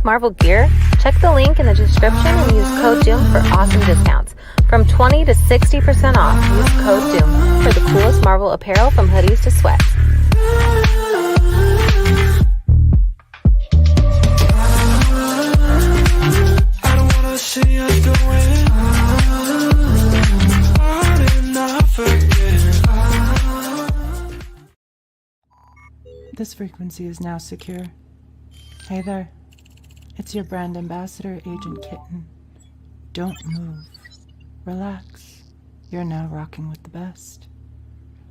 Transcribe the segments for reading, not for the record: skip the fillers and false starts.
Marvel gear? Check the link in the description and use code DOOM for awesome discounts. From 20 to 60% off, use code DOOM for the coolest Marvel apparel from hoodies to sweats. This frequency is now secure. Hey there, it's your brand ambassador, Agent Kitten. Don't move. Relax. You're now rocking with the best.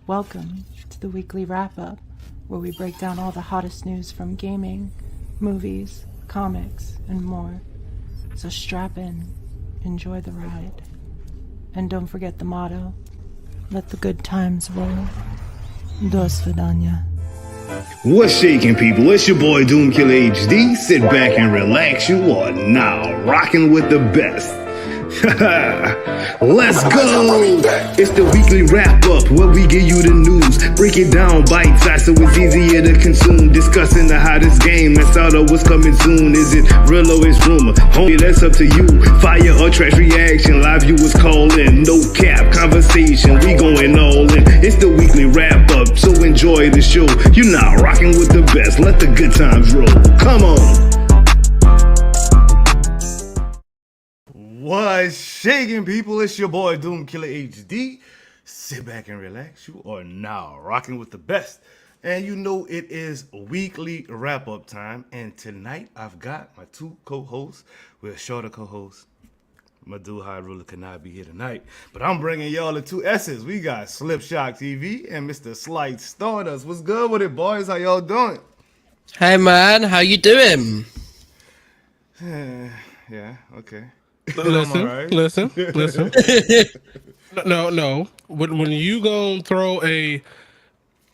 Welcome to the weekly wrap-up, where we break down all the hottest news from gaming, movies, comics, and more. So strap in, enjoy the ride. And don't forget the motto, let the good times roll. Do svidanya. What's shaking, people? It's your boy DoomkillaHD. Sit back and relax. You are now rocking with the best. Let's go! It's the weekly wrap-up where we give you the news. Break it down bite-sized so it's easier to consume. Discussing the hottest game that's out of what's coming soon. Is it real or is rumor? Homie, that's up to you. Fire or trash reaction. Live viewers call in. No cap conversation. We going all in. It's the weekly wrap-up, so enjoy the show. You're now rocking with the best. Let the good times roll. Come on! What's shaking, people? It's your boy DoomkillaHD. Sit back and relax. You are now rocking with the best. And you know it is weekly wrap-up time. And tonight I've got my two co-hosts. We're a shorter co-host. My dude High Ruler cannot be here tonight. But I'm bringing y'all the two S's. We got Slipshock TV and Mr. Slight Stardust. What's good with it, boys? How y'all doing? Hey man, how you doing? Yeah, okay. Listen. No. When you gonna throw a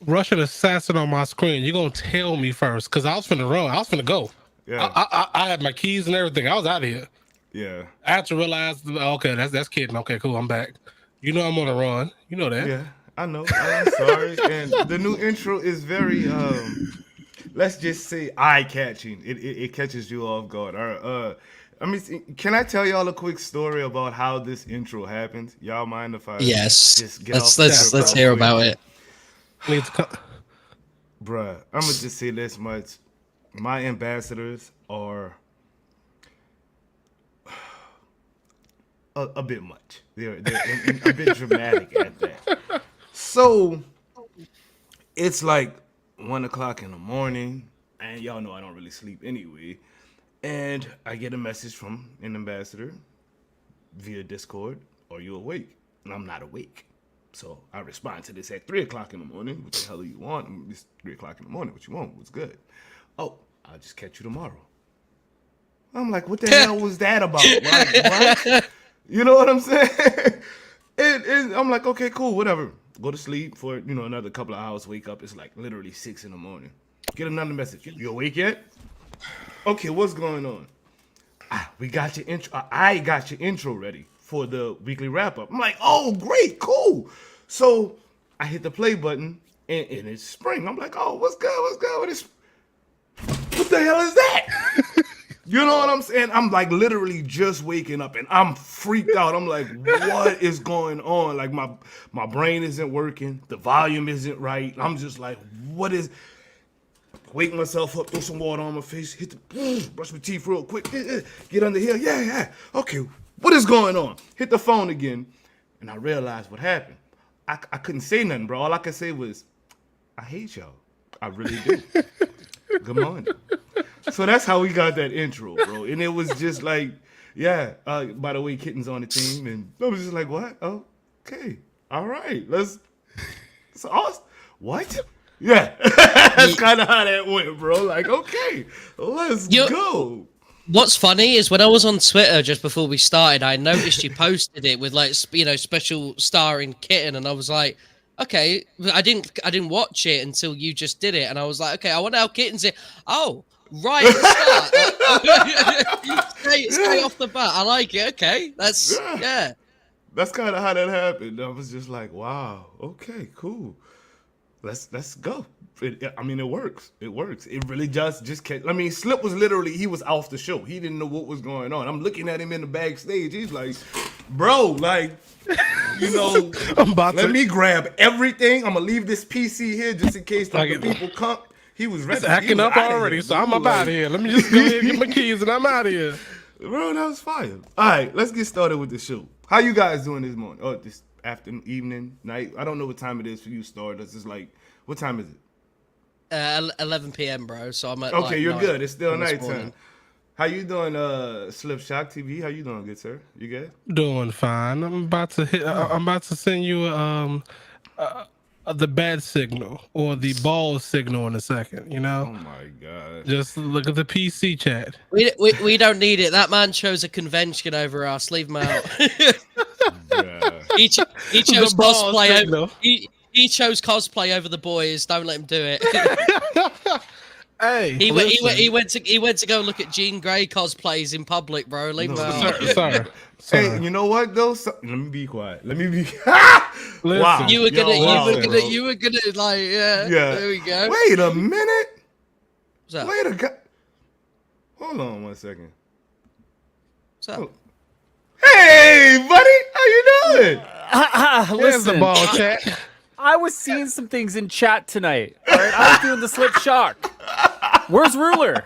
Russian assassin on my screen, you gonna tell me first, cause I was finna run. I was finna go. Yeah. I had my keys and everything. I was out of here. Yeah. I had to realize, okay, that's kidding. Okay, cool, I'm back. You know I'm on a run. You know that. Yeah, I know. I'm sorry. And the new intro is very let's just say eye-catching. It catches you off guard. Can I tell y'all a quick story about how this intro happened? Y'all mind if I just get let's hear about it. Bruh, I'm gonna just say this much. My ambassadors are a bit much. They're a bit dramatic at that. So it's like 1 o'clock in the morning, and y'all know I don't really sleep anyway. And I get a message from an ambassador via Discord, "Are you awake?" And I'm not awake. So I respond to this at 3 o'clock in the morning. What the hell do you want? It's 3 o'clock in the morning. What you want? What's good? Oh, I'll just catch you tomorrow. I'm like, what the hell was that about? Like, what? You know what I'm saying? I'm like, okay, cool, whatever. Go to sleep for, another couple of hours, wake up. It's like literally 6 in the morning. Get another message. You awake yet? Okay, what's going on? We got your intro. I got your intro ready for the weekly wrap-up. I'm like, oh, great, cool. So I hit the play button, and it's spring. I'm like, oh, what's good with this? What the hell is that? You know what I'm saying? I'm like literally just waking up, and I'm freaked out. I'm like, what is going on? Like my brain isn't working. The volume isn't right. I'm just like, what is... Wake myself up, throw some water on my face, brush my teeth real quick, get under here, yeah. Okay, what is going on? Hit the phone again, and I realized what happened. I couldn't say nothing, bro. All I could say was, I hate y'all. I really do. Good morning. So that's how we got that intro, bro. And it was just like, by the way, Kitten's on the team, and I was just like, what? Oh, okay, all right, so awesome. What? Yeah, that's kind of how that went, bro. Like, okay, let's go. What's funny is when I was on Twitter just before we started, I noticed you posted it with like, special starring Kitten, and I was like, okay, I didn't watch it until you just did it, and I was like, okay, I wonder how Kitten's it. Oh, right, stay off the bat. I like it. Okay, that's That's kind of how that happened. I was just like, wow, okay, cool. let's go. I mean, it works. It works. It really just kept. I mean, Slip was literally he was off the show. He didn't know what was going on. I'm looking at him in the backstage. He's like, bro, like, you know, let me grab everything. I'm gonna leave this PC here just in case the people come. He was ready. It's acting up already, so I'm up out of here. Let me just go ahead and get my keys and I'm out of here. Bro, that was fire. All right, let's get started with the show. How you guys doing this morning? Oh, this afternoon, evening, night? I don't know what time it is for you, Stardust. It's like, what time is it? 11 p.m., bro. So I'm at. Okay, like, you're night good. It's still this nighttime. morning. How you doing, Slip Shock TV? How you doing, good sir? You good? Doing fine. I'm about to hit. I'm about to send you the bad signal or the ball signal in a second. You Oh know. my god. Just look at the PC chat. We don't need it. That man chose a convention over us. Leave him out. he chose ball cosplay signal. over. He chose cosplay over the boys. Don't let him do it. Hey, he went to go look at Jean Grey cosplays in public, bro. Leave him out. Sir. Hey, you know what though? Let me be quiet. Let me be. Listen, Wow. You were gonna, bro. you were gonna, like, yeah. Yeah. There we go. Wait a minute. What's up? Wait a god. Hold on 1 second. What's up? Hey, buddy, how you doing? Here's the Listen, ball chat. I was seeing some things in chat tonight. All right, I was doing the Slip Shock. Where's Ruler?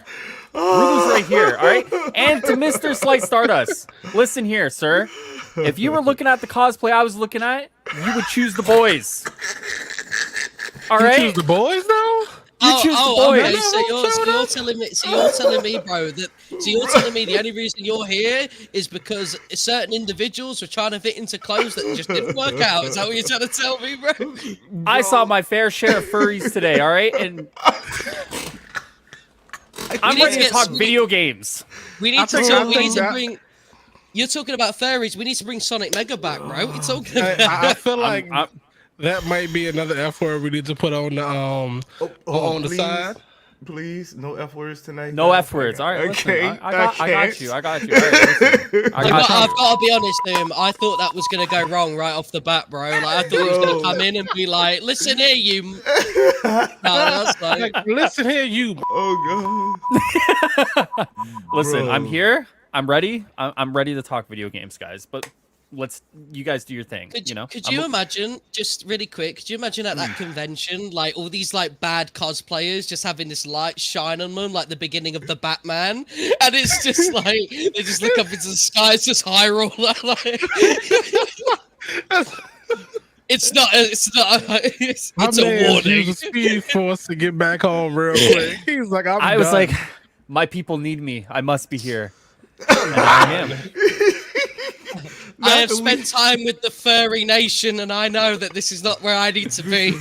Ruler's right here. All right, and to Mr. Slice Stardust, listen here, sir. If you were looking at the cosplay I was looking at, you would choose the boys. All You right. choose the boys now? You choose the boys. Okay, so you're telling me, bro, that you're telling me the only reason you're here is because certain individuals were trying to fit into clothes that just didn't work out. Is that what you're trying to tell me, bro? I saw my fair share of furries today. All right, and I'm need ready to to get talk some- video games. We need to think talk. I We think need to that- bring. You're talking about furries. We need to bring Sonic Mega back, bro. It's all good. I feel like I'm- that might be another F word we need to put on the on the please, side. Please, no F words tonight. No guys. F words. All right, listen, Okay, I got can't. you. I got you. All right, listen. I got you. I've got to be honest, I thought that was gonna go wrong right off the bat, bro. Like I thought he was gonna Bro. come in and be like, "Listen here, you." No, that's like, Like, listen here, you. Oh god. Listen, Bro. I'm here. I'm ready. I'm ready to talk video games, guys. But you guys do your thing. Could you know. Could you imagine, just really quick? Could you imagine at that convention, like all these like bad cosplayers just having this light shine on them, like the beginning of the Batman, and it's just like they just look up into the sky, it's just high roll. Like, it's not. It's My a man warning. used a speed force to get back home real quick. He's like, I was done. like, my people need me. I must be here. And I am. I have spent time with the furry nation, and I know that this is not where I need to be.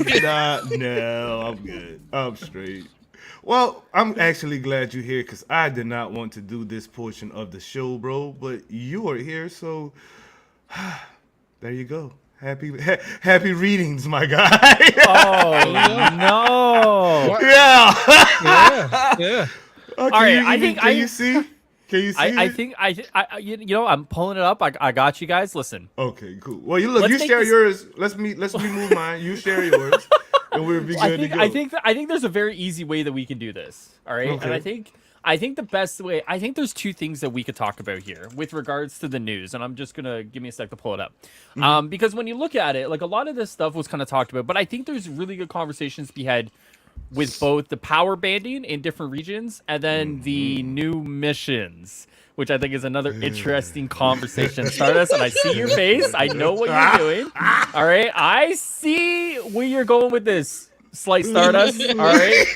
No, I'm good. I'm straight. Well, I'm actually glad you're here because I did not want to do this portion of the show, bro. But you are here, so there you go. Happy readings, my guy. Oh no! What? Yeah. yeah. All right, Can you see? Can you see? I it? think you know I'm pulling it up. I got you guys. Listen. Okay, cool. Well, you look. Let's You make share this- yours. Let's me move mine. You share yours, and we'll be good to go. I think there's a very easy way that we can do this. All right, and Okay. I think the best way. I think there's two things that we could talk about here with regards to the news, and I'm just gonna give me a sec to pull it up. Because when you look at it, like a lot of this stuff was kind of talked about, but I think there's really good conversations to be had with both the power banding in different regions and then the new missions, which I think is another interesting conversation. Stardust, and I see your face. I know what you're doing. All right, I see where you're going with this, Slight Stardust. All right.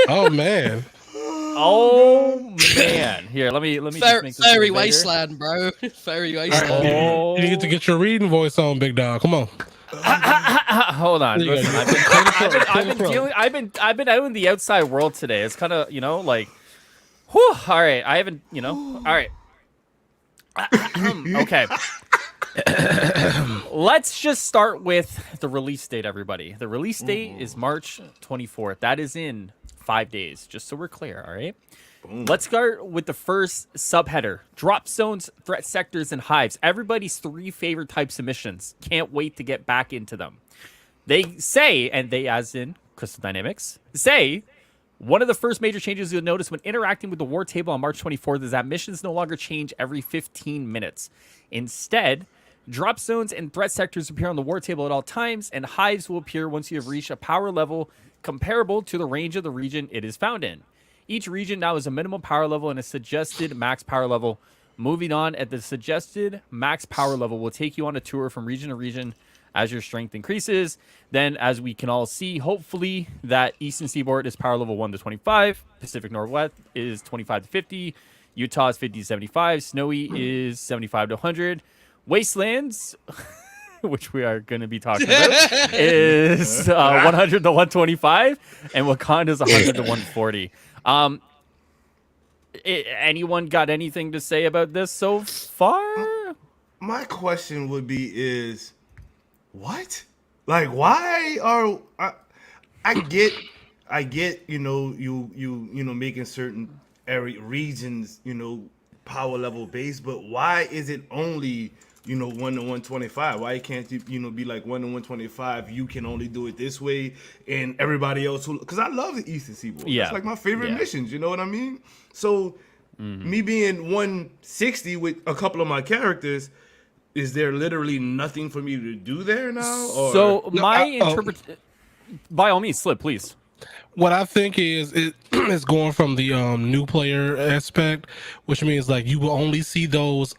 Oh man. Oh man. Here, let me just make this Furry bigger. wasteland, bro. Furry wasteland. Oh, You need to get your reading voice on, big dog. Come on. hold on. There you go. Listen, Clear the throat. I've been out in the outside world today. It's kind of, like, whew, all right. I haven't, all right. Okay. Let's just start with the release date, everybody. The release date is March 24th. That is in 5 days, just so we're clear, all right? Let's start with the first subheader. Drop zones, threat sectors, and hives. Everybody's three favorite types of missions. Can't wait to get back into them. They say, and they as in Crystal Dynamics, say one of the first major changes you'll notice when interacting with the war table on March 24th is that missions no longer change every 15 minutes. Instead, drop zones and threat sectors appear on the war table at all times, and hives will appear once you have reached a power level comparable to the range of the region it is found in. Each region now has a minimum power level and a suggested max power level. Moving on, at the suggested max power level will take you on a tour from region to region as your strength increases. Then, as we can all see, hopefully, that Eastern Seaboard is power level 1 to 25. Pacific Northwest is 25 to 50. Utah is 50 to 75. Snowy is 75 to 100. Wastelands, which we are going to be talking about, is 100 to 125. And Wakanda is 100 to 140. Anyone got anything to say about this so far? My question would be is, what? Like, why are I get you know making certain area regions power level based, but why is it only 1 to 125? Why can't it be like 1 to 125? You can only do it this way, and everybody else because I love the Eastern Seaboard. Yeah, it's like my favorite missions. You know what I mean? So me being 160 with a couple of my characters, is there literally nothing for me to do there now? Or? So my interpretation, by all means, Slip, please. What I think is it's going from the new player aspect, which means like you will only see those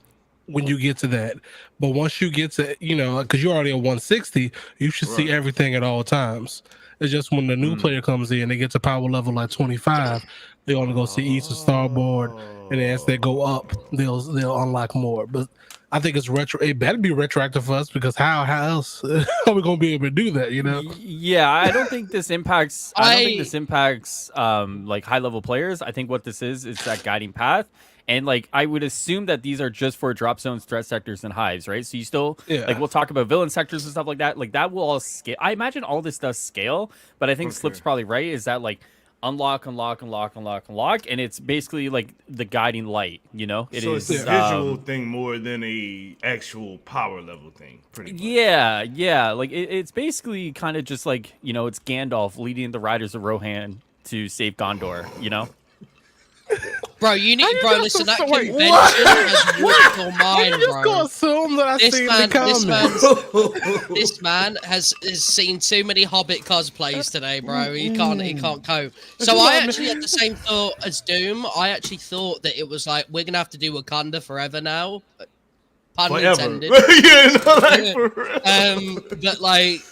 when you get to that. But once you get to, because you're already at 160, you should see everything at all times. It's just when the new player comes in, they get to power level like 25, they only go see east or starboard, and as they go up, they'll unlock more. But I think it's retro. It better be retroactive for us, because how else are we gonna be able to do that? Yeah, I don't think this impacts. I don't think this impacts like high level players. I think what this is that guiding path. And like I would assume that these are just for drop zones, threat sectors, and hives, right? So you still like we'll talk about villain sectors and stuff like that. Like that will all scale. I imagine all this does scale, but I think Slip's probably right. Is that like unlock, and it's basically like the guiding light. It so is it's a visual thing more than a actual power level thing. Pretty much. Yeah. Like it's basically kind of just like it's Gandalf leading the riders of Rohan to save Gondor. Bro, listen, that convention has warped your mind, bro. Just gonna assume that I see the comments. This man has seen too many Hobbit cosplays today, bro. He can't cope. So I actually had the same thought as Doom. I actually thought that it was like, we're gonna have to do Wakanda forever now. Pun intended. But like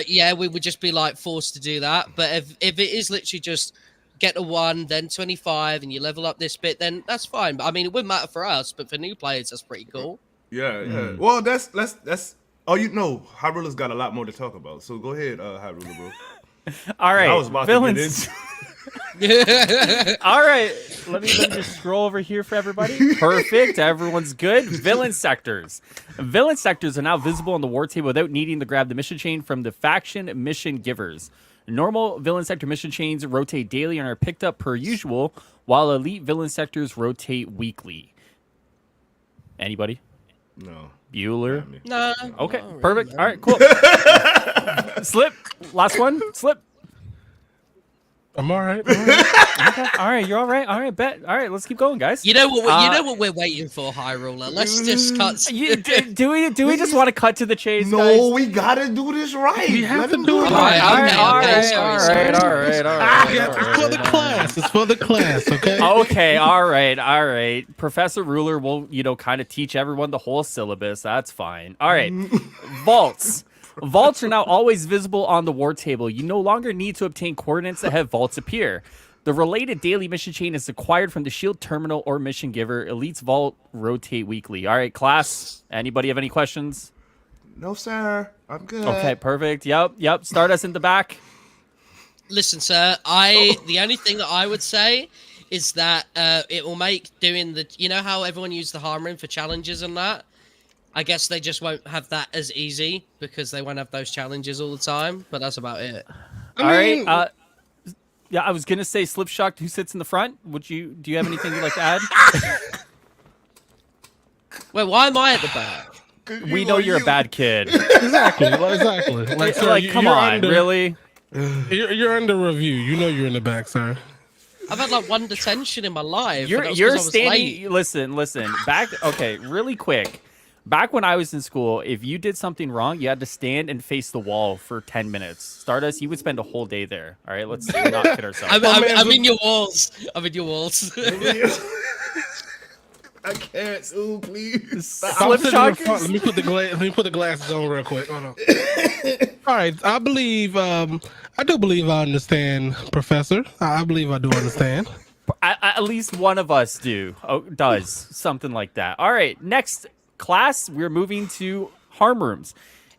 yeah, we would just be like forced to do that. But if it is literally just get to 1, then 25, and you level up this bit, then that's fine. But I mean, it wouldn't matter for us, but for new players, that's pretty cool. Yeah. Well, that's. Oh, Hyrule's got a lot more to talk about. So go ahead, Hyrule, bro. All right, I was about villains. To get into. All right, let me just scroll over here for everybody. Perfect, everyone's good. Villain sectors. Villain sectors are now visible on the war table without needing to grab the mission chain from the faction mission givers. Normal villain sector mission chains rotate daily and are picked up per usual, while elite villain sectors rotate weekly. Anybody? No. Bueller? No. Okay, perfect. All right, cool. Slip. Last one. Slip. I'm all right. Okay. All right, you're all right. All right, bet. All right, let's keep going, guys. You know what we're waiting for, Hyrule. Let's just cut. Do we just want to cut to the chase? No, guys? we gotta do this right. We have to do it right. All right. It's for the class. It's for the class. Okay. Okay. All right. Professor Ruler will kind of teach everyone the whole syllabus. That's fine. All right. Vaults. Vaults are now always visible on the war table. You no longer need to obtain coordinates to have vaults appear. The related daily mission chain is acquired from the shield terminal or mission giver. Elite's vault rotate weekly. All right, class. Anybody have any questions? No, sir. I'm good. Okay, perfect. Yep. Start us in the back. Listen, sir. The only thing that I would say is that it will make doing how everyone used the harm ring for challenges and that. I guess they just won't have that as easy because they won't have those challenges all the time. But that's about it. All right. Yeah, I was gonna say Slipshock, who sits in the front. Do you have anything you'd like to add? Wait, why am I at the back? We know you're a bad kid. Exactly. Like, sir, Come you're on, really? You're under review. You know you're in the back, sir. I've had like one detention in my life. and that was You're 'cause I was standing. late. Listen. Back. Okay, really quick. Back when I was in school, if you did something wrong, you had to stand and face the wall for 10 minutes. Stardust, you would spend a whole day there. All right, let's not kid ourselves. I'm in your walls. I'm in your walls. I can't. Ooh, please. Slip Let shockers. me put the glasses on real quick. Hold on. All right, I do believe I understand, Professor. I believe I do understand. At least one of us does something like that. All right, next class, we're moving to harm rooms.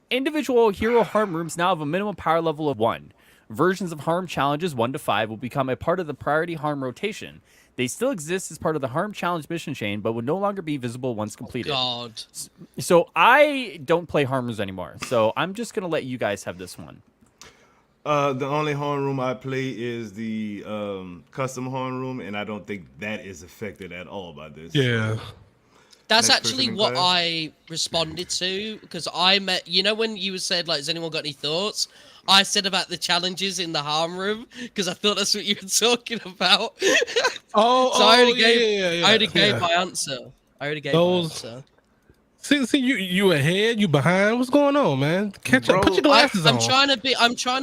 Individual hero harm rooms now have a minimum power level of 1. Versions of harm challenges 1 to 5 will become a part of the priority harm rotation. They still exist as part of the harm challenge mission chain, but will no longer be visible once completed. God. So I don't play harm rooms anymore. So I'm just gonna let you guys have this one. The only horn room I play is the custom horn room, and I don't think that is affected at all by this. Yeah. That's Next actually person in what class. I responded to, because I met, you know, when you said, like, has anyone got any thoughts? I said about the challenges in the harm room, because I thought that's what you were talking about. Oh, So I already yeah. gave my answer. I already gave Those- my answer. See, you ahead, you behind. What's going on, man? Catch up. Bro, Put your glasses I'm on. trying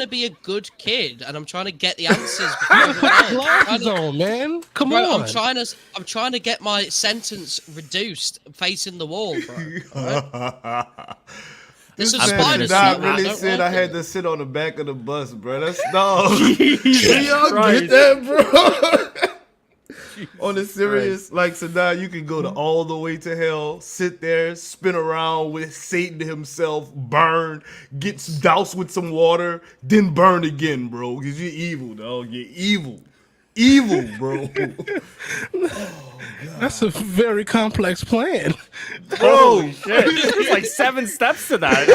to be a good kid, and I'm trying to get the answers. before Put everyone else. glasses on, man. Come Bro, on. I'm trying to get my sentence reduced facing the wall, bro. Alright? There's some Man spiders. did not in that, really don't said like I had it. to sit on the back of the bus, bro. That's no. Jesus Y'all Christ. get that, bro? On the serious, like, so now you can go to all the way to hell, sit there, spin around with Satan himself, burn, get doused with some water, then burn again, bro. Because you're evil, dog. You're evil. Evil, bro. That's a very complex plan. Bro. Shit. There's like 7 steps to that.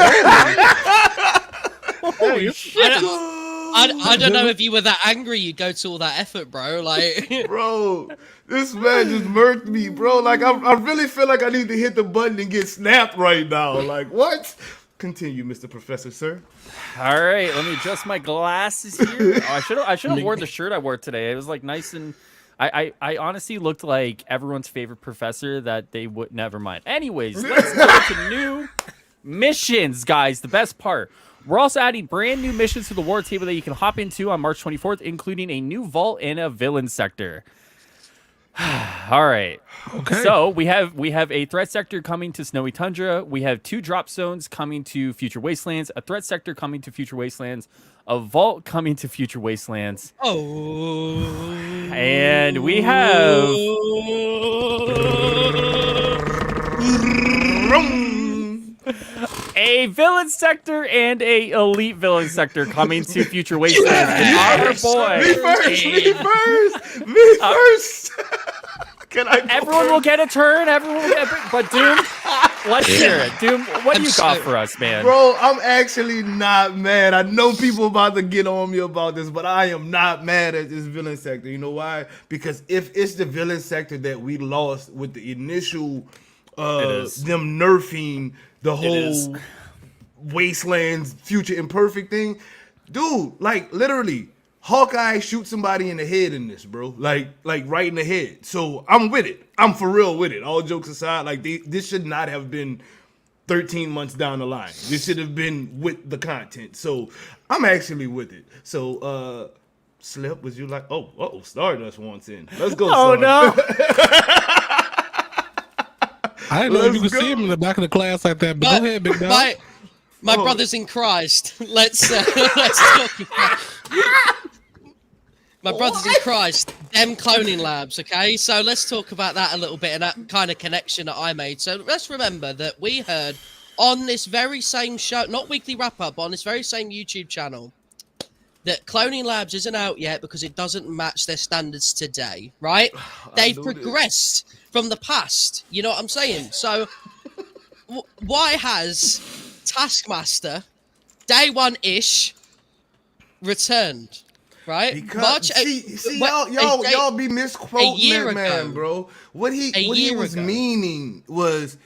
Holy shit. I don't know if you were that angry you go to all that effort, bro. Like, Bro, this man just murked me, bro. Like, I really feel like I need to hit the button and get snapped right now. Like, what? Continue, Mr. Professor, sir. All right, let me adjust my glasses here. Oh, I should have worn the shirt I wore today. It was like nice and I honestly looked like everyone's favorite professor that they would never mind. Anyways, let's go to new missions, guys. The best part. We're also adding brand new missions to the war table that you can hop into on March 24th, including a new vault and a villain sector. All right. Okay. So we have a threat sector coming to Snowy Tundra. We have 2 drop zones coming to Future Wastelands, a threat sector coming to Future Wastelands, a vault coming to Future Wastelands, oh, and we have a villain sector and a elite villain sector coming to Future Wastelands. Our Me boy. first, me first, me first. Can I go Everyone first? will get a turn. Everyone will get but Doom, let's hear it. Doom, what do you got for us, man? Bro, I'm actually not mad. I know people about to get on me about this, but I am not mad at this villain sector. You know why? Because if it's the villain sector that we lost with the initial them nerfing the whole Wastelands Future Imperfect thing, dude, like literally Hawkeye shoots somebody in the head in this, bro. Like right in the head. So I'm with it. I'm for real with it. All jokes aside, like this should not have been 13 months down the line. This should have been with the content. So I'm actually with it. So Slip, was you like, oh, Stardust wants in. Let's go, Oh Stardust. no. I didn't know you Let's could go. see him in the back of the class like that. But go ahead, big dog. my brothers in Christ. Let's talk about my brothers in Christ. Them cloning labs. Okay, so let's talk about that a little bit and that kind of connection that I made. So let's remember that we heard on this very same show, not weekly wrap up, but on this very same YouTube channel, that Cloning Labs isn't out yet because it doesn't match their standards today, right? They've knew this. progressed from the past. You know what I'm saying? So why has Taskmaster, day 1-ish, returned? Right? Because see what- y'all be misquoting year that man, ago. bro. What he year was ago. meaning was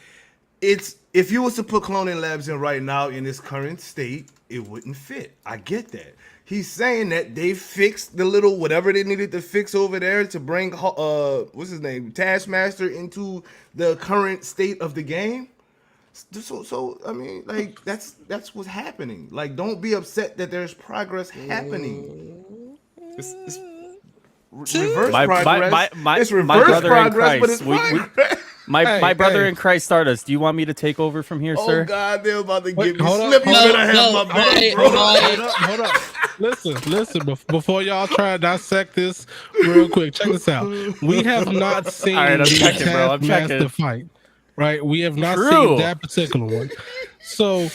it's if you was to put cloning labs in right now in its current state, it wouldn't fit. I get that. He's saying that they fixed the little whatever they needed to fix over there to bring what's his name, Taskmaster into the current state of the game. So I mean, like that's what's happening. Like, don't be upset that there's progress happening. It's reverse progress. It's reverse progress, but it's progress. My brother in Christ Stardust. Do you want me to take over from here, sir? Oh God, they're about to get me hold slippy. up, You better have my back, bro. Hold up. Listen. Before y'all try to dissect this real quick, check this out. We have not seen All right, I'm the checking, bro. I'm Taskmaster checking. fight, right? We have not True. seen that particular one, so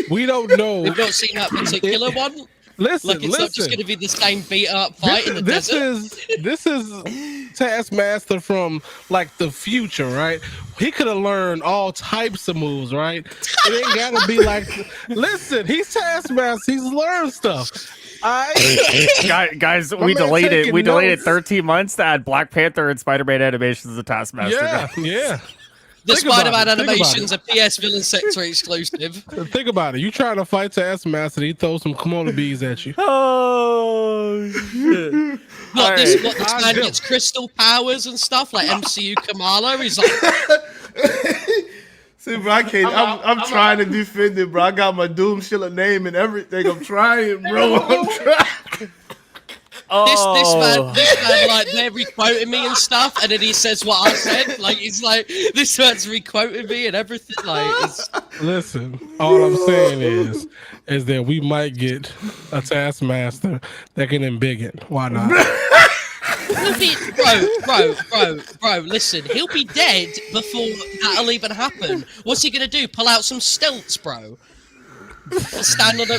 we don't know. We've not seen that particular one. Listen, Like, it's not just going to be the same beat up fight in the this desert. this is Taskmaster from like the future, right? He could have learned all types of moves, right? It ain't gotta be like. Listen, he's Taskmaster. He's learned stuff. Guys, My we man delayed it. taking We delayed it notes. 13 months to add Black Panther and Spider-Man animations as a Taskmaster. Yeah. The Think about Spider-Man it, think about animation's a PS Villain Sector exclusive. Think about it. You trying to fight Taskmaster, he throws some kimono bees at you. Oh shit! What, this I man do. gets crystal powers and stuff like MCU Kamala? He's like, See, bro, I can't. I'm trying to defend it, bro. I got my Doomkilla name and everything. I'm trying, bro. I'm trying. this man, like, they're requoting me and stuff, and then he says what I said. Like, he's like, this man's requoting me and everything. Like, it's, Listen, all I'm saying is that we might get a Taskmaster that can embiggen. Why not? he'll be, bro, listen, he'll be dead before that'll even happen. What's he gonna do? Pull out some stilts, bro? Or stand on a...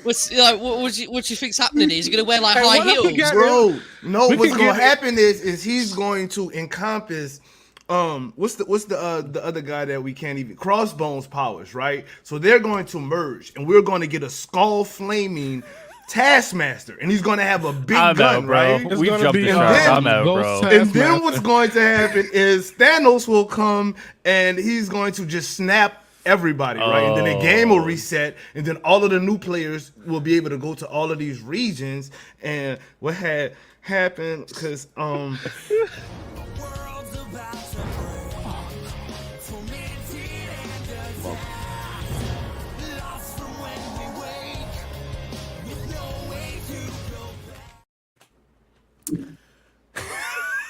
What's, like, what do you think's happening? Is he gonna wear like Hey, high what if we heels? get- Bro, no. We What's can gonna get- happen is he's going to encompass what's the other guy that we can't even Crossbones powers, right? So they're going to merge, and we're going to get a skull flaming Taskmaster, and he's going to have a big I'm gun, out, bro. right? It's We gonna jumped be the a shark. damn I'm out, ghost bro. tag. And then Taskmaster. what's going to happen is Thanos will come and he's going to just snap everybody, right? And then the game will reset, and then all of the new players will be able to go to all of these regions. And what had happened, because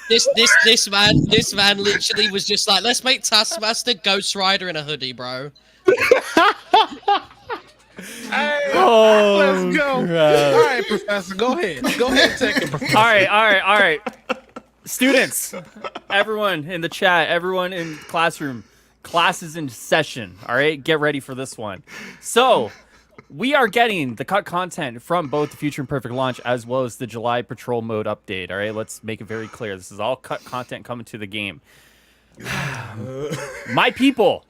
This man literally was just like, let's make Taskmaster Ghost Rider in a hoodie, bro. Let's go. All right, Professor, go ahead. Go ahead, take it, Professor. All right. Students, everyone in the chat, everyone in classroom, class is in session. All right, get ready for this one. So, we are getting the cut content from both the Future Imperfect launch as well as the July Patrol mode update. All right, let's make it very clear. This is all cut content coming to the game. My people,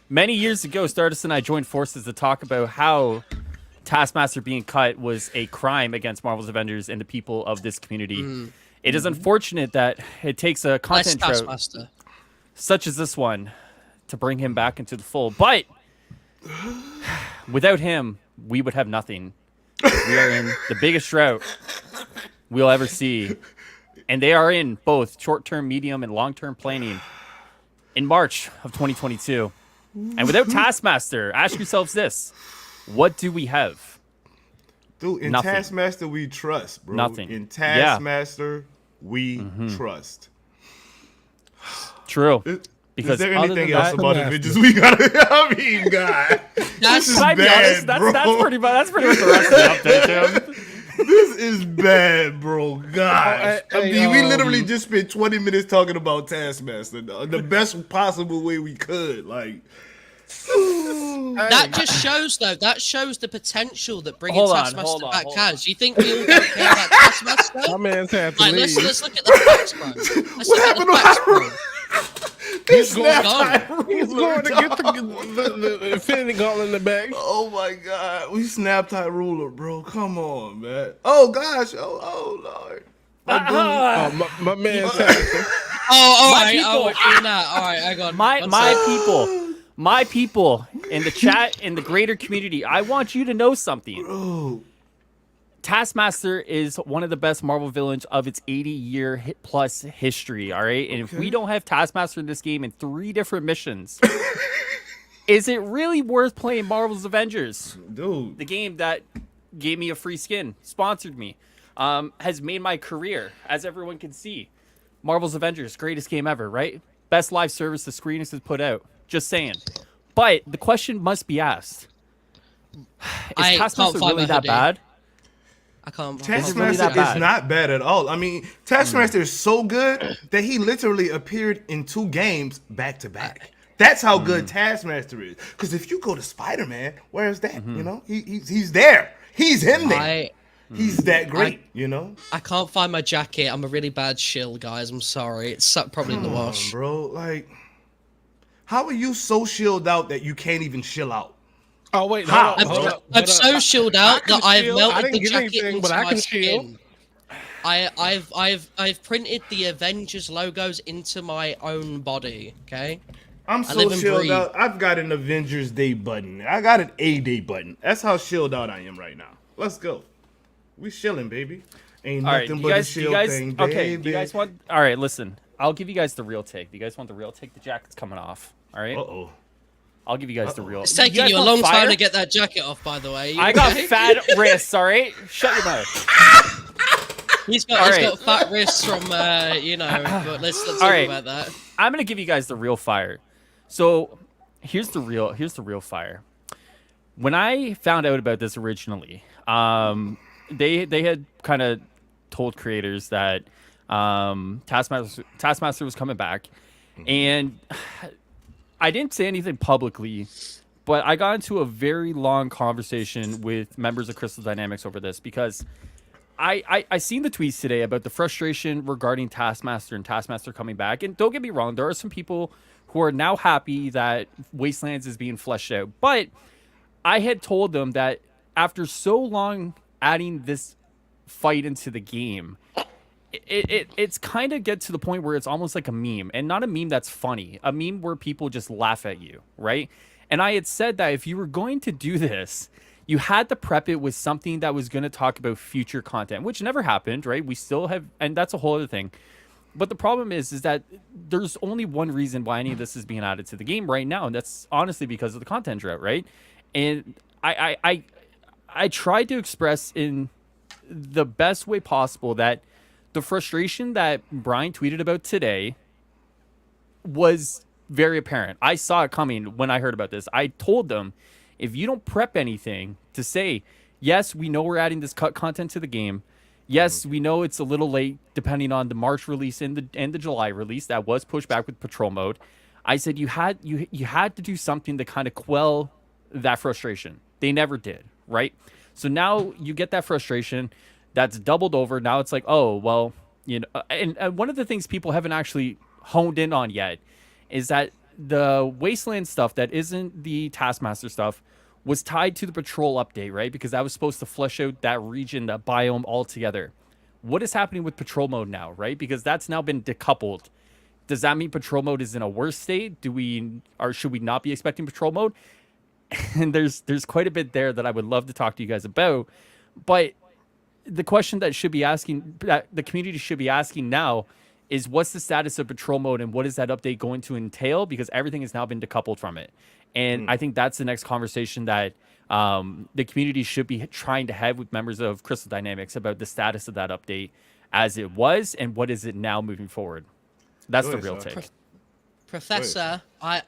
many years ago, Stardust and I joined forces to talk about how Taskmaster being cut was a crime against Marvel's Avengers and the people of this community. It is unfortunate that it takes a Less content drought Taskmaster. such as this one to bring him back into the fold. But without him, we would have nothing. We are in the biggest drought we'll ever see. And they are in both short-term, medium, and long-term planning in March of 2022. And without Taskmaster, ask yourselves this. What do we have? dude, in Nothing. Taskmaster we trust, bro. Nothing. In Yeah. Taskmaster we trust. True. Is Because there other anything than else that- about Avengers we gotta? I mean, God, this is I'd be bad, honest, bro. that's pretty much the rest of the update, Jim. This is bad, bro. Gosh. Oh, I mean, we literally just spent 20 minutes talking about Taskmaster the best possible way we could. Like, That just shows, though, that shows the potential that bringing Hold on, Taskmaster hold on, back hold has. You think we all don't care about Taskmaster? My man's had to Like, leave. let's look at the facts, bro. Let's look at the facts, bro. he's going He's going to get the Infinity Gauntlet in the bag. Oh my God, we snapped Hyrule, bro. Come on, man. Oh gosh. Oh Lord. My man's had to. Oh, all My right. people- Oh, we're doing that. All right, hang on. My One sec. people, My people in the chat, in the greater community, I want you to know something. Bro. Taskmaster is one of the best Marvel villains of its 80-year plus history, all right? And if we don't have Taskmaster in this game in 3 different missions, is it really worth playing Marvel's Avengers? Dude. The game that gave me a free skin, sponsored me, has made my career, as everyone can see. Marvel's Avengers, greatest game ever, right? Best live service the Screeners has put out. Just saying. But the question must be asked. Is Taskmaster really that bad? I can't. Taskmaster is not bad at all. I mean, Taskmaster is so good that he literally appeared in 2 games back to back. That's how good Taskmaster is. Because if you go to Spider-Man, where's that? You know, he's there. He's in there. He's that great. You know. I can't find my jacket. I'm a really bad shill, guys. I'm sorry. It's probably in the wash, bro. Like, how are you so shilled out that you can't even chill out? Oh wait, I'm so chilled out that I've melted the jacket anything, into but I my can skin. I've printed the Avengers logos into my own body. Okay. I'm so chilled out. I've got an Avengers Day button. I got an A-Day button. That's how chilled out I am right now. Let's go. We chilling, baby. Ain't nothing but a chill thing, baby. Okay, do you guys want... All right, listen. I'll give you guys the real take. Do you guys want the real take? The jacket's coming off. All right? Uh-oh. I'll give you guys the real... It's taking you a long time to get that jacket off, by the way. I got fat wrists, all right? Shut your mouth. He's got fat wrists from, but let's talk about that. I'm going to give you guys the real fire. So here's the real fire. When I found out about this originally, they had kind of told creators that Taskmaster was coming back, and I didn't say anything publicly, but I got into a very long conversation with members of Crystal Dynamics over this because I seen the tweets today about the frustration regarding Taskmaster and Taskmaster coming back. And don't get me wrong, there are some people who are now happy that Wastelands is being fleshed out. But I had told them that after so long adding this fight into the game, it's kind of get to the point where it's almost like a meme, and not a meme that's funny, a meme where people just laugh at you, right? And I had said that if you were going to do this, you had to prep it with something that was going to talk about future content, which never happened, right? We still have, and that's a whole other thing. But the problem is that there's only one reason why any of this is being added to the game right now, and that's honestly because of the content drought, right? And I tried to express in the best way possible that the frustration that Brian tweeted about today was very apparent. I saw it coming when I heard about this. I told them, if you don't prep anything to say, yes, we know we're adding this cut content to the game. Yes, we know it's a little late depending on the March release and the July release that was pushed back with patrol mode. I said you had to do something to kind of quell that frustration. They never did, right? So now you get that frustration that's doubled over. Now it's like, oh, well, you know, and one of the things people haven't actually honed in on yet is that the Wasteland stuff that isn't the Taskmaster stuff was tied to the patrol update, right? Because that was supposed to flesh out that region, that biome altogether. What is happening with patrol mode now, right? Because that's now been decoupled. Does that mean patrol mode is in a worse state? Should we not be expecting patrol mode? And there's quite a bit there that I would love to talk to you guys about. But the question that the community should be asking now is, what's the status of patrol mode and what is that update going to entail? Because everything has now been decoupled from it. And I think that's the next conversation that the community should be trying to have with members of Crystal Dynamics about the status of that update as it was and what is it now moving forward. That's the real take. Professor, I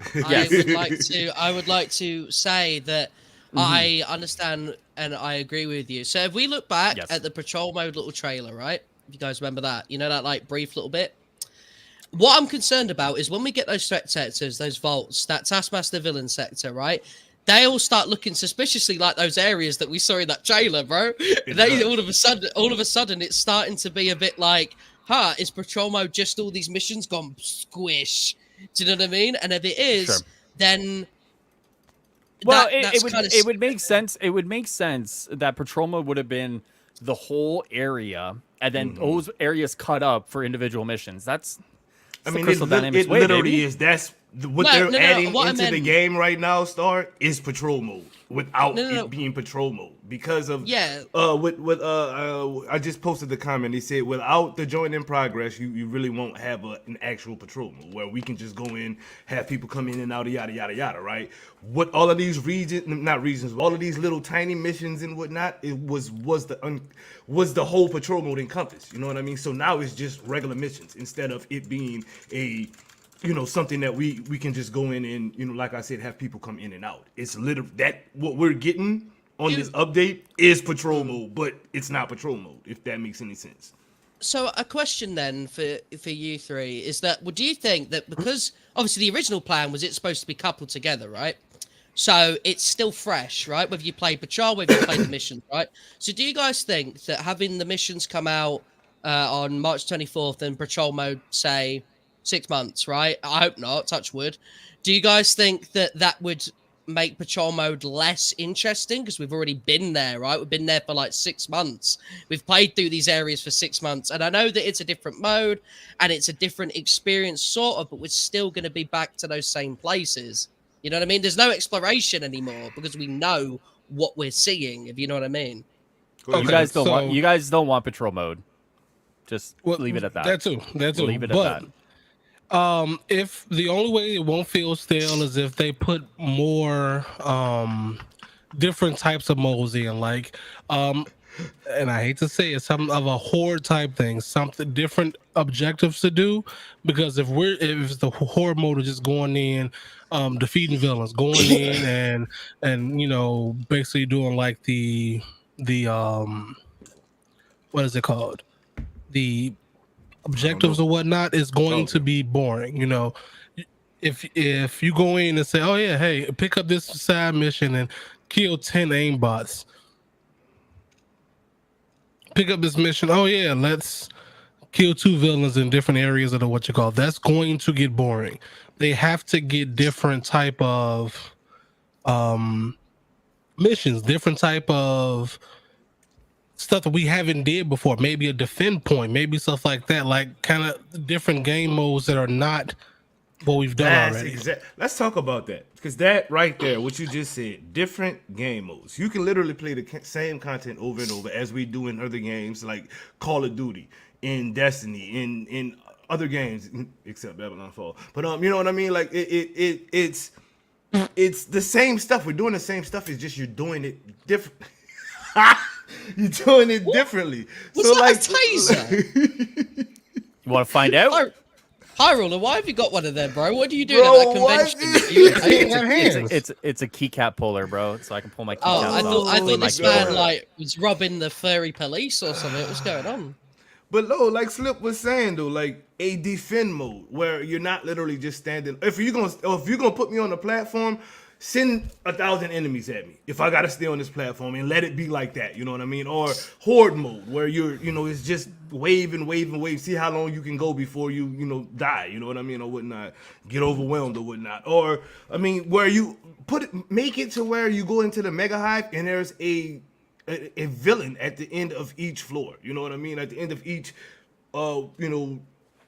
would like to say that I understand and I agree with you. So if we look back at the patrol mode little trailer, right? If you guys remember that, you know, that like brief little bit. What I'm concerned about is when we get those threat sectors, those vaults, that Taskmaster villain sector, right? They all start looking suspiciously like those areas that we saw in that trailer, bro. They all of a sudden, it's starting to be a bit like, is patrol mode just all these missions gone squish? Do you know what I mean? And if it is, then it would make sense. It would make sense that patrol mode would have been the whole area, and then those areas cut up for individual missions. It literally is. What No, they're no, adding what I into the meant- game right now, Star, is patrol mode without No. it being patrol mode because of Yeah. I just posted the comment. They said without the join in progress, you really won't have an actual patrol mode where we can just go in, have people come in and out, yada yada yada, right? What all of these regions, all of these little tiny missions and whatnot, it was the whole patrol mode encompassed. You know what I mean? So now it's just regular missions instead of it being a something that we can just go in and, like I said, have people come in and out. It's literally that what we're getting on this update is patrol mode, but it's not patrol mode, if that makes any sense. So a question then for you three is that, well, do you think that because obviously the original plan was it's supposed to be coupled together, right? So it's still fresh, right? Whether you play patrol, whether you play the missions, right? So do you guys think that having the missions come out on March 24th and patrol mode, say, 6 months, right? I hope not, touch wood. Do you guys think that would make patrol mode less interesting? Because we've already been there, right? We've been there for like 6 months. We've played through these areas for 6 months. And I know that it's a different mode and it's a different experience, sort of, but we're still going to be back to those same places. You know what I mean? There's no exploration anymore because we know what we're seeing, if you know what I mean. Okay, You guys don't want patrol mode. Just leave it at that. That too. Leave it at that. If the only way it won't feel stale is if they put more different types of modes in, like and I hate to say it, something of a horde type thing, something different objectives to do. Because if the horde mode is just going in, defeating villains, going in and basically doing like the what is it called? The objectives or whatnot is going to be boring. If you go in and say, oh yeah, hey, pick up this side mission and kill 10 aimbots. Pick up this mission. Oh yeah, let's kill 2 villains in different areas of that's going to get boring. They have to get different type of missions, different type of stuff that we haven't did before. Maybe a defend point, maybe stuff like that, like kind of different game modes that are not what we've done already. Let's talk about that, because that right there, what you just said, different game modes. You can literally play the same content over and over as we do in other games like Call of Duty, in Destiny, in other games except Babylon Fall. But you know what I mean? Like it's the same stuff. We're doing the same stuff. It's just you're doing it different. You're doing it differently. Was so that like a taser? You want to find out? Hyrule, why have you got one of them, bro? What are you doing at that convention? It's a keycap puller, bro. So I can pull my keycaps Oh, I off. thought this man was robbing the furry police or something. What's going on? But no, like Slip was saying though, like a defend mode where you're not literally just standing. If you're gonna put me on the platform, send 1,000 enemies at me if I gotta stay on this platform, and let it be like that. You know what I mean? Or horde mode where it's just wave and wave and wave. See how long you can go before you die. You know what I mean, or whatnot. Get overwhelmed or whatnot. Or I mean, where you make it to where you go into the mega hive and there's a villain at the end of each floor. You know what I mean? At the end of each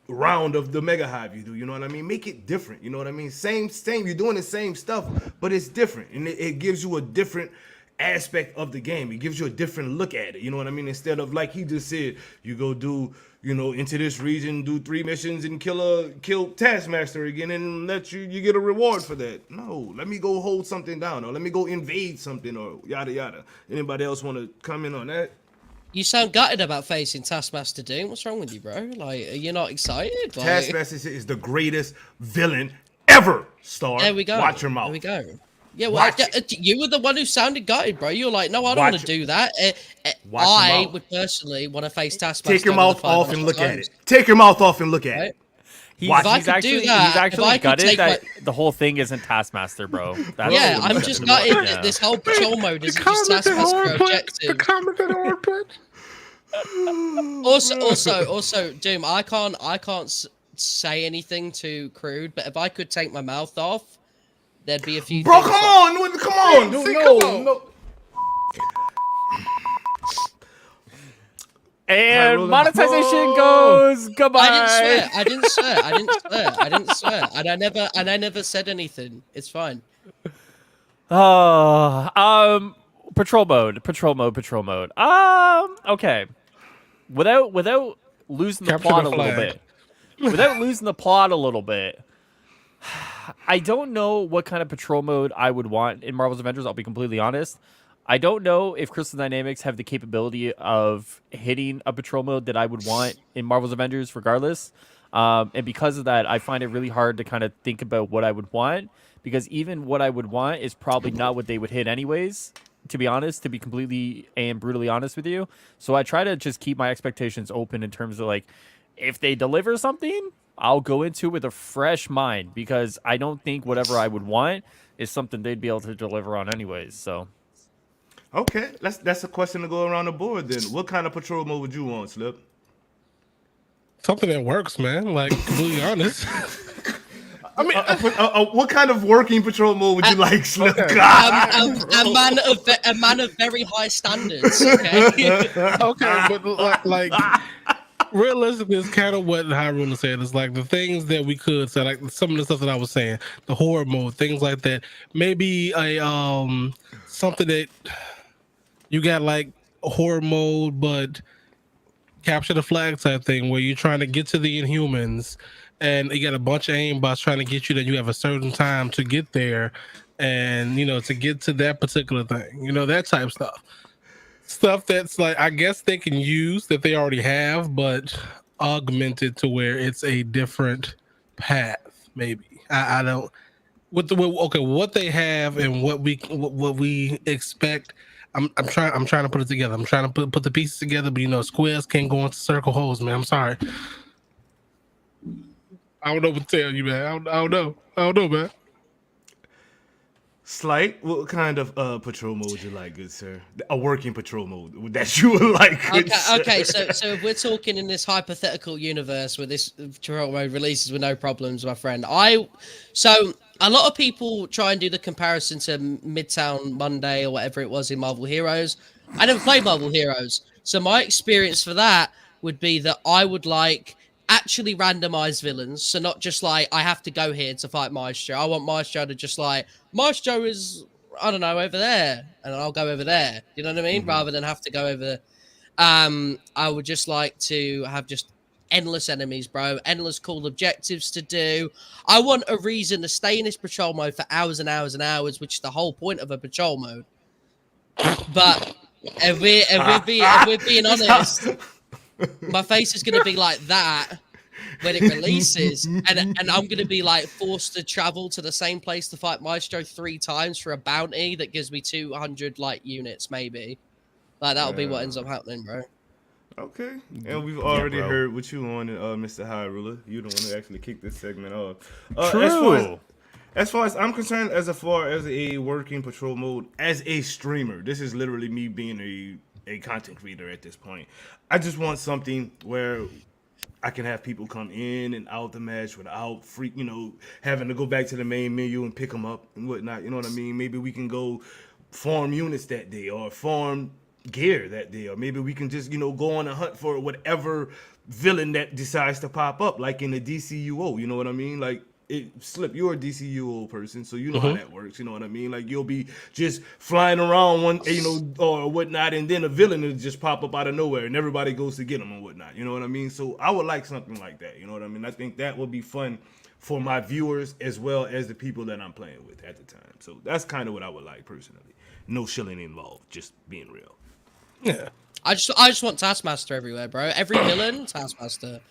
round of the mega hive you do, you know what I mean? Make it different, you know what I mean? Same, you're doing the same stuff, but it's different, and it gives you a different aspect of the game. It gives you a different look at it, you know what I mean? Instead of, like he just said, you go do, into this region, do 3 missions and kill Taskmaster again, and let you get a reward for that. No, let me go hold something down, or let me go invade something, or yada yada. Anybody else want to comment on that? You sound gutted about facing Taskmaster Doom. What's wrong with you, bro? Like, are you not excited? Like, Taskmaster is the greatest villain ever, Star. There we go. Watch your mouth. There we go. Yeah, well, you were the one who sounded gutted, bro. You're like, no, I don't want to do that. I would personally want to face Taskmaster. Take your mouth off and look at it. Take your mouth off and look at it. He's actually gutted that the whole thing isn't Taskmaster, bro. Yeah, I'm just gutted that this whole patrol mode is just Taskmaster objective. Also, Doom, I can't say anything too crude, but if I could take my mouth off, there'd be a few. Bro, come on, dude, no. And rolling. monetization Oh! goes goodbye. I didn't swear. And I never said anything. It's fine. Patrol mode. Okay. Without losing the Capture plot the a little flag. bit. Without losing the plot a little bit. I don't know what kind of patrol mode I would want in Marvel's Avengers, I'll be completely honest. I don't know if Crystal Dynamics have the capability of hitting a patrol mode that I would want in Marvel's Avengers regardless. And because of that, I find it really hard to kind of think about what I would want, because even what I would want is probably not what they would hit anyways, to be honest, to be completely and brutally honest with you. So I try to just keep my expectations open in terms of, like, if they deliver something, I'll go into it with a fresh mind, because I don't think whatever I would want is something they'd be able to deliver on anyways. So Okay, that's a question to go around the board then. What kind of patrol mode would you want, Slip? Something that works, man. Like, completely honest. I mean, what kind of working patrol mode would you like, Slip? Okay. A man of very high standards. Okay. Okay, but like realistically, it's kind of what Hyrule said. It's like the things that we could say, like some of the stuff that I was saying, the horror mode, things like that. Maybe a something that you got, like a horror mode, but capture the flag type thing, where you're trying to get to the Inhumans, and you got a bunch of aimbots trying to get you. That you have a certain time to get there, and to get to that particular thing. That type stuff. Stuff that's like, I guess they can use that they already have, but augmented to where it's a different path. Maybe I don't. What they have and what we expect. I'm trying to put it together. I'm trying to put the pieces together, but squares can't go into circle holes, man. I'm sorry. I don't know what to tell you, man. I don't know, man. Slight, what kind of patrol mode would you like, good sir? A working patrol mode that you would like, good sir. Okay. So if we're talking in this hypothetical universe where this patrol mode releases with no problems, my friend, so a lot of people try and do the comparison to Midtown Monday or whatever it was in Marvel Heroes. I never played Marvel Heroes, so my experience for that would be that I would like actually randomized villains, so not just like I have to go here to fight Maestro. I want Maestro to just like, Maestro is, I don't know, over there, and I'll go over there. You know what I mean? Mm-hmm. Rather than have to go over there. I would just like to have just endless enemies, bro. Endless cool objectives to do. I want a reason to stay in this patrol mode for hours and hours and hours, which is the whole point of a patrol mode. But if we're being honest, my face is going to be like that when it releases, and I'm going to be like forced to travel to the same place to fight Maestro 3 times for a bounty that gives me 200 like units, maybe. Like that'll be what ends up happening, bro. Okay, and we've already heard what you wanted, Mr. High Ruler. You don't want to actually kick this segment off. True. As far as I'm concerned, as far as a working patrol mode, as a streamer, this is literally me being a content creator at this point. I just want something where I can have people come in and out the match without having to go back to the main menu and pick them up and whatnot. You know what I mean? Maybe we can go farm units that day or farm gear that day, or maybe we can just go on a hunt for whatever villain that decides to pop up, like in the DCUO. You know what I mean? Like, Slip, you're a DCUO person, so you know how that works. You know what I mean? Like, you'll be just flying around or whatnot, and then a villain will just pop up out of nowhere, and everybody goes to get him and whatnot. You know what I mean? So I would like something like that. You know what I mean? I think that would be fun for my viewers as well as the people that I'm playing with at the time. So that's kind of what I would like personally. No shilling involved, just being real. Yeah. I just want Taskmaster everywhere, bro. Every villain, Taskmaster.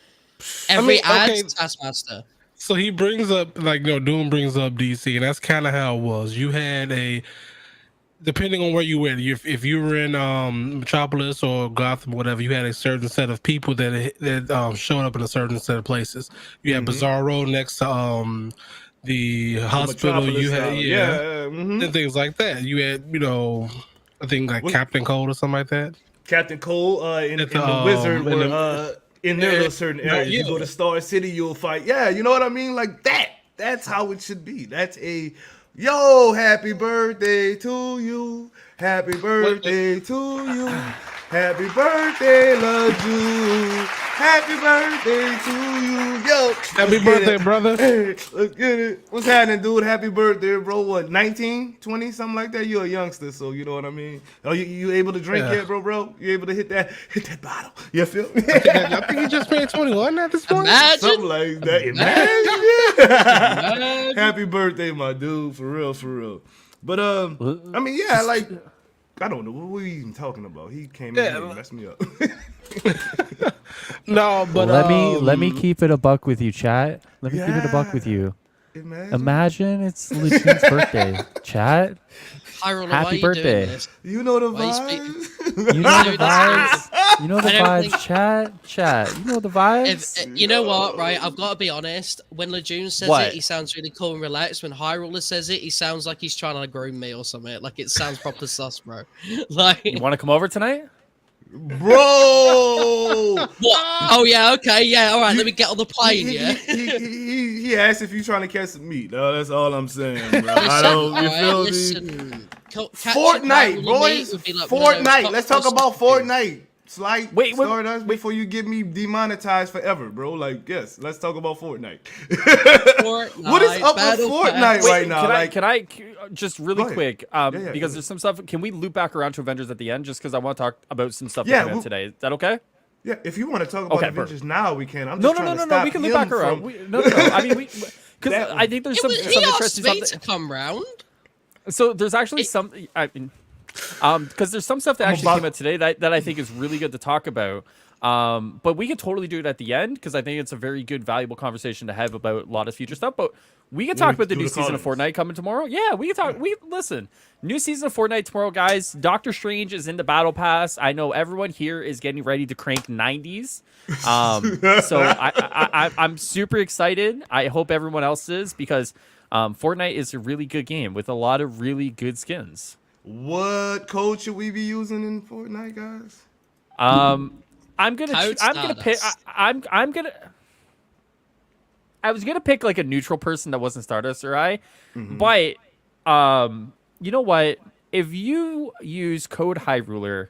Every ad, Taskmaster. So he brings up, Doom brings up DC, and that's kind of how it was. You had depending on where you were, if you were in Metropolis or Gotham or whatever, you had a certain set of people that showed up in a certain set of places. You had Bizarro next to the hospital. You had and things like that. You had I think like Captain Cold or something like that. Captain Cole in the Wizard were in their certain areas. You go to Star City, you'll fight. Yeah, you know what I mean? Like that. That's how it should be. That's happy birthday to you. Happy birthday to you. Happy birthday, LaJew. Happy birthday to you. Yo. Happy birthday, brother. Hey, let's get it. What's happening, dude? Happy birthday, bro. What, 19, 20, something like that? You're a youngster, so you know what I mean. Oh, you able to drink yet, bro? You able to hit that bottle? You feel me? I think he just made 21 at this point. Imagine. Something like that. Imagine. Happy birthday, my dude. For real. But I mean, yeah, like, I don't know what were we even talking about. He came in here and messed me up. No, but let me keep it a buck with you, chat. Let me keep it a buck with you. Imagine it's Lucian's birthday, chat. Hyrule, Happy birthday. You know the Why you vibes. You know the vibes. You know the I don't vibes, think- chat. You know the vibes. If, you know what, right? I've got to be honest. When Lejeune says What? it, he sounds really cool and relaxed. When Hyrule says it, he sounds like he's trying to groom me or something. Like it sounds proper sus, bro. Like You want to come over tonight? Bro. what? Oh yeah, okay, yeah, all right. Let me get on the plane. Yeah. He asked if you trying to catch some meat. No, that's all I'm saying, bro. I don't. You feel me? Listen, Fortnite, boys. Fortnite. Let's talk about Fortnite. Slight Wait, Stardust before you get me demonetized forever, bro. Like, yes, let's talk about Fortnite. What is up with Fortnite right now? Can I just really Go ahead. quick? yeah, Because go there's some stuff. Can we loop back around to Avengers at the end? Just because I want to talk about some stuff Yeah, that came out today. Is that okay? Yeah, if you want to talk about Okay, Avengers now, we can. I'm No, just trying to no. stop We can him loop back around. from- No. I mean, because That- I think there's He some asked interesting me stuff. to come round. So there's actually some. I mean, because there's some stuff that actually came out today that I think is really good to talk about. But we could totally do it at the end because I think it's a very good, valuable conversation to have about a lot of future stuff. But we can talk about the do new the season of comments. Fortnite coming tomorrow. Yeah, we can talk. Listen, new season of Fortnite tomorrow, guys. Doctor Strange is in the battle pass. I know everyone here is getting ready to crank 90s. So I'm super excited. I hope everyone else is because Fortnite is a really good game with a lot of really good skins. What code should we be using in Fortnite, guys? I'm gonna pick. Stardust. I was gonna pick like a neutral person that wasn't Stardust or but you know what? If you use code Hyrule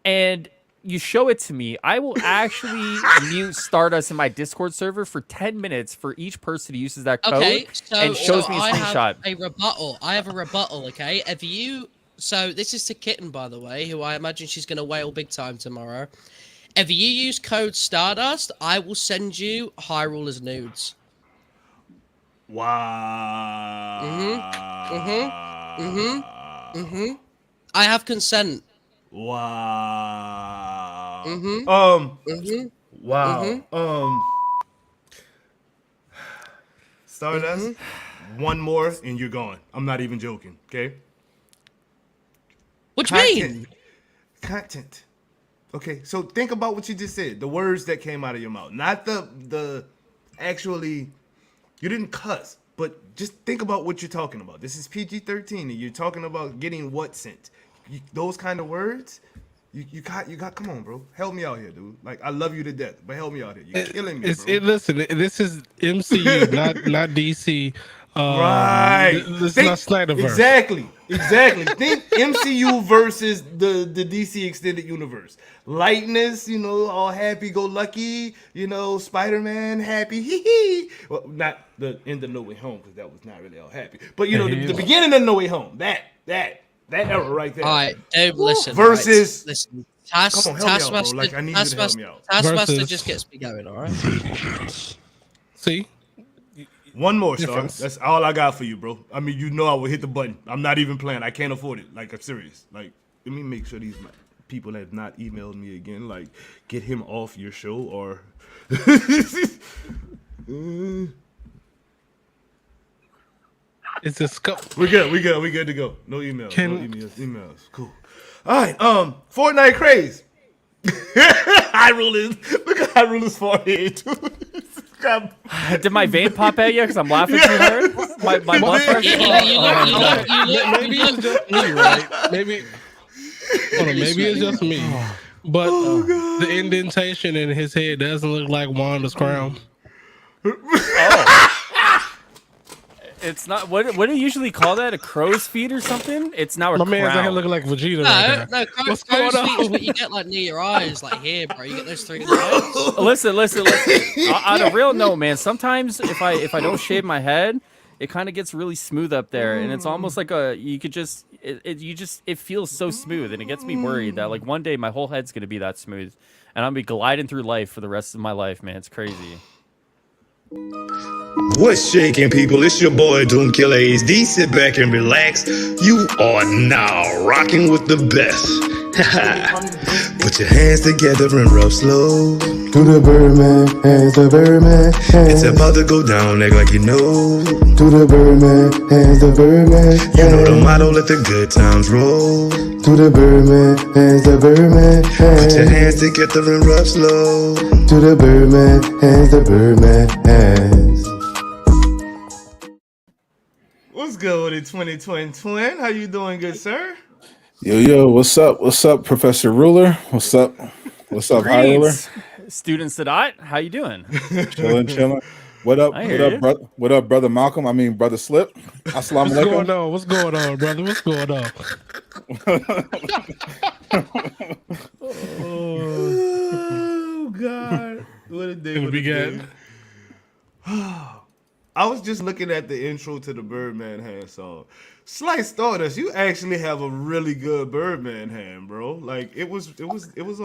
and you show it to me, I will actually mute Stardust in my Discord server for 10 minutes for each person who uses that code Okay, and shows me a I screenshot. have a rebuttal. I have a rebuttal. Okay, if you this is to Kitten, by the way, who I imagine she's gonna wail big time tomorrow. If you use code Stardust, I will send you Hyrule's nudes. Wow. I have consent. Wow. Mm-hmm. Wow. Stardust, one more and you're gone. I'm not even joking, okay? What do you mean? Content. Okay, so think about what you just said. The words that came out of your mouth. Not the actually, you didn't cuss, but just think about what you're talking about. This is PG-13 and you're talking about getting what sent. Those kind of words, you got, come on, bro. Help me out here, dude. Like, I love you to death, but help me out here. You're killing me, bro. Listen, this is MCU, not DC. Right. This is not Snyderverse. Exactly. Think MCU versus the DC extended universe. Lightness, all happy-go-lucky, Spider-Man happy, hee. Well, not the end of No Way Home, because that was not really all happy. But, the beginning of No Way Home, that era right there. All right, dude, listen. Versus- right, listen. Come on, help me out, bro. Like, I need you to help me out. Taskmaster Versus- just gets me going, all right? See, One more, Star. Difference. That's all I got for you, bro. I mean, I will hit the button. I'm not even playing. I can't afford it. Like, I'm serious. Like, let me make sure these people have not emailed me again. Like, get him off your show or... it's a scope. We're good to go. No emails. No emails. Cool. All right. Fortnite Craze. Look at Hyrule's forehead, too. Did my vein pop at you because I'm laughing too hard? My blood pressure. Maybe it's just me, right? Maybe it's just me. But the indentation in his head doesn't look like Wanda's crown. It's not what do you usually call that? A crow's feet or something? It's now a My man's out here crown. looking like Vegeta right No, now. no, What's crow's going feet is on? what you get like near your eyes, like here, bro. You get those three eyes. Listen. On a real note, man. Sometimes if I don't shave my head, it kind of gets really smooth up there, and it's almost like it feels so smooth, and it gets me worried that like one day my whole head's gonna be that smooth, and I'll be gliding through life for the rest of my life, man. It's crazy. What's shaking, people? It's your boy DoomkillaHD. Sit back and relax. You are now rocking with the best. Put your hands together and rub slow. Do the Birdman, hands the Birdman, hands. It's about to go down, act like you know. Do the Birdman, hands the Birdman, hands. You know the motto, let the good times roll. Do the Birdman, hands the Birdman, hands. Put your hands together and rub slow. Do the Birdman, hands the Birdman, hands. What's good with it, 2020 twin? How you doing, good sir? Yo, what's up? What's up, Professor Ruler? What's up? What's up, High Ruler? Greetings, Student Sadat, how you doing? Chilling. What up? I What hear up, you. brother? What up, brother Malcolm? I mean, brother Slip. Assalamu What's going alaikum. on? What's going on, brother? What's going on? Oh God, what a day! What What we a got? day. I was just looking at the intro to the Birdman hand song. Slice Stardust, you actually have a really good Birdman hand, bro. Like it was on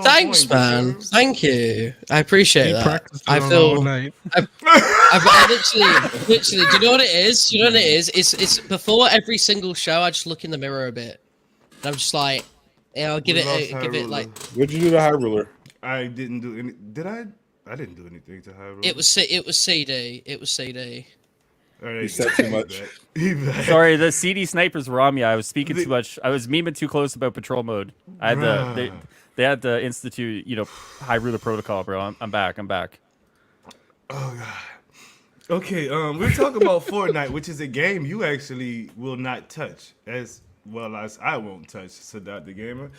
Thanks, point, man. bro. Thank you. I appreciate He that. practiced I it all feel. night. I literally. Do you know what it is? Do you know what it is? It's before every single show. I just look in the mirror a bit, and I'm just like, yeah, I'll give We it, lost High give it Ruler. like. What'd you do to High Ruler? I didn't do any. Did I? I didn't do anything to High Ruler. It was CD. It was CD. All right, You said too much. He back. Sorry, the CD snipers were on me. I was speaking The- too much. I was memeing too close about patrol mode. I had they had to institute, High Ruler protocol, bro. I'm back. Oh God. Okay, we're talking about Fortnite, which is a game you actually will not touch as well as I won't touch Sadat the Gamer.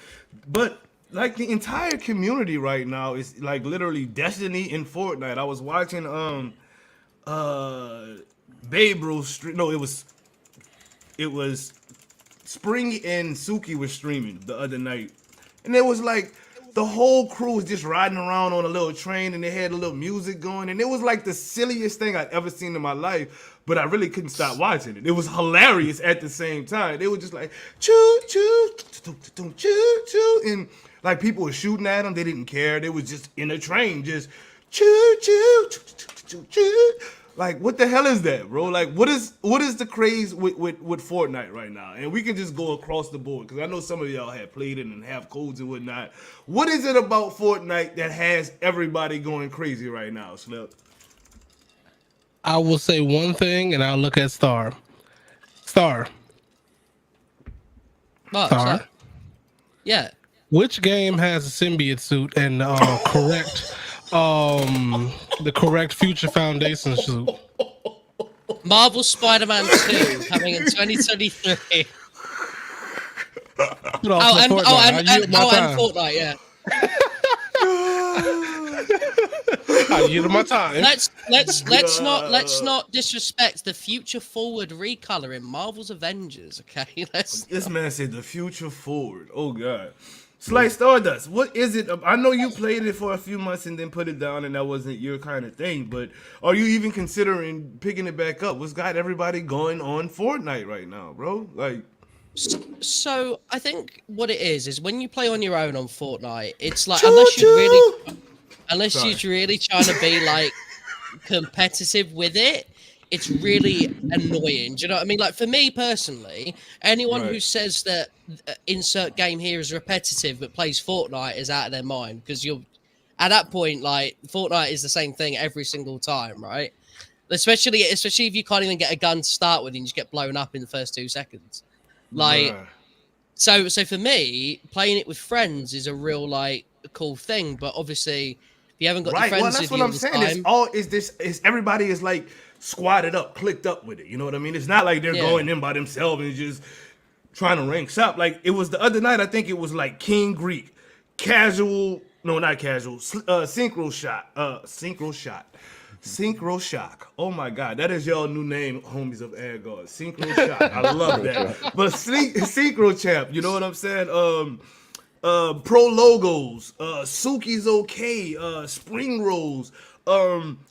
But like the entire community right now is like literally Destiny in Fortnite. I was watching Babe Ruth no, it was Spring and Suki was streaming the other night. And it was like the whole crew was just riding around on a little train and they had a little music going. And it was like the silliest thing I'd ever seen in my life. But I really couldn't stop watching it. It was hilarious at the same time. They were just like, choo, choo, choo, choo, choo. And like people were shooting at them. They didn't care. They was just in a train, just choo, choo, choo, choo, choo, choo. Like, what the hell is that, bro? Like, what is the craze with Fortnite right now? And we can just go across the board because I know some of y'all have played it and have codes and whatnot. What is it about Fortnite that has everybody going crazy right now, Slip? I will say one thing, and I'll look at Star. Star. What? Star. Yeah. Which game has a symbiote suit and correct the correct Future Foundation suit? Marvel Spider-Man 2 coming in 2023. Put off the Fortnite. I yield my time. And Fortnite, yeah. I yield my time. Let's not disrespect the future forward recolor in Marvel's Avengers, okay? This man said the future forward. Oh God. Slice Stardust, what is it? I know you played it for a few months and then put it down and that wasn't your kind of thing, but are you even considering picking it back up? What's got everybody going on Fortnite right now, bro? Like, so I think what it is when you play on your own on Fortnite, it's like Choo unless Sorry. you're really trying to be like competitive with it, it's really annoying. Do you know what I mean? Like for me personally, anyone who Right. says that insert game here is repetitive but plays Fortnite is out of their mind because you're at that point like Fortnite is the same thing every single time, right? Especially if you can't even get a gun to start with and you just get blown up in the first 2 seconds. Like bruh. so for me, playing it with friends is a real like cool thing, but obviously if you haven't got your Right, friends well, that's with what you I'm all the saying. time, Is everybody is like squatted up, clicked up with it. You know what I mean? It's not like they're Yeah. going in by themselves and just trying to rank shop. Like it was the other night. I think it was like King Greek, casual. No, not casual. Synchro shot. Synchro Shock. Oh my God, that is y'all new name, homies of Air God. Synchro Shock. I love that. But Synchro Champ, you know what I'm saying? Pro Logos, Suki's Okay, Spring Rolls,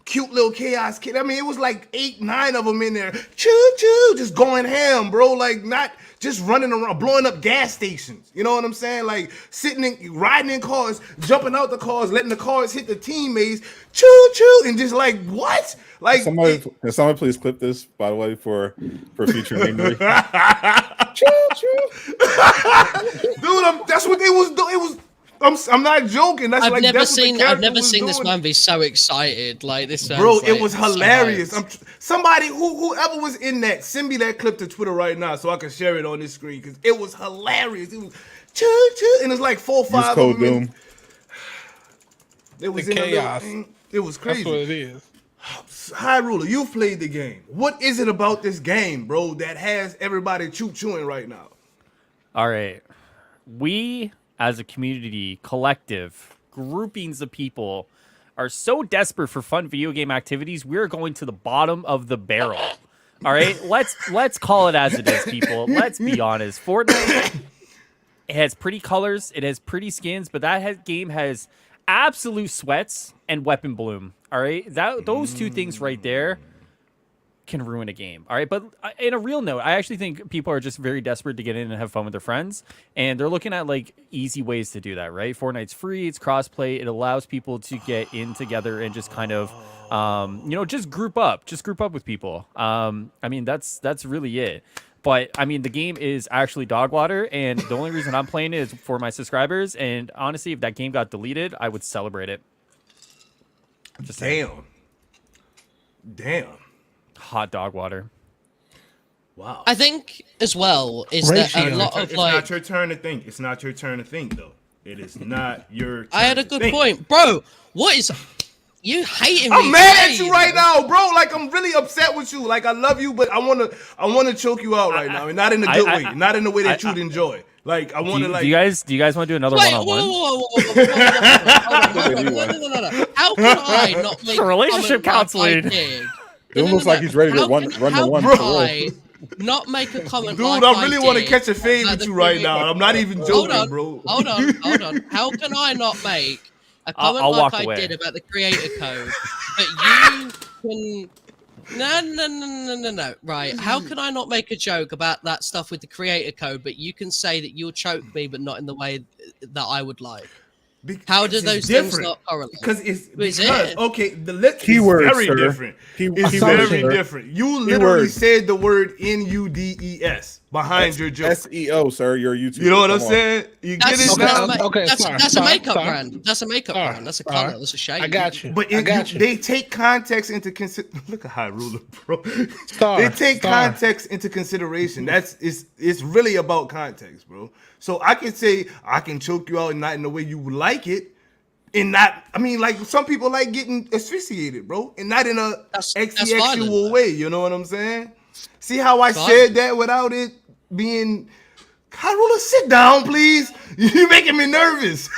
Cute Little Chaos Kid. I mean, it was like 8, 9 of them in there. Choo choo, just going ham, bro. Like not just running around, blowing up gas stations. You know what I'm saying? Like riding in cars, jumping out the cars, letting the cars hit the teammates. Choo choo, and just like what? Like can somebody please clip this, by the way, for future memory? Dude, that's what they was doing. It was. I'm not joking. That's I've never that's seen this man be so excited. Like this, bro. It was hilarious. Somebody whoever was in that, send me that clip to Twitter right now so I can share it on this screen because it was hilarious. It was choo choo, and it's like 4 or 5 Code of them. Doom. It was The in chaos. It was crazy. That's what it is. High Ruler, you've played the game. What is it about this game, bro, that has everybody chewing right now? All right. We, as a community, collective, groupings of people, are so desperate for fun video game activities, we're going to the bottom of the barrel. All right? Let's call it as it is, people. Let's be honest. Fortnite, it has pretty colors, it has pretty skins, but that game has absolute sweats and weapon bloom. All right? Those two things right there can ruin a game. All right, but in a real note, I actually think people are just very desperate to get in and have fun with their friends, and they're looking at like easy ways to do that. Right? Fortnite's free, it's crossplay, it allows people to get in together and just kind of just group up with people. I mean, that's really it. But I mean, the game is actually dog water, and the only reason I'm playing it is for my subscribers. And honestly, if that game got deleted, I would celebrate it. Just Damn. Hot dog water. Wow. I think as well is that a lot of It's like. not your turn to think. It's not your turn to think, though. It is not your turn I had a to good think. point, bro. What is you hating me? I'm mad at today? you right now, bro. Like I'm really upset with you. Like I love you, but I wanna choke you out right now, and not in a good way, not in the way that you'd enjoy. Like I want to like. Do you guys want to do another Wait, one-on-one? whoa. No. How can I not make Relationship counseling. It looks like he's ready to run the one. How can I not make a comment? Dude, like I really want to did catch a fade at with the you right beginning? now. I'm not even joking, bro. Hold on. How can I not make a comment I'll like walk I away. did about the creator code, but you can? No. Right. How can I not make a joke about that stuff with the creator code, but you can say that you'll choke me, but not in the way that I would like? How do those things not correlate? Because Is because it? okay, the list Keyword, is very sir. different. It's Keyword, very sir. different. You literally Keyword. said the word NUDES behind your joke. SEO, sir. You're a YouTuber. You know what I'm Come on. saying? You get That's, it now? that's a makeup brand. That's a makeup brand. That's a color. That's a shade. I got you. But they take context into consideration. Look at High Ruler, bro. They take context into consideration. It's really about context, bro. So I can say I can choke you out and not in the way you would like it, and not. I mean, like some people like getting asphyxiated, bro, and not in a That's sexual violent, way. You know what I'm saying? See how I Fine. said that without it being. High Ruler, sit down, please. You're making me nervous.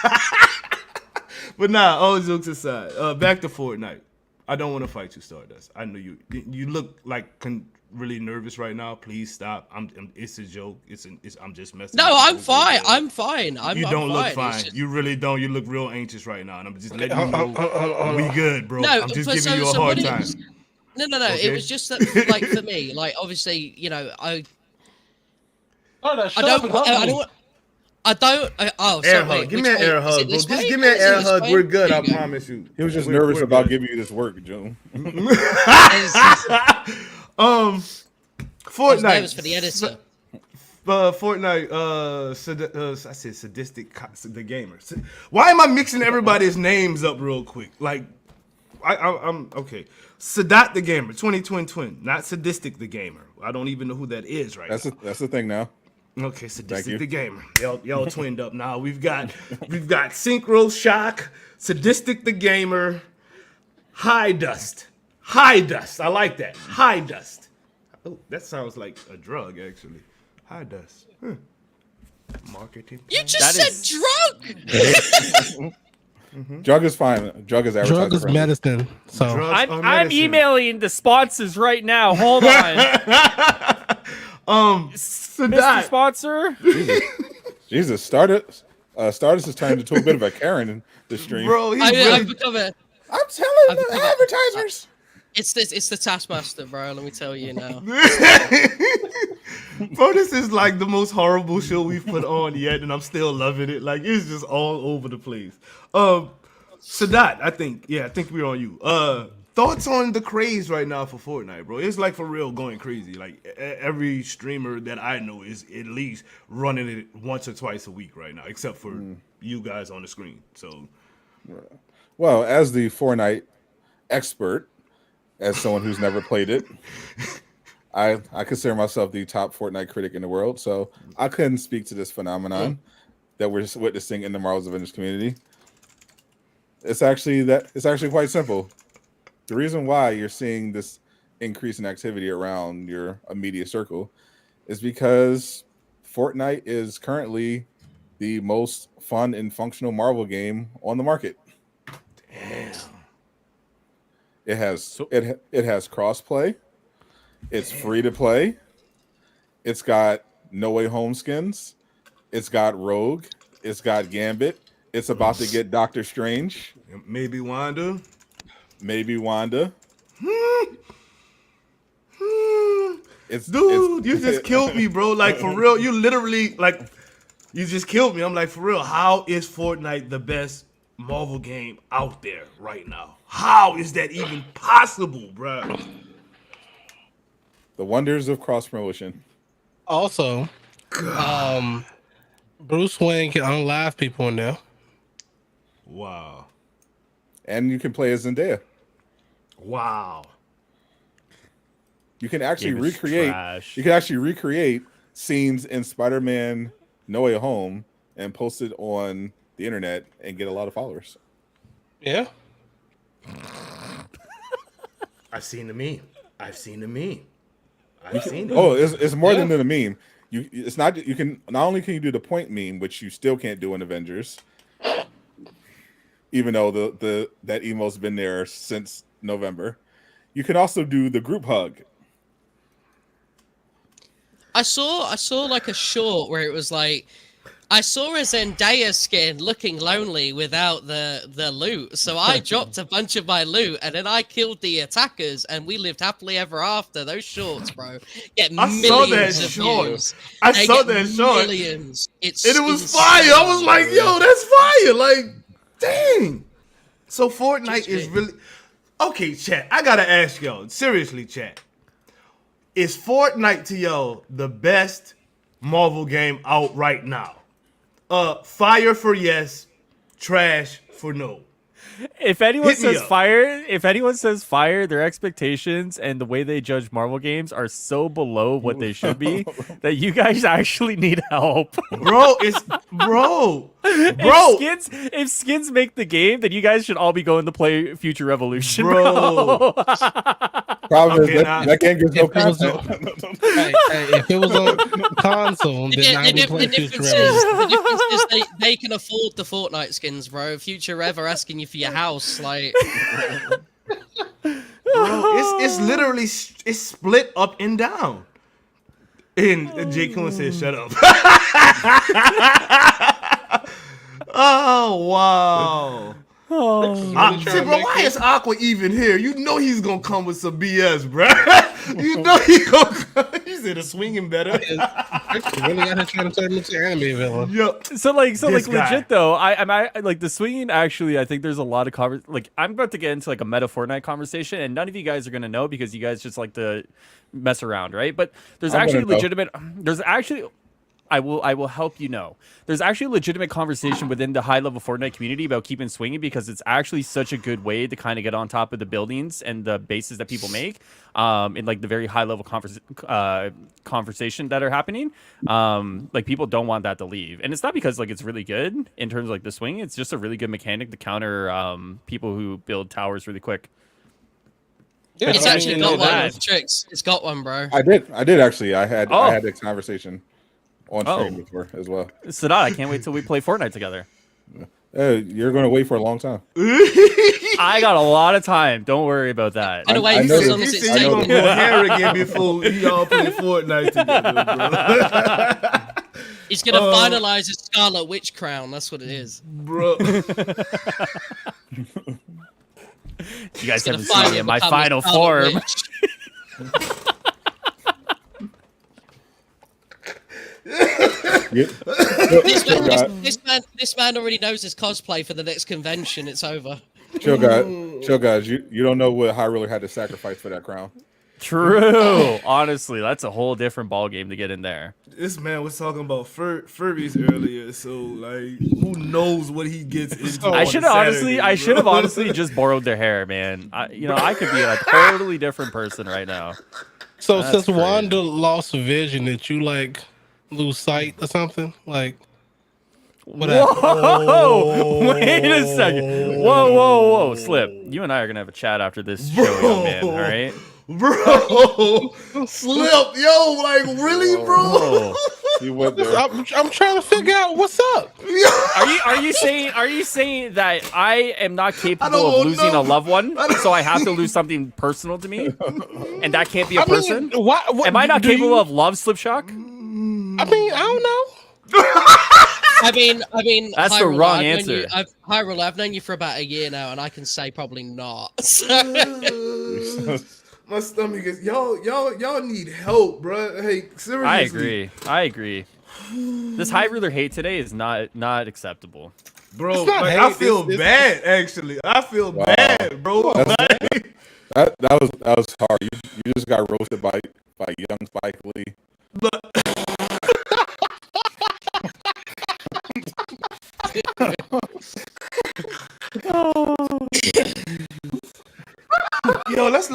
But nah, all jokes aside, back to Fortnite. I don't want to fight you, Stardust. I know you. You look like really nervous right now. Please stop. It's a joke. I'm just messing. No, with you. I'm fine. I'm fine. You I'm don't look It's fine. just- You really don't. You look real anxious right now, and I'm just letting you know we good, bro. No, I'm just but giving you a what hard it time. is- No. Okay? It was just that, like, for me, like, obviously, you know, I don't. Oh, Air so wait, hug. Give which me an way? air Is hug, it bro. this Just way give me an or is it air this hug. way? We're good. There I you go. promise you. He was just We're nervous about good. giving you this work, Joe. Fortnite. I was nervous for the editor. Fortnite, I said sadistic, the gamer. Why am I mixing everybody's names up real quick? Like, I'm okay. Sadat the gamer, 2020, not sadistic the gamer. I don't even know who that is right now. That's the thing now. Okay, sadistic the gamer. Y'all twinned up now. We've got Synchro Shock, sadistic the gamer, High Dust. I like that. High Dust. Oh, that sounds like a drug actually. High Dust. Marketing. You just said drug. Drug is fine. Drug is advertising. Drug is medicine. So Drugs are I'm medicine. emailing the sponsors right now. Hold on, So Mr. that Sponsor. Jesus, Stardust has turned into a bit of a Karen in the stream. bro, he's I've really become a. I'm telling I've the become a- advertisers. It's the Taskmaster, bro. Let me tell you now. bro. This is like the most horrible show we've put on yet, and I'm still loving it. Like it's just all over the place. Sadat, I think we're on you. Thoughts on the craze right now for Fortnite, bro? It's like for real going crazy. Like every streamer that I know is at least running it once or twice a week right now, except for you guys on the screen. So, Well, as the Fortnite expert, as someone who's never played it, I consider myself the top Fortnite critic in the world. So I couldn't speak to this phenomenon that we're witnessing in the Marvel's Avengers community. It's actually quite simple. The reason why you're seeing this increase in activity around your immediate circle is because Fortnite is currently the most fun and functional Marvel game on the market. damn. It has crossplay. It's free to play. It's got No Way Home skins. It's got Rogue. It's got Gambit. It's about to get Doctor Strange. Maybe Wanda. Dude, you just killed me, bro. Like for real, you literally you just killed me. I'm like, for real, how is Fortnite the best Marvel game out there right now? How is that even possible, bro? The wonders of cross promotion. also, Bruce Wayne can unlive people in there. Wow. And you can play as Zendaya. Wow. You can actually Game is recreate. trash. You can actually recreate scenes in Spider-Man: No Way Home and post it on the internet and get a lot of followers. Yeah. I've seen the meme. I've seen it. Oh, it's more than a meme. It's not. You can not only can you do the point meme, which you still can't do in Avengers, even though that emo's been there since November. You can also do the group hug. I saw like a short where it was like, I saw a Zendaya skin looking lonely without the loot, so I dropped a bunch of my loot and then I killed the attackers and we lived happily ever after. Those shorts, bro, get millions of views. I They saw get that short. Millions. And it was fire. I was like, yo, that's fire. Like, dang. So Fortnite is really okay, chat. I gotta ask y'all, seriously, chat. Is Fortnite to y'all the best Marvel game out right now? Fire for yes, trash for no. If anyone Hit me says up. fire, their expectations and the way they judge Marvel games are so below what they should be that you guys actually need help. Bro, If skins make the game, then you guys should all be going to play Future Revolution, bro. Problem Okay, is nah. that game gives no If it was content. if it was on console, then I would play Future Revolution. The difference is they can afford the Fortnite skins, bro. Future Ever asking you for your house, like. Bro, it's literally it's split up and down. And Jake Cohen says, "Shut up." Oh wow. See, bro, why is Aqua even here? You know he's gonna come with some BS, bro. You know he gonna. He said a swinging better. Really got to try to turn into an anime villain. Yo, So This guy. legit though, I like the swinging. Actually, I think there's a lot of I'm about to get into like a meta Fortnite conversation, and none of you guys are gonna know because you guys just like to mess around, right? But there's I'm actually gonna know. legitimate. There's actually. I will help you know. There's actually a legitimate conversation within the high level Fortnite community about keeping swinging because it's actually such a good way to kind of get on top of the buildings and the bases that people make in like the very high level conversation that are happening. Like people don't want that to leave, and it's not because like it's really good in terms of like the swing. It's just a really good mechanic to counter people who build towers really quick. Yeah, It's I actually mean, got one that. with tricks. It's got one, bro. I did actually. I had this conversation on stream Oh. before as well. Sadat, I can't wait till we play Fortnite together. You're going to wait for a long time. I got a lot of time. Don't worry about that. In a way, I know as that- long as You it's said you taken. gonna go hair again before y'all play Fortnite together, bro. He's gonna finalize his Scarlet Witch crown. That's what it is. Bro. You guys He's gonna haven't finally seen it in my become final the Scarlet form. Witch. This man already knows his cosplay for the next convention. It's over. Chill, guys. You don't know what High Roller had to sacrifice for that crown. True. Honestly, that's a whole different ball game to get in there. This man was talking about Furbies earlier, so like, who knows what he gets into? I should have bro. honestly just borrowed their hair, man. I could be a totally different person right now. So That's since crazy. Wanda lost vision, did you like lose sight or something? Like what happened? Whoa! Wait a second. Whoa! Slip. You and I are gonna have a chat after this show, young man. All right. Bro, Slip, yo, like really, bro? You went there. I'm trying to figure out what's up. Are you saying that I am not capable of don't losing know. a loved one, so I have to lose something personal to me, and that can't be a person? What, Am I not do capable you- of love, Slip Shock? I mean, I don't know. I mean, That's the Hyrule, wrong I've known answer. you- Hyrule, I've known you for about a year now, and I can say probably not. My stomach is y'all need help, bro. Hey, seriously. I agree. This High Ruler hate today is not acceptable. Bro. It's not Like, hate, I feel it's- bad actually. I feel bad, bro. Like, That was hard. You just got roasted by young Spike Lee. yo, let's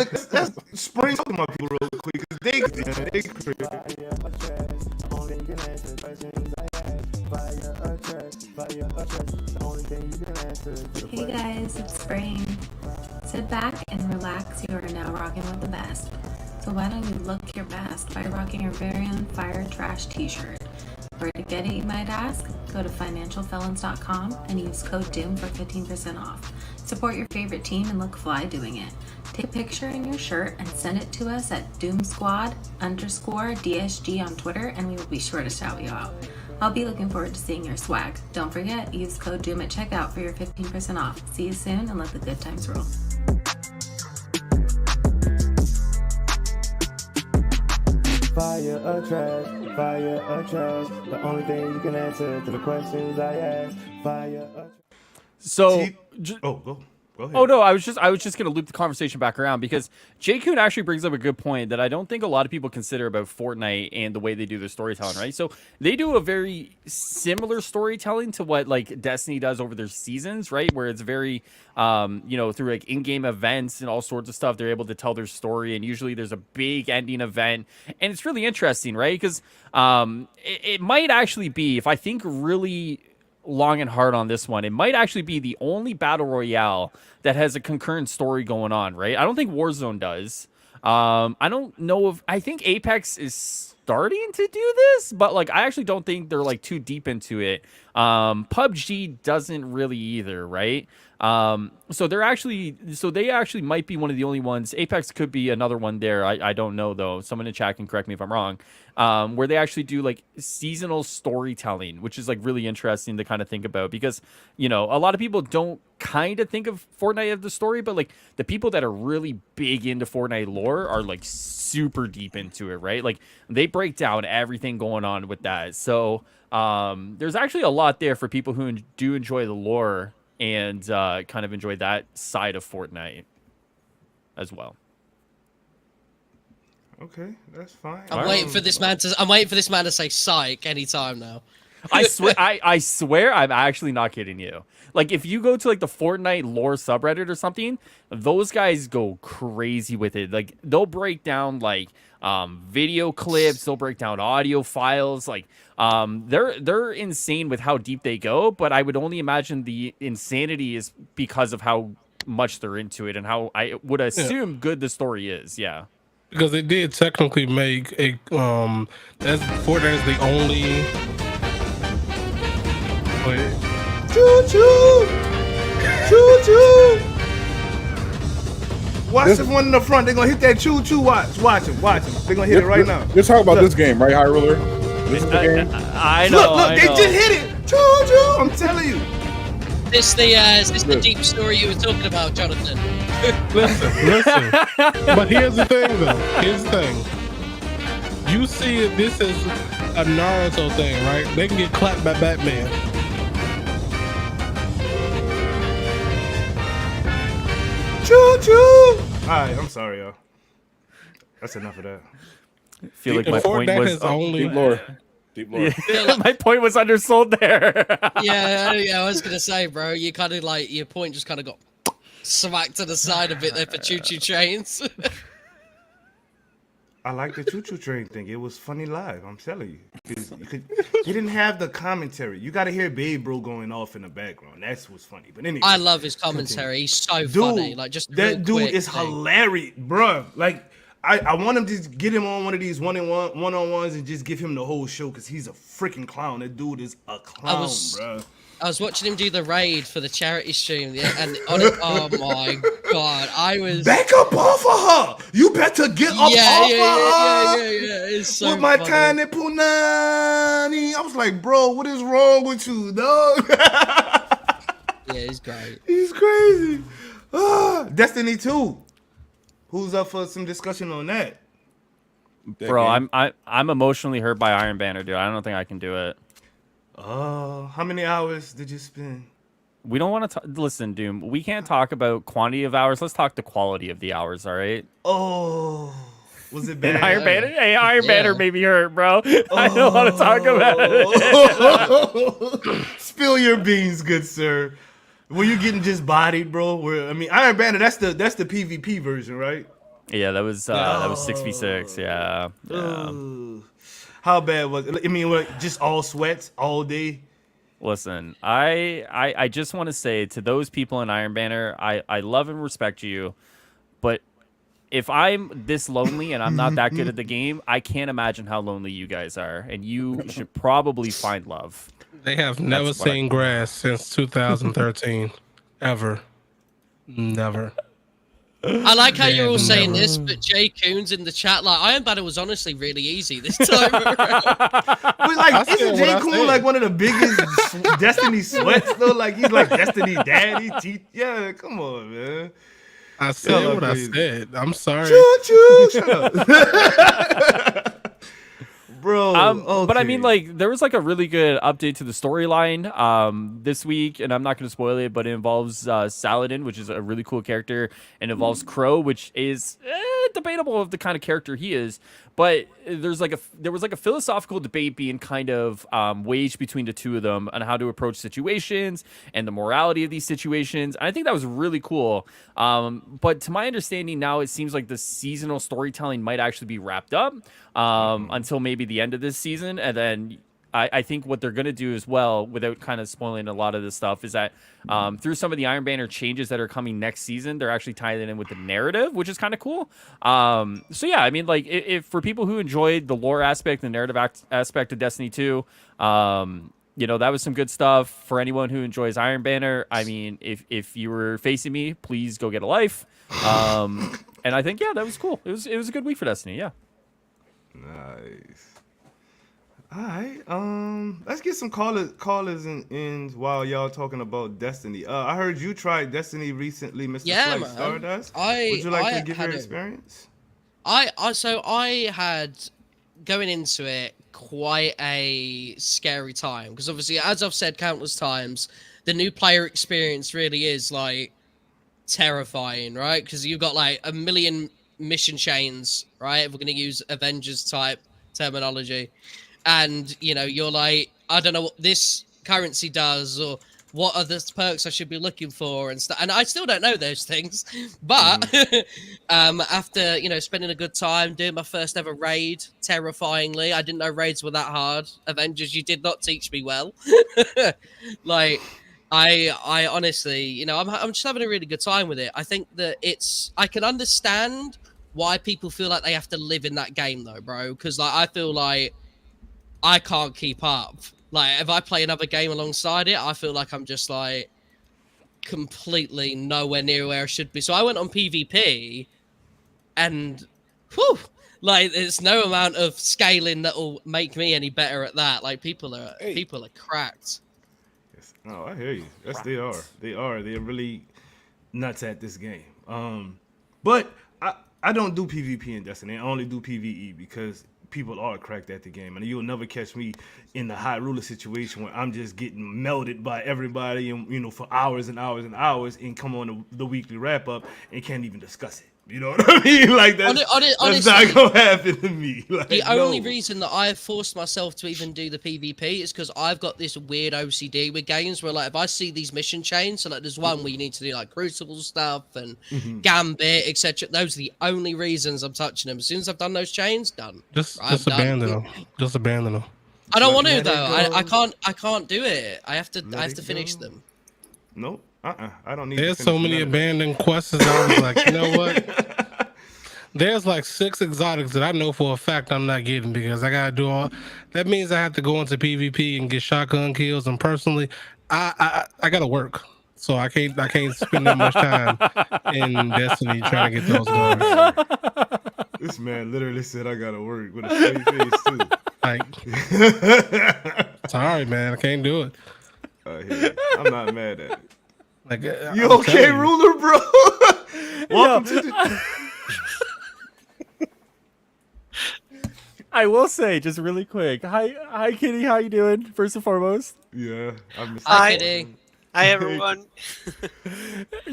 spring to my people real quick because they crazy. Hey guys, it's Spring. Sit back and relax. You are now rocking with the best. So why don't you look your best by rocking your very own Fire Trash t-shirt? Where to get it, you might ask? Go to financialfelons.com and use code DOOM for 15% off. Support your favorite team and look fly doing it. Take a picture in your shirt and send it to us at doomsquad_DSG on Twitter, and we will be sure to shout you out. I'll be looking forward to seeing your swag. Don't forget, use code DOOM at checkout for your 15% off. See you soon and let the good times roll. Fire or trash, the only thing you can answer to the questions I ask. Fire or trash. So. Go ahead. Oh no, I was just gonna loop the conversation back around because Jay Kuhn actually brings up a good point that I don't think a lot of people consider about Fortnite and the way they do their storytelling, right? So they do a very similar storytelling to what like Destiny does over their seasons, right? Where it's very through like in-game events and all sorts of stuff, they're able to tell their story, and usually there's a big ending event, and it's really interesting, right? Because it might actually be, if I think really long and hard on this one, it might actually be the only battle royale that has a concurrent story going on, right? I don't think Warzone does. I don't know if, I think Apex is starting to do this, but like I actually don't think they're like too deep into it. PUBG doesn't really either, right? So they actually might be one of the only ones. Apex could be another one there. I don't know though. Someone in chat can correct me if I'm wrong. Where they actually do like seasonal storytelling, which is like really interesting to kind of think about, because a lot of people don't kind of think of Fortnite as the story, but like the people that are really big into Fortnite lore are like super deep into it, right? Like they break down everything going on with that. So there's actually a lot there for people who do enjoy the lore and kind of enjoy that side of Fortnite as well. Okay, that's fine. I'm waiting for this man to say psych anytime now. I swear I'm actually not kidding you. Like if you go to like the Fortnite lore subreddit or something, those guys go crazy with it. Like they'll break down like video clips, they'll break down audio files, like they're insane with how deep they go, but I would only imagine the insanity is because of how much they're into it and how I would assume good the story is. Yeah. Because they did technically make a that's Fortnite is the only. Wait. Choo choo. Watch the one in the front. They're gonna hit that choo choo. Watch him. They're gonna hit it right now. You're talking about this game, right, High Ruler? This is the game. I know. Look, they just hit it. Choo choo. I'm telling you. Is this the deep story you were talking about, Jonathan? Listen. But here's the thing, though. You see, this is a Naruto thing, right? They can get clapped by Batman. Choo choo. All right, I'm sorry, y'all. That's enough of that. I feel like my point Fortnite was has only Deep lore. Yeah, my point was undersold there. yeah, I was gonna say, bro, you kind of like your point just kind of got smacked to the side a bit there for choo choo trains. I like the choo choo train thing. It was funny live. I'm telling you. You didn't have the commentary. You got to hear Babe Bro going off in the background. That's what's funny. But anyway, I love his commentary. He's so funny. Like just that dude is hilarious, bro. Like I want him to get him on one of these one-on-ones and just give him the whole show because he's a freaking clown. That dude is a clown, bro. I was watching him do the raid for the charity stream, and oh my god, I was back up off of her. You better get up off of her. Yeah. It's so with my funny. tiny punani. I was like, bro, what is wrong with you, dog? Yeah, he's great. He's crazy. Destiny 2. Who's up for some discussion on that? Bro, I'm emotionally hurt by Iron Banner, dude. I don't think I can do it. How many hours did you spend? We don't want to listen, Doom. We can't talk about quantity of hours. Let's talk the quality of the hours, all right? Oh, was it bad? And Iron Banner, Iron Banner made me hurt, bro. I don't want to talk about it. Spill your beans, good sir. Were you getting just bodied, bro? Iron Banner, that's the PvP version, right? Yeah, that was 6v6. Yeah. How bad was it? I mean, just all sweats all day? Listen, I just want to say to those people in Iron Banner, I love and respect you, but if I'm this lonely and I'm not that good at the game, I can't imagine how lonely you guys are, and you should probably find love. They have never seen grass since 2013. Ever. Never. I like how you're all saying this, but Jay Coons in the chat, like, Iron Banner was honestly really easy this time around. But like, isn't Jay Coon like one of the biggest Destiny sweats though? Like he's like Destiny daddy. Yeah, come on, man. I said what I said. I'm sorry. Choo choo, shut up. Bro, okay. But I mean, like, there was like a really good update to the storyline this week, and I'm not going to spoil it, but it involves Saladin, which is a really cool character, and involves Crow, which is debatable of the kind of character he is. But there was like a philosophical debate being kind of waged between the two of them on how to approach situations and the morality of these situations. And I think that was really cool. But to my understanding now, it seems like the seasonal storytelling might actually be wrapped up until maybe the end of this season. And then I think what they're going to do as well, without kind of spoiling a lot of this stuff, is that through some of the Iron Banner changes that are coming next season, they're actually tying it in with the narrative, which is kind of cool. So yeah, I mean, like, if for people who enjoyed the lore aspect, the narrative aspect of Destiny 2, you know, that was some good stuff. For anyone who enjoys Iron Banner, I mean, if you were facing me, please go get a life. And I think, yeah, that was cool. It was a good week for Destiny, yeah. Nice. All right, let's get some callers in while y'all talking about Destiny. I heard you tried Destiny recently, Mr. Yeah, Slice Stardust. Would you like to give your experience? I had, going into it, quite a scary time, because obviously, as I've said countless times, the new player experience really is like terrifying, right? Because you've got like a million mission chains, right? If we're going to use Avengers type terminology. And, you know, you're like, I don't know what this currency does, or what are the perks I should be looking for and stuff. And I still don't know those things. But after, you know, spending a good time doing my first ever raid, terrifyingly, I didn't know raids were that hard. Avengers, you did not teach me well. Like, I honestly, you know, I'm just having a really good time with it. I think that I can understand why people feel like they have to live in that game, though, bro. Because, like, I feel like I can't keep up. Like, if I play another game alongside it, I feel like I'm just like, completely nowhere near where I should be. So I went on PvP, and whew, like there's no amount of scaling that will make me any better at that. Like people are cracked. Yes. Oh, I hear you. Yes, they are. They are. They're really nuts at this game. But I don't do PvP in Destiny. I only do PvE because people are cracked at the game, and you'll never catch me in the high ruler situation where I'm just getting melted by everybody, and for hours and hours and hours, and come on the weekly wrap up and can't even discuss it. You know what I mean? Like that's honestly, not gonna happen to me. Like, the only reason that I have forced myself to even do the PvP is because I've got this weird OCD with games where, like, if I see these mission chains, so like there's one where you need to do like Crucible stuff and Gambit, etc. Those are the only reasons I'm touching them. As soon as I've done those chains, done. Just abandon them. Just abandon them. I don't want to though. I can't do it. I have to finish them. Nope. I don't need. There's so many abandoned quests. I was like, you know what? There's like 6 exotics that I know for a fact I'm not getting because I gotta do all. That means I have to go into PvP and get shotgun kills. And personally, I gotta work, so I can't spend that much time in Destiny trying to get those guns. This man literally said I gotta work with a straight face too. Like, sorry, man, I can't do it. I'm not mad at it. Like, you okay, ruler, bro? Welcome to the. I will say, just really quick, hi, Kitty. How you doing? First and foremost. Yeah, I missed. Hi, Kitty. Hi, everyone.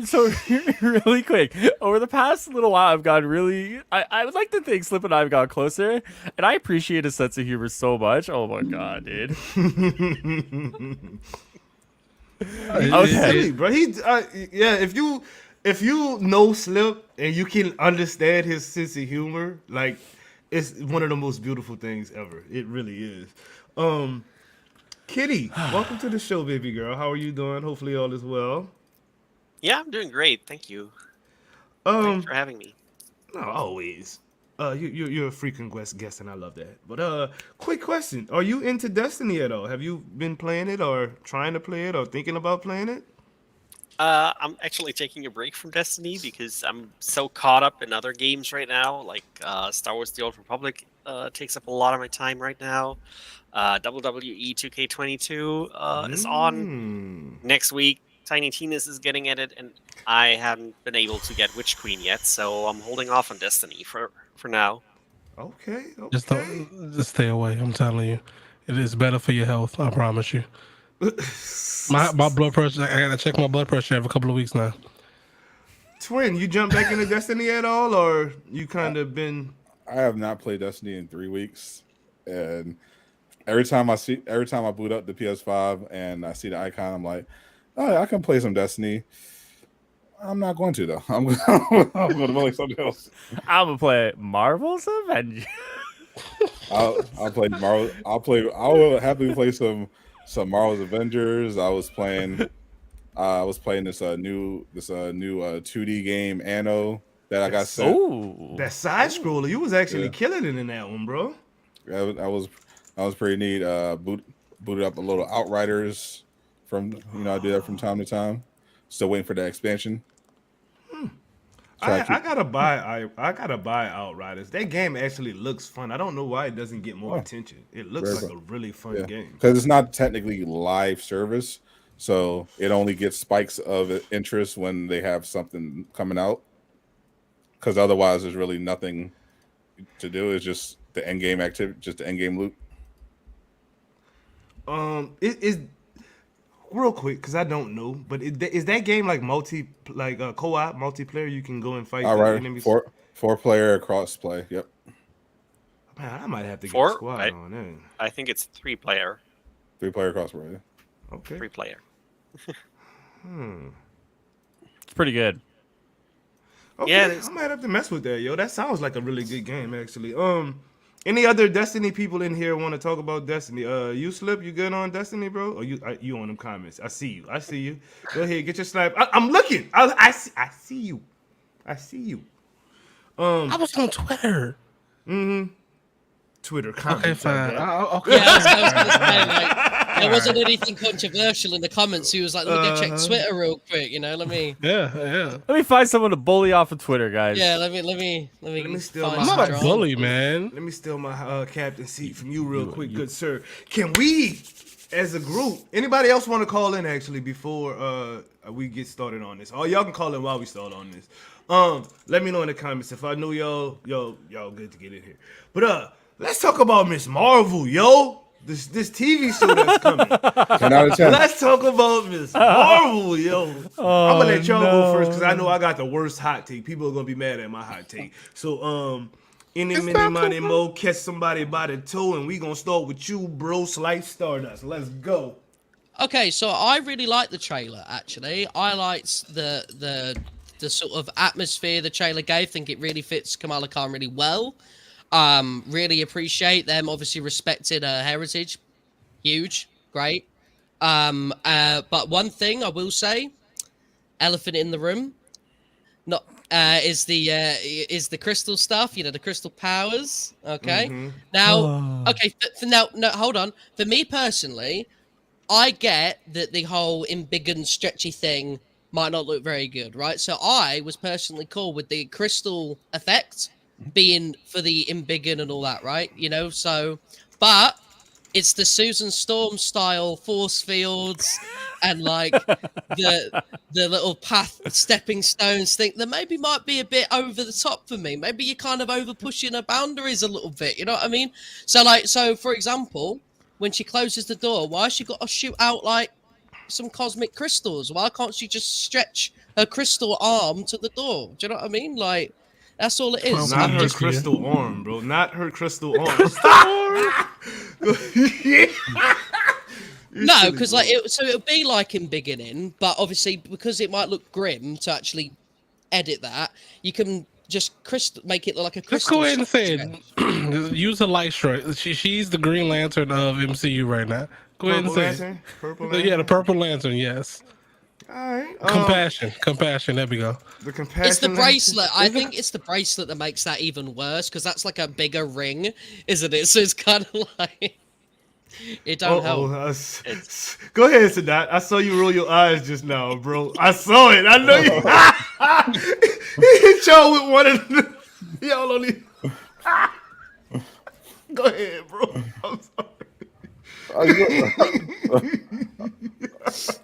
So really quick, over the past little while, I've gotten really. I would like to think Slip and I have got closer, and I appreciate his sense of humor so much. Oh my god, dude. Okay, silly, bro. If you know Slip and you can understand his sense of humor, like it's one of the most beautiful things ever. It really is. Kitty, welcome to the show, baby girl. How are you doing? Hopefully all is well. Yeah, I'm doing great. Thank you. Thanks for having me. No, always. You're a frequent guest, and I love that. But quick question: are you into Destiny at all? Have you been playing it, or trying to play it, or thinking about playing it? I'm actually taking a break from Destiny because I'm so caught up in other games right now. Like Star Wars: The Old Republic takes up a lot of my time right now. WWE 2K22 is on next week. Tiny Tina's is getting at it, and I haven't been able to get Witch Queen yet, so I'm holding off on Destiny for now. Okay. Just stay away. I'm telling you, it is better for your health. I promise you. My blood pressure. I gotta check my blood pressure every couple of weeks now. Twin, you jumped back into Destiny at all, or you kind of been? I have not played Destiny in 3 weeks, and every time I boot up the PS5 and I see the icon, I'm like, oh, I can play some Destiny. I'm not going to though. I'm going to play something else. I'm gonna play Marvel's Avengers. I'll play Marvel. I will happily play some Marvel's Avengers. I was playing this new 2D game Anno that I got sent. Ooh, that side scroller. You was actually killing it in that one, bro. Yeah, that was pretty neat. Booted up a little Outriders from I do that from time to time. Still waiting for the expansion. I gotta buy Outriders. That game actually looks fun. I don't know why it doesn't get more attention. It looks like a really fun game. Because it's not technically live service, so it only gets spikes of interest when they have something coming out. Because otherwise, there's really nothing to do. It's just the end game activity, just the end game loop. It is real quick because I don't know, but is that game like co-op multiplayer? You can go and fight enemies. Four player cross play. Yep. Man, I might have to get a squad on that. I think it's 3 player. 3 player cross play. Yeah. Okay. 3 player. It's pretty good. Okay, yeah, I might have to mess with that, yo. That sounds like a really good game, actually. Any other Destiny people in here want to talk about Destiny? You Slip, you good on Destiny, bro? Or you on them comments? I see you. Go ahead, get your slap. I'm looking. I see you. I was on Twitter. Twitter comments. Okay, fine. Okay. Yeah, I was gonna say, like, there wasn't anything controversial in the comments. He was like, "Let me go check Twitter real quick." Let me. Yeah. Let me find someone to bully off of Twitter, guys. Yeah, let me steal find my some I'm not a drama. bully, man. Let me steal my captain seat from you real quick, good sir. Can we, as a group, anybody else want to call in actually before we get started on this? Oh, y'all can call in while we start on this. Let me know in the comments if I knew y'all good to get in here. But let's talk about Miss Marvel, yo. This TV show that's coming. 10 out of 10. Let's talk about Miss Marvel, yo. I'm gonna let y'all go first because I know I got the worst hot take. People are gonna be mad at my hot take. So any mini money mo, catch somebody by the toe, and we gonna start with you, bro. Slice Stardust. Let's go. Okay, so I really liked the trailer. Actually, I liked the sort of atmosphere the trailer gave. I think it really fits Kamala Khan really well. Really appreciate them obviously respecting her heritage. Huge, great. But one thing I will say, elephant in the room, not is the crystal stuff. The crystal powers. Okay. Now, okay. No, hold on. For me personally, I get that the whole embiggen stretchy thing might not look very good, right? So I was personally cool with the crystal effect being for the embiggen and all that, right? So, but it's the Susan Storm style force fields and like the little path stepping stones thing that maybe might be a bit over the top for me. Maybe you're kind of over pushing her boundaries a little bit, you know what I mean? So for example, when she closes the door, why has she got to shoot out like some cosmic crystals? Why can't she just stretch her crystal arm to the door? Do you know what I mean? Like, that's all it is. Not her crystal arm, bro. Not her crystal arm. No, because like it'll be like in beginning, but obviously because it might look grim to actually edit that, you can just make it look like a crystal. Let's go ahead and say it. Use a light strike. She's the Green Lantern of MCU right now. Go ahead and say it. Purple Lantern? Yeah, the Purple Lantern. Yes. All right. Compassion. There we go. The compassion. It's the bracelet. I think it's the bracelet that makes that even worse because that's like a bigger ring, isn't it? So it's kind of like it don't help. Go ahead, Sadat. I saw you roll your eyes just now, bro. I saw it. I know you. He hit y'all with one of the. Y'all only. Go ahead, bro. I'm sorry.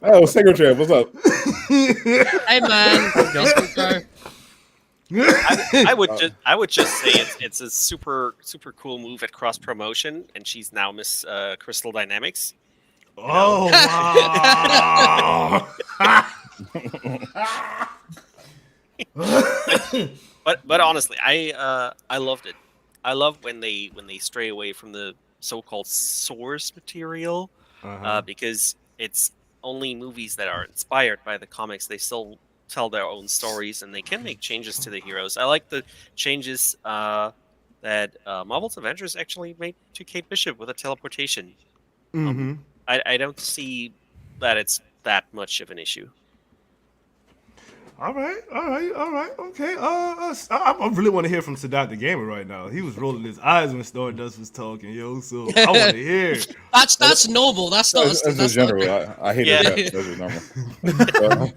Oh, Secretary, what's up? Hey man, I would just say it's a super cool move at cross promotion, and she's now Miss Crystal Dynamics. Oh wow! but honestly, I loved it. I love when they stray away from the so-called source material, because it's only movies that are inspired by the comics. They still tell their own stories, and they can make changes to the heroes. I like the changes that Marvel's Avengers actually made to Kate Bishop with a teleportation. I don't see that it's that much of an issue. All right. Okay. I really want to hear from Sadat the Gamer right now. He was rolling his eyes when Stardust was talking, yo. So I want to hear. That's normal. That's not. That's just general. I hate it. That's just normal.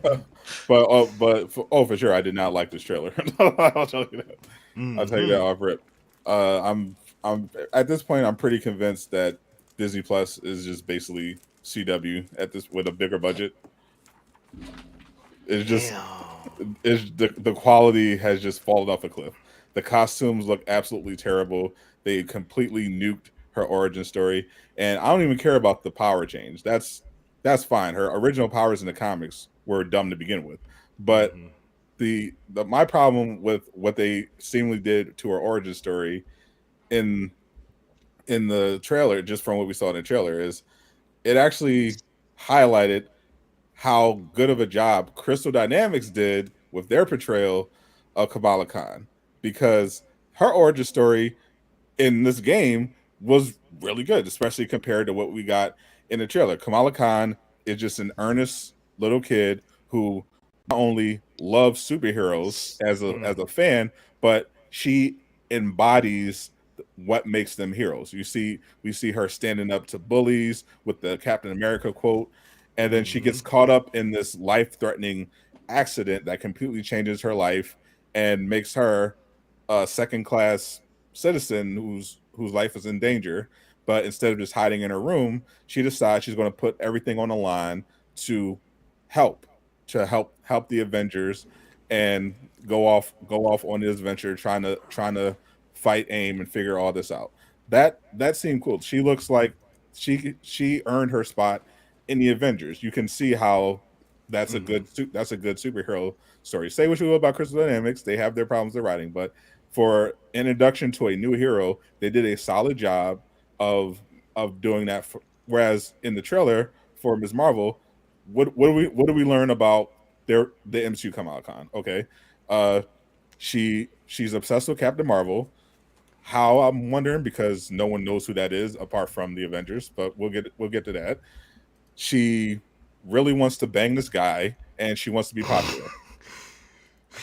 But for sure, I did not like this trailer. I'll tell you that. I'll tell you that off rip. I'm at this point, I'm pretty convinced that Disney Plus is just basically CW with a bigger budget. It's just. The quality has just fallen off a cliff. The costumes look absolutely terrible. They completely nuked her origin story, and I don't even care about the power change. That's fine. Her original powers in the comics were dumb to begin with, but my problem with what they seemingly did to her origin story in the trailer, just from what we saw in the trailer, is it actually highlighted how good of a job Crystal Dynamics did with their portrayal of Kamala Khan, because her origin story in this game was really good, especially compared to what we got in the trailer. Kamala Khan is just an earnest little kid who not only loves superheroes as a fan, but she embodies what makes them heroes. We see her standing up to bullies with the Captain America quote, and then she gets caught up in this life-threatening accident that completely changes her life and makes her a second-class citizen whose life is in danger. But instead of just hiding in her room, she decides she's going to put everything on the line to help the Avengers and go off on this adventure trying to fight AIM and figure all this out. That seemed cool. She looks like she earned her spot in the Avengers. You can see how that's a good superhero story. Say what you will about Crystal Dynamics, they have their problems they're writing, but for an introduction to a new hero, they did a solid job of doing that. Whereas in the trailer for Ms. Marvel, what do we learn about the MCU Kamala Khan? Okay, she's obsessed with Captain Marvel. How, I'm wondering, because no one knows who that is apart from the Avengers, but we'll get to that. She really wants to bang this guy, and she wants to be popular,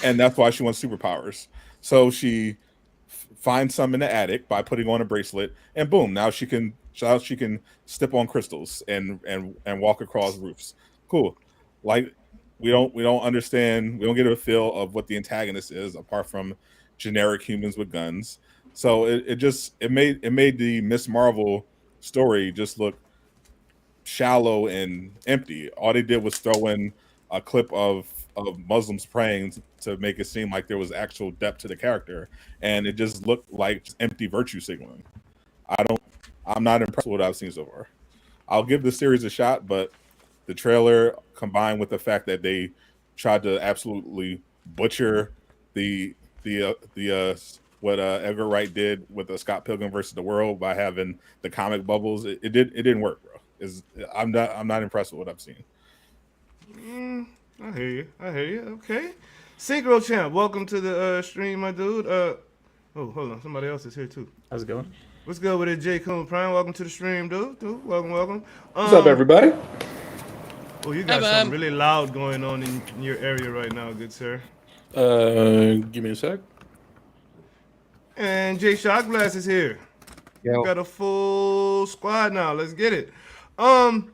and that's why she wants superpowers. So she finds some in the attic by putting on a bracelet, and boom, now she can step on crystals and walk across roofs. Cool. Like we don't understand, we don't get a feel of what the antagonist is apart from generic humans with guns. So it made the Miss Marvel story just look shallow and empty. All they did was throw in a clip of Muslims praying to make it seem like there was actual depth to the character, and it just looked like just empty virtue signaling. I'm not impressed with what I've seen so far. I'll give the series a shot, but the trailer combined with the fact that they tried to absolutely butcher the what Edgar Wright did with Scott Pilgrim versus the World by having the comic bubbles, it didn't work, bro. I'm not impressed with what I've seen. I hear you. Okay, Synchro Champ, welcome to the stream, my dude. Oh, hold on, somebody else is here too. How's it going? What's good with it, J. Coon Prime? Welcome to the stream, dude. Welcome. What's up, everybody? Oh, you got something really loud going on in your area right now, good sir. Give me a sec. And Jay Shotglass is here. Yo. We got a full squad now. Let's get it. Synchro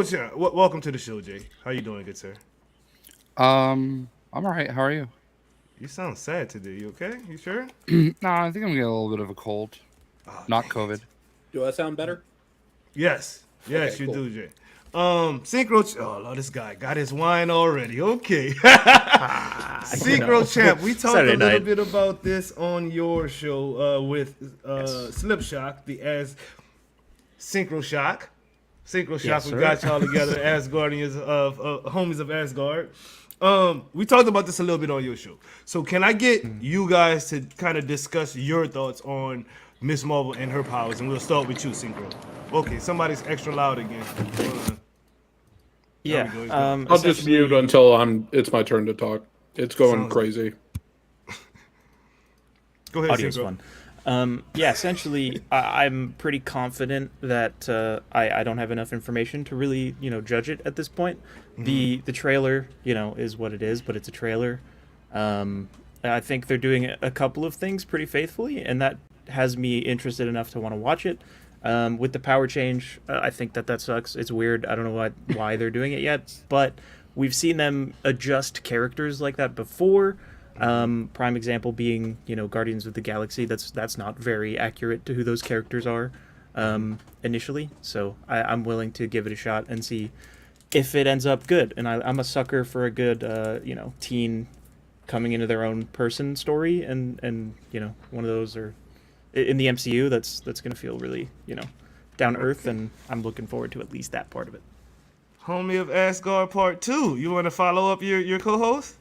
Champ, welcome to the show, Jay. How you doing, good sir? I'm all right. How are you? You sound sad today. You okay? You sure? No, I think I'm getting a little bit of a cold. Not COVID. Do I sound better? Yes, Okay, you cool. do, Jay. Synchro. Oh, Lord, this guy got his wine already. Okay. Synchro Champ, we talked Saturday a little night. bit about this on your show with Slipshock, the Synchro Shock. Synchro Shock, Yes, we sir. got y'all together, Asgardians of homies of Asgard. We talked about this a little bit on your show. So can I get you guys to kind of discuss your thoughts on Miss Marvel and her powers? And we'll start with you, Synchro. Okay, somebody's extra loud again. Hold on. Yeah. There we go. I'll just mute until it's my turn to talk. It's going Sounds crazy. Go ahead, Audio's Synchro. fun. Yeah, essentially, I'm pretty confident that I don't have enough information to really, judge it at this point. The trailer, is what it is, but it's a trailer. I think they're doing a couple of things pretty faithfully, and that has me interested enough to want to watch it. With the power change, I think that sucks. It's weird. I don't know why they're doing it yet, but we've seen them adjust characters like that before. Prime example being, Guardians of the Galaxy. That's not very accurate to who those characters are initially. So I'm willing to give it a shot and see if it ends up good. And I'm a sucker for a good, teen coming into their own person story. And one of those are in the MCU. That's going to feel really, down to earth. And I'm looking forward to at least that part of it. Homie of Asgard Part 2. You want to follow up your co-host?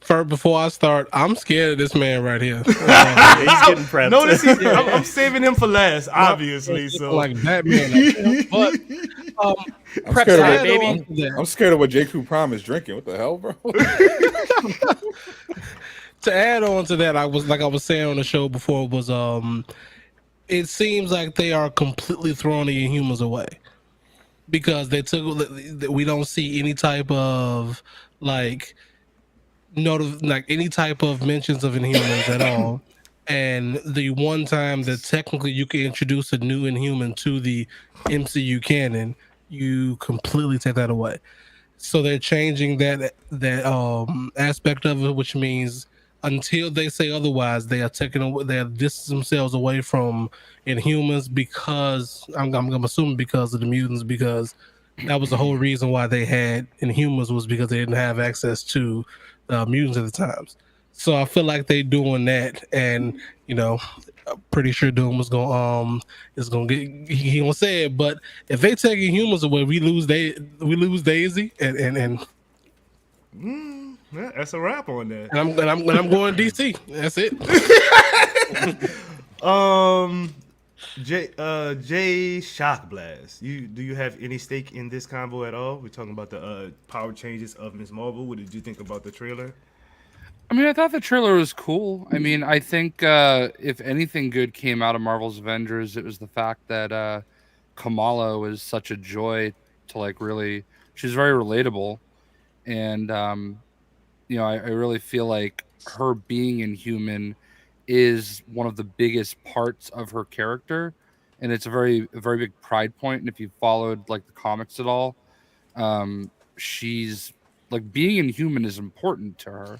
Before I start, I'm scared of this man right here. He's getting prepped. Notice I'm saving him for last, obviously. So like Batman. But I'm scared of what J.Q. Prime is drinking. What the hell, bro? To add on to that, I was saying on the show before, was it seems like they are completely throwing the Inhumans away because we don't see any type of any type of mentions of Inhumans at all. And the one time that technically you can introduce a new Inhuman to the MCU canon, you completely take that away. So they're changing that aspect of it, which means until they say otherwise, they are taking away, they are distancing themselves away from Inhumans because I'm assuming because of the mutants, because that was the whole reason why they had Inhumans, was because they didn't have access to mutants at the times. So I feel like they doing that, and I'm pretty sure Doom was gonna is gonna get, he gonna say it, but if they take Inhumans away, we lose Daisy, and Yeah, that's a wrap on that. and I'm going DC. That's it. Jay Shock Blast. Do you have any stake in this convo at all? We're talking about the power changes of Ms. Marvel. What did you think about the trailer? I mean, I thought the trailer was cool. I mean, I think if anything good came out of Marvel's Avengers, it was the fact that Kamala was such a joy to really. She's very relatable, and I really feel like her being Inhuman is one of the biggest parts of her character, and it's a very big pride point. And if you followed the comics at all, she's being Inhuman is important to her.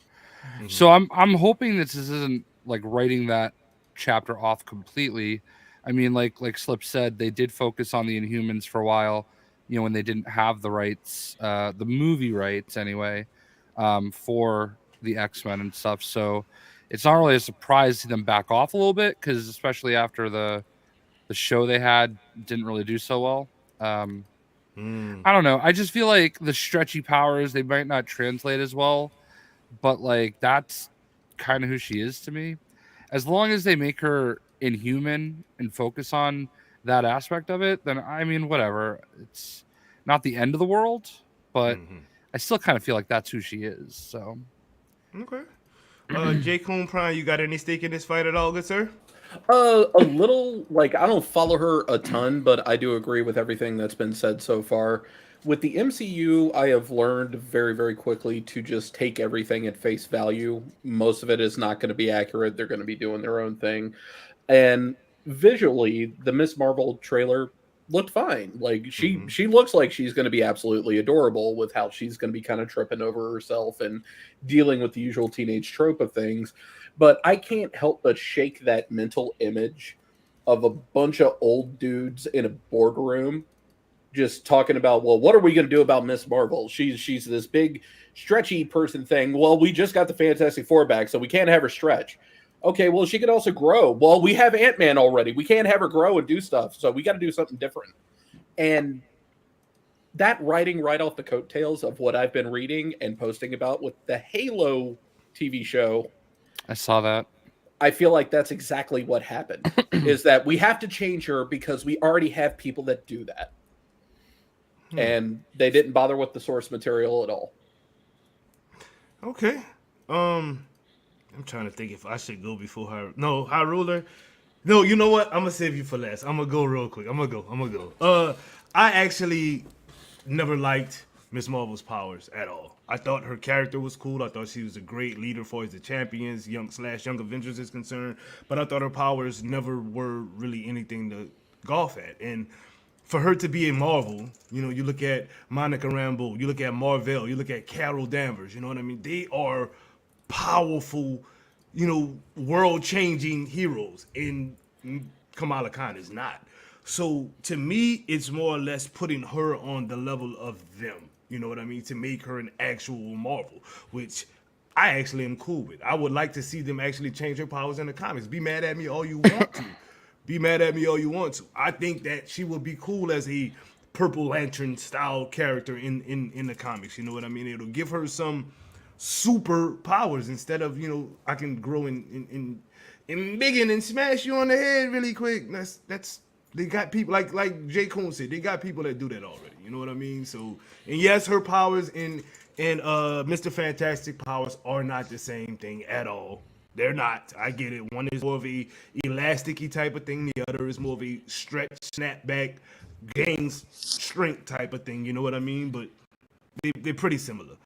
Mm-hmm. So I'm hoping this isn't writing that chapter off completely. I mean, like Slip said, they did focus on the Inhumans for a while, when they didn't have the rights, the movie rights anyway, for the X-Men and stuff. So it's not really a surprise to see them back off a little bit, because especially after the show they had didn't really do so well. I don't know. I just feel like the stretchy powers, they might not translate as well, but that's kind of who she is to me. As long as they make her Inhuman and focus on that aspect of it, then I mean, whatever. It's not the end of the world, but I still kind of feel like that's who she is. So, okay. J. Coon Prime, you got any stake in this fight at all, good sir? A little. I don't follow her a ton, but I do agree with everything that's been said so far. With the MCU, I have learned very, very quickly to just take everything at face value. Most of it is not going to be accurate. They're going to be doing their own thing. And visually, the Ms. Marvel trailer looked fine. She looks like she's going to be absolutely adorable with how she's going to be kind of tripping over herself and dealing with the usual teenage trope of things. But I can't help but shake that mental image of a bunch of old dudes in a boardroom just talking about, well, what are we going to do about Ms. Marvel? She's this big, stretchy person thing. Well, we just got the Fantastic Four back, so we can't have her stretch. Okay, well, she could also grow. Well, we have Ant-Man already. We can't have her grow and do stuff, so we got to do something different. And that writing right off the coattails of what I've been reading and posting about with the Halo TV show. I saw that. I feel like that's exactly what happened, is that we have to change her because we already have people that do that. And they didn't bother with the source material at all. Okay. I'm trying to think if I should go before her. No, High Ruler. No, you know what? I'm gonna save you for last. I'm gonna go real quick. I'm gonna go. I actually never liked Ms. Marvel's powers at all. I thought her character was cool. I thought she was a great leader for the champions, young Avengers is concerned. But I thought her powers never were really anything to golf at. And for her to be a Marvel, you look at Monica Rambeau, you look at Marvel, you look at Carol Danvers, you know what I mean? They are powerful, world-changing heroes, and Kamala Khan is not. So to me, it's more or less putting her on the level of them, you know what I mean, to make her an actual Marvel, which I actually am cool with. I would like to see them actually change her powers in the comics. Be mad at me all you want to. Be mad at me all you want to. I think that she would be cool as a Purple Lantern style character in the comics. You know what I mean? It'll give her some super powers instead of, I can grow in biggin and smash you on the head really quick. That's they got people like J. Coon said, they got people that do that already. You know what I mean? So, and yes, her powers and Mr. Fantastic powers are not the same thing at all. They're not. I get it. One is more of a elasticy type of thing. The other is more of a stretch, snap back, gains strength type of thing. You know what I mean? But they're pretty similar.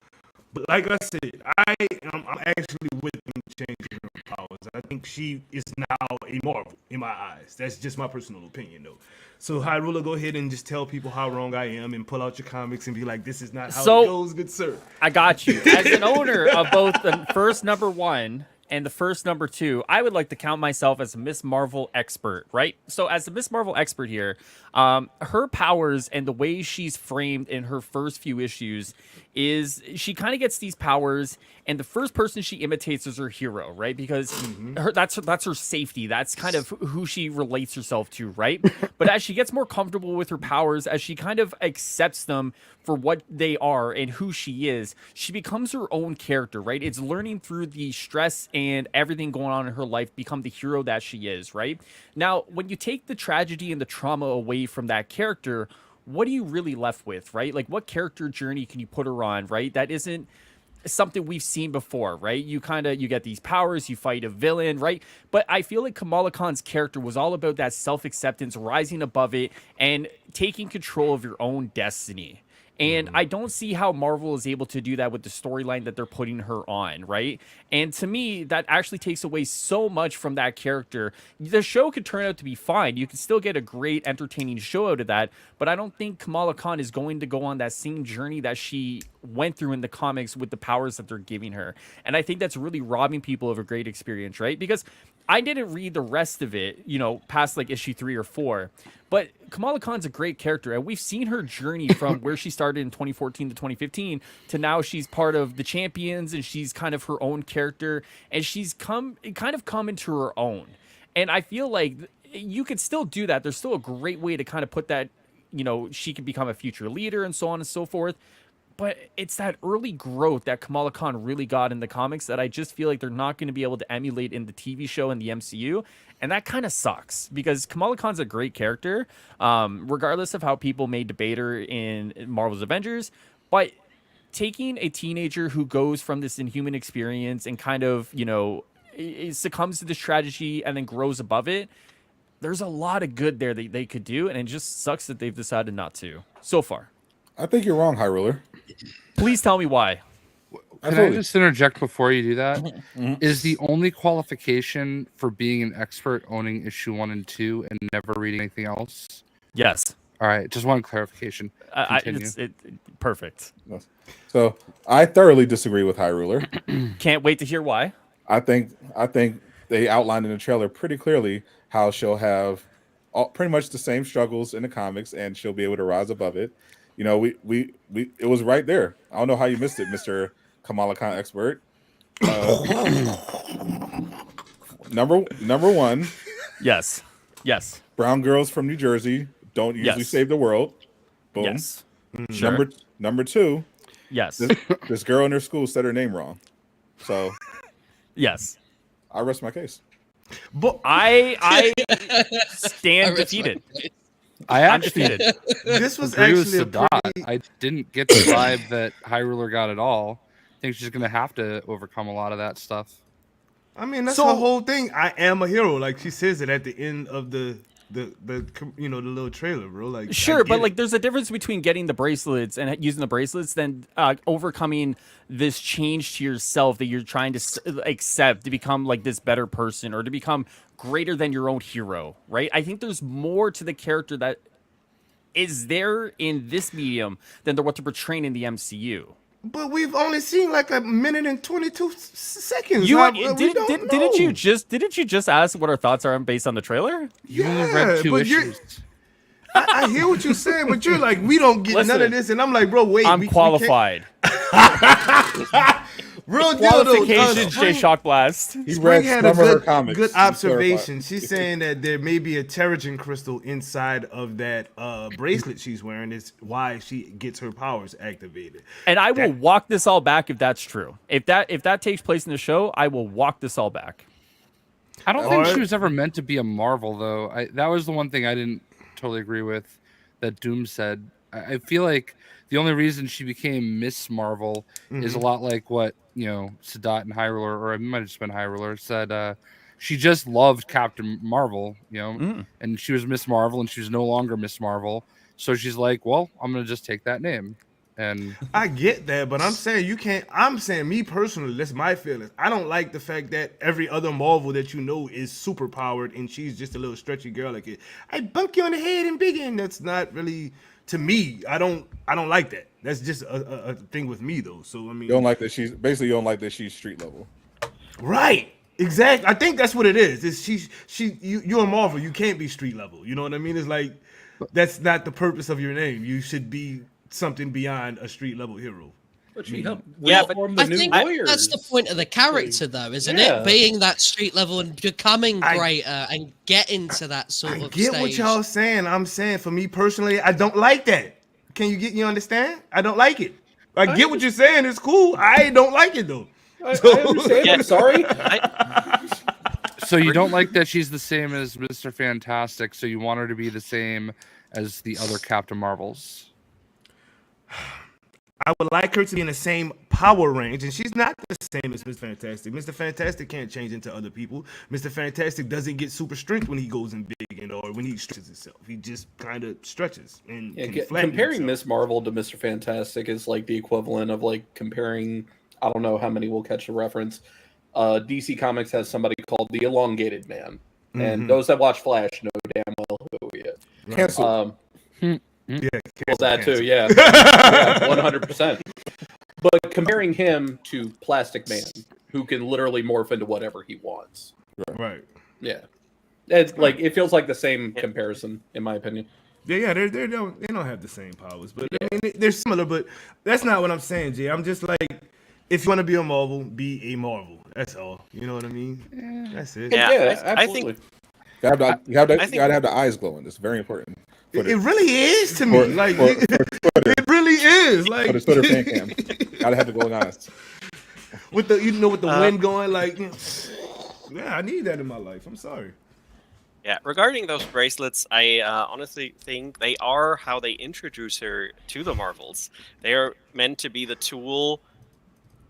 But like I said, I'm actually with them changing her powers. I think she is now a Marvel in my eyes. That's just my personal opinion, though. So, Hyrule, go ahead and just tell people how wrong I am and pull out your comics and be like, this is not how it goes, good sir. I got you. As an owner of both the first #1 and the first #2, I would like to count myself as a Miss Marvel expert, right? So as a Miss Marvel expert here, her powers and the way she's framed in her first few issues is she kind of gets these powers, and the first person she imitates is her hero, right? Because that's her safety. That's kind of who she relates herself to, right? But as she gets more comfortable with her powers, as she kind of accepts them for what they are and who she is, she becomes her own character, right? It's learning through the stress and everything going on in her life, become the hero that she is, right? Now, when you take the tragedy and the trauma away from that character, what are you really left with, right? Like, what character journey can you put her on, right? That isn't something we've seen before, right? You get these powers, you fight a villain, right? But I feel like Kamala Khan's character was all about that self-acceptance, rising above it, and taking control of your own destiny. And I don't see how Marvel is able to do that with the storyline that they're putting her on, right? And to me, that actually takes away so much from that character. The show could turn out to be fine. You could still get a great, entertaining show out of that, but I don't think Kamala Khan is going to go on that same journey that she went through in the comics with the powers that they're giving her. And I think that's really robbing people of a great experience, right? Because I didn't read the rest of it, past like issue 3 or 4. But Kamala Khan's a great character, and we've seen her journey from where she started in 2014 to 2015 to now she's part of the Champions, and she's kind of her own character, and she's come into her own. And I feel like you could still do that. There's still a great way to kind of put that, she could become a future leader and so on and so forth. But it's that early growth that Kamala Khan really got in the comics that I just feel like they're not going to be able to emulate in the TV show and the MCU. And that kind of sucks because Kamala Khan's a great character, regardless of how people may debate her in Marvel's Avengers. But taking a teenager who goes from this inhuman experience and kind of, succumbs to this tragedy and then grows above it, there's a lot of good there that they could do. And it just sucks that they've decided not to so far. I think you're wrong, High Ruler. Please tell me why. Can I just interject before you do that? Is the only qualification for being an expert owning issue 1 and 2 and never reading anything else? Yes. All right, just one clarification. Perfect. So I thoroughly disagree with High Ruler. Can't wait to hear why. I think they outlined in the trailer pretty clearly how she'll have pretty much the same struggles in the comics, and she'll be able to rise above it. It was right there. I don't know how you missed it, Mr. Kamala Khan expert. Number 1. Yes. Brown girls from New Jersey don't usually save the world. Boom. Yes. Sure. Number 2. Yes. This girl in her school said her name wrong. So. Yes. I rest my case. But I stand defeated. I actually this was agree with actually Sadat. I didn't get the vibe that High Ruler got at all. I think she's gonna have to overcome a lot of that stuff. I mean, that's the whole thing. I am a hero. Like she says it at the end of the little trailer, bro. Like sure, but like there's a difference between getting the bracelets and using the bracelets than overcoming this change to yourself that you're trying to accept to become like this better person or to become greater than your own hero, right? I think there's more to the character that is there in this medium than what they're portraying in the MCU. But we've only seen like a minute and 22 seconds. Didn't you just ask what our thoughts are based on the trailer? You only read 2 issues. I hear what you're saying, but you're like, we don't get none of this, and I'm like, bro, wait. I'm qualified. Real qualifications, J Shock Blast. Spring had a good observation. She's saying that there may be a Terrigen crystal inside of that bracelet she's wearing. Is why she gets her powers activated. And I will walk this all back if that's true. If that takes place in the show, I will walk this all back. I don't think she was ever meant to be a Marvel, though. That was the one thing I didn't totally agree with that Doom said. I feel like the only reason she became Miss Marvel is a lot like what Sadat and High Ruler, or it might have just been High Ruler, said. She just loved Captain Marvel, and she was Miss Marvel, and she was no longer Miss Marvel. So she's like, well, I'm gonna just take that name. And I get that, but I'm saying you can't. I'm saying me personally, that's my feelings. I don't like the fact that every other Marvel that you know is super powered and she's just a little stretchy girl like it. I bunk you on the head and big, and that's not really to me. I don't like that. That's just a thing with me though. So I mean, You don't like that she's basically, you don't like that she's street level. right? Exactly. I think that's what it is. Is you're a Marvel. You can't be street level. You know what I mean? It's like that's not the purpose of your name. You should be something beyond a street level hero. But she helped Yeah, but reform the I new think lawyers. that's the point of the character, though, isn't Yeah. it? Being that street level and becoming greater and getting to that sort of Get stage. what y'all saying. I'm saying for me personally, I don't like that. Can you understand? I don't like it. I get what you're saying. It's cool. I don't like it though. I understand. I'm sorry. So you don't like that she's the same as Mr. Fantastic, so you want her to be the same as the other Captain Marvels. I would like her to be in the same power range, and she's not the same as Mr. Fantastic. Mr. Fantastic can't change into other people. Mr. Fantastic doesn't get super strength when he goes in big and or when he stretches himself. He just kind of stretches and Yeah, can flatten comparing himself. Miss Marvel to Mr. Fantastic is like the equivalent of like comparing. I don't know how many will catch the reference. DC Comics has somebody called the Elongated Man, and Mhm. those that watch Flash know damn well who he is. Cancel. Yeah, Well, that too, cancel. yeah, yeah, 100%. But comparing him to Plastic Man, who can literally morph into whatever he wants. Right. Yeah, it's like it feels like the same comparison, in my opinion. Yeah, they don't have the same powers, but I mean they're similar. But that's not what I'm saying, Jay. I'm just like, if you want to be a Marvel, be a Marvel. That's all. You know what I mean? That's it. Yeah, I absolutely. think You gotta I think- have the eyes glowing. It's very important. It really is to me. Like it really is. Like For the Twitter fan cam, gotta have the glowing eyes. with the with the wind going, like yeah, I need that in my life. I'm sorry. Yeah, regarding those bracelets, I honestly think they are how they introduce her to the Marvels. They are meant to be the tool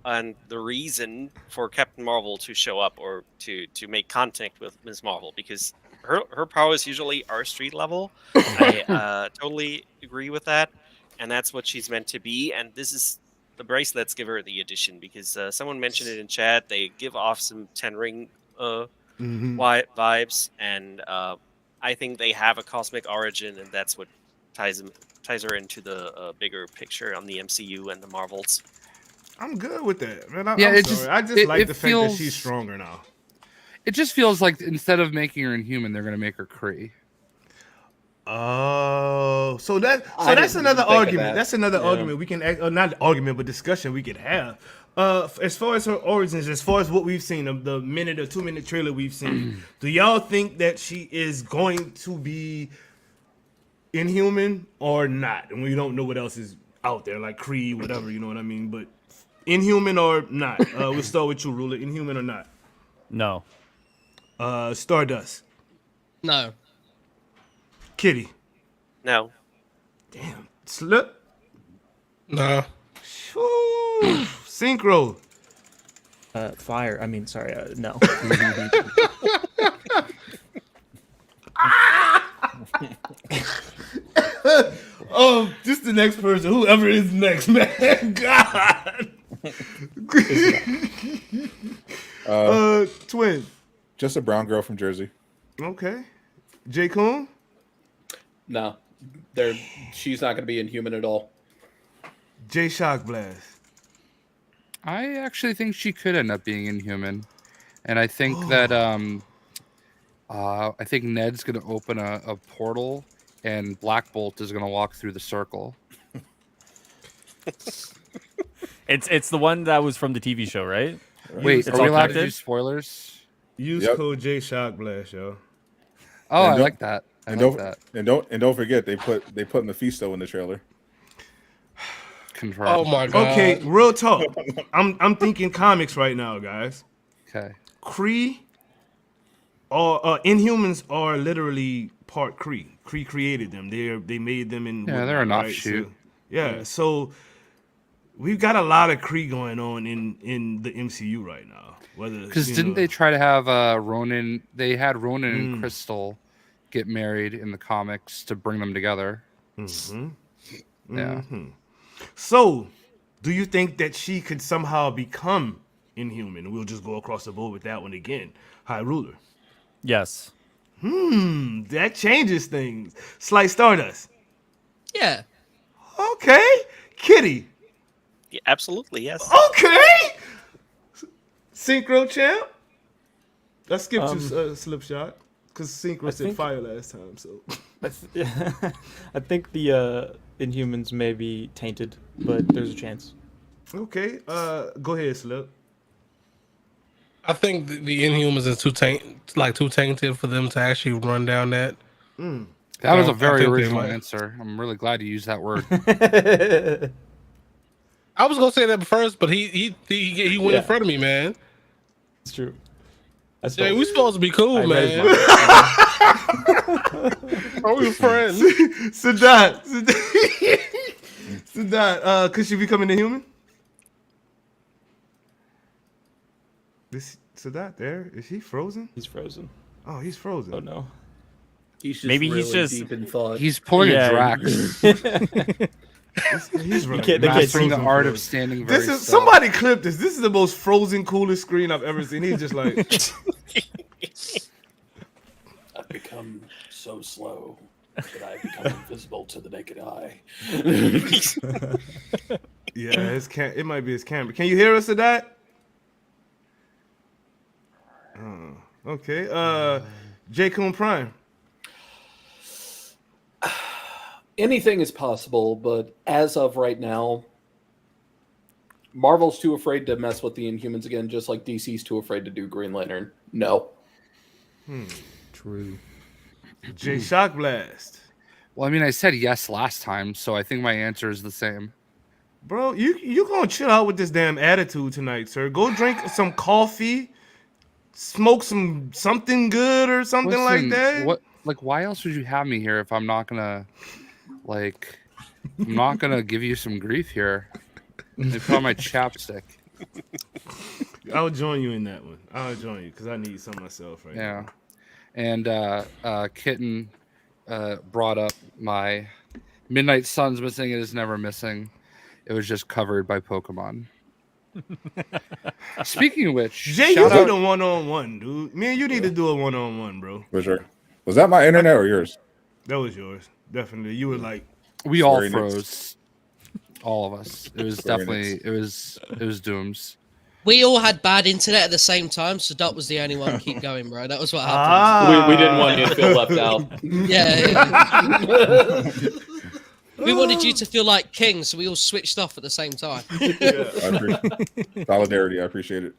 and the reason for Captain Marvel to show up or to make contact with Ms. Marvel, because her powers usually are street level. I totally agree with that, and that's what she's meant to be. And this is the bracelets give her the addition, because someone mentioned it in chat. They give off some Ten Ring vibes, and I think they have a cosmic origin, and that's what ties her into the bigger picture on the MCU and the Marvels. I'm good with that, man. I'm it sorry. just- I just it- like it the fact that feels- she's stronger now. It just feels like instead of making her inhuman, they're gonna make her Kree. Oh, so that's didn't another think of argument. that. That's another Yeah. argument we can not argument, but discussion we could have. As far as her origins, as far as what we've seen, of the minute or 2 minute trailer we've seen, do y'all think that she is going to be Inhuman or not? And we don't know what else is out there, like Kree, whatever, you know what I mean? But Inhuman or not? We'll start with you, Ruler. Inhuman or not? No. Stardust. No. Kitty. No. Damn. Slip. No. Whew. Synchro. Fire. I mean, sorry. No. Oh, just the next person, whoever is next, man. God. Twin. Just a brown girl from Jersey. Okay. J. Coon. No, she's not going to be inhuman at all. J. Shock Blast. I actually think she could end up being inhuman, and I think that I think Ned's gonna open a portal, and Black Bolt is gonna walk through the circle. It's the one that was from the TV show, right? Wait, It's are we all allowed to connected? do spoilers? Use code J. Shock Blast, yo. Oh, And I don't- like that. I And like don't that. don't forget they put Mephisto in the trailer. Confirmed. Oh my god. Okay, real talk. I'm thinking comics right now, guys. Okay. Kree or Inhumans are literally part Kree. Kree created them. They made them in. Yeah, they're an whatnot, offshoot. So, yeah, so we've got a lot of Kree going on in the MCU right now. Whether Because didn't they try to have Ronan? They had Ronan and Crystal get married in the comics to bring them together. Mm-hmm. Yeah. Mm-hmm. So, do you think that she could somehow become inhuman? We'll just go across the board with that one again. High Ruler. Yes. That changes things. Slight Stardust. Yeah. Okay. Kitty. Yeah, absolutely, yes. Okay. Synchro Champ. I skipped to Slip Shot because Synchro said fire last time. So I think the Inhumans may be tainted, but there's a chance. Okay. Go ahead, Slip. I think the Inhumans is too tainted for them to actually run down that. That was a I very think they original might. answer. I'm really glad you used that word. I was gonna say that first, but he went in front of me, man. It's true. Jay, we supposed to be cool, man. Are we friends? Sadat. Could she become an inhuman? This Sadat there? Is he frozen? He's frozen. Oh, he's frozen. Oh no. He's just Maybe really he's just deep in thought. He's pulling a Drax. He's right. Mastering the art of standing very This is still. somebody clip this. This is the most frozen, coolest screen I've ever seen. He's just like I've become so slow that I become invisible to the naked eye. yeah, it might be his camera. Can you hear us, Sadat? Okay. J. Coon Prime. Anything is possible, but as of right now, Marvel's too afraid to mess with the Inhumans again, just like DC's too afraid to do Green Lantern. No. True. J. Shock Blast. Well, I mean, I said yes last time, so I think my answer is the same. Bro, you gonna chill out with this damn attitude tonight, sir. Go drink some coffee, smoke something good or something like that. What? Like, why else would you have me here if I'm not gonna, like, I'm not gonna give you some grief here? They put on my chapstick. I'll join you in that one. I'll join you because I need some myself right now. And Kitten brought up my Midnight Sun's missing. It is never missing. It was just covered by Pokemon. Speaking of which, Jay, you need a one-on-one, dude. Me and you need to do a one-on-one, bro. For sure. Was that my internet or yours? That was yours, definitely. You were like, we all Square Enix. froze. All of us. It was Square definitely Enix. it was Doom's. We all had bad internet at the same time, so Dot was the only one. Keep going, bro. That was what happened. We didn't want you to feel left out. Yeah. We wanted you to feel like king, so we all switched off at the same time. Solidarity. I appreciate it.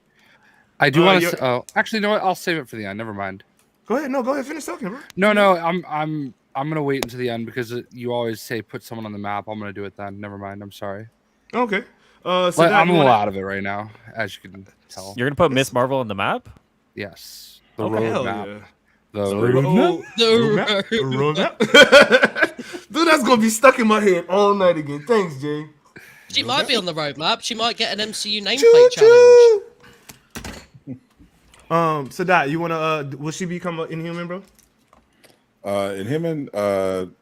I do want to. Oh, actually, you know what? I'll save it for the end. Never mind. Go ahead. No, go ahead. Finish talking, bro. No. I'm gonna wait until the end because you always say put someone on the map. I'm gonna do it then. Never mind. I'm sorry. Okay. But I'm a little out of it right now, as you can tell. You're gonna put Miss Marvel on the map? Yes. The Okay, road hell map. yeah. The road map. Dude, that's gonna be stuck in my head all night again. Thanks, Jay. She might be on the roadmap. She might get an MCU nameplate challenge. Sadat, you wanna? Will she become an Inhuman, bro? Inhuman. No.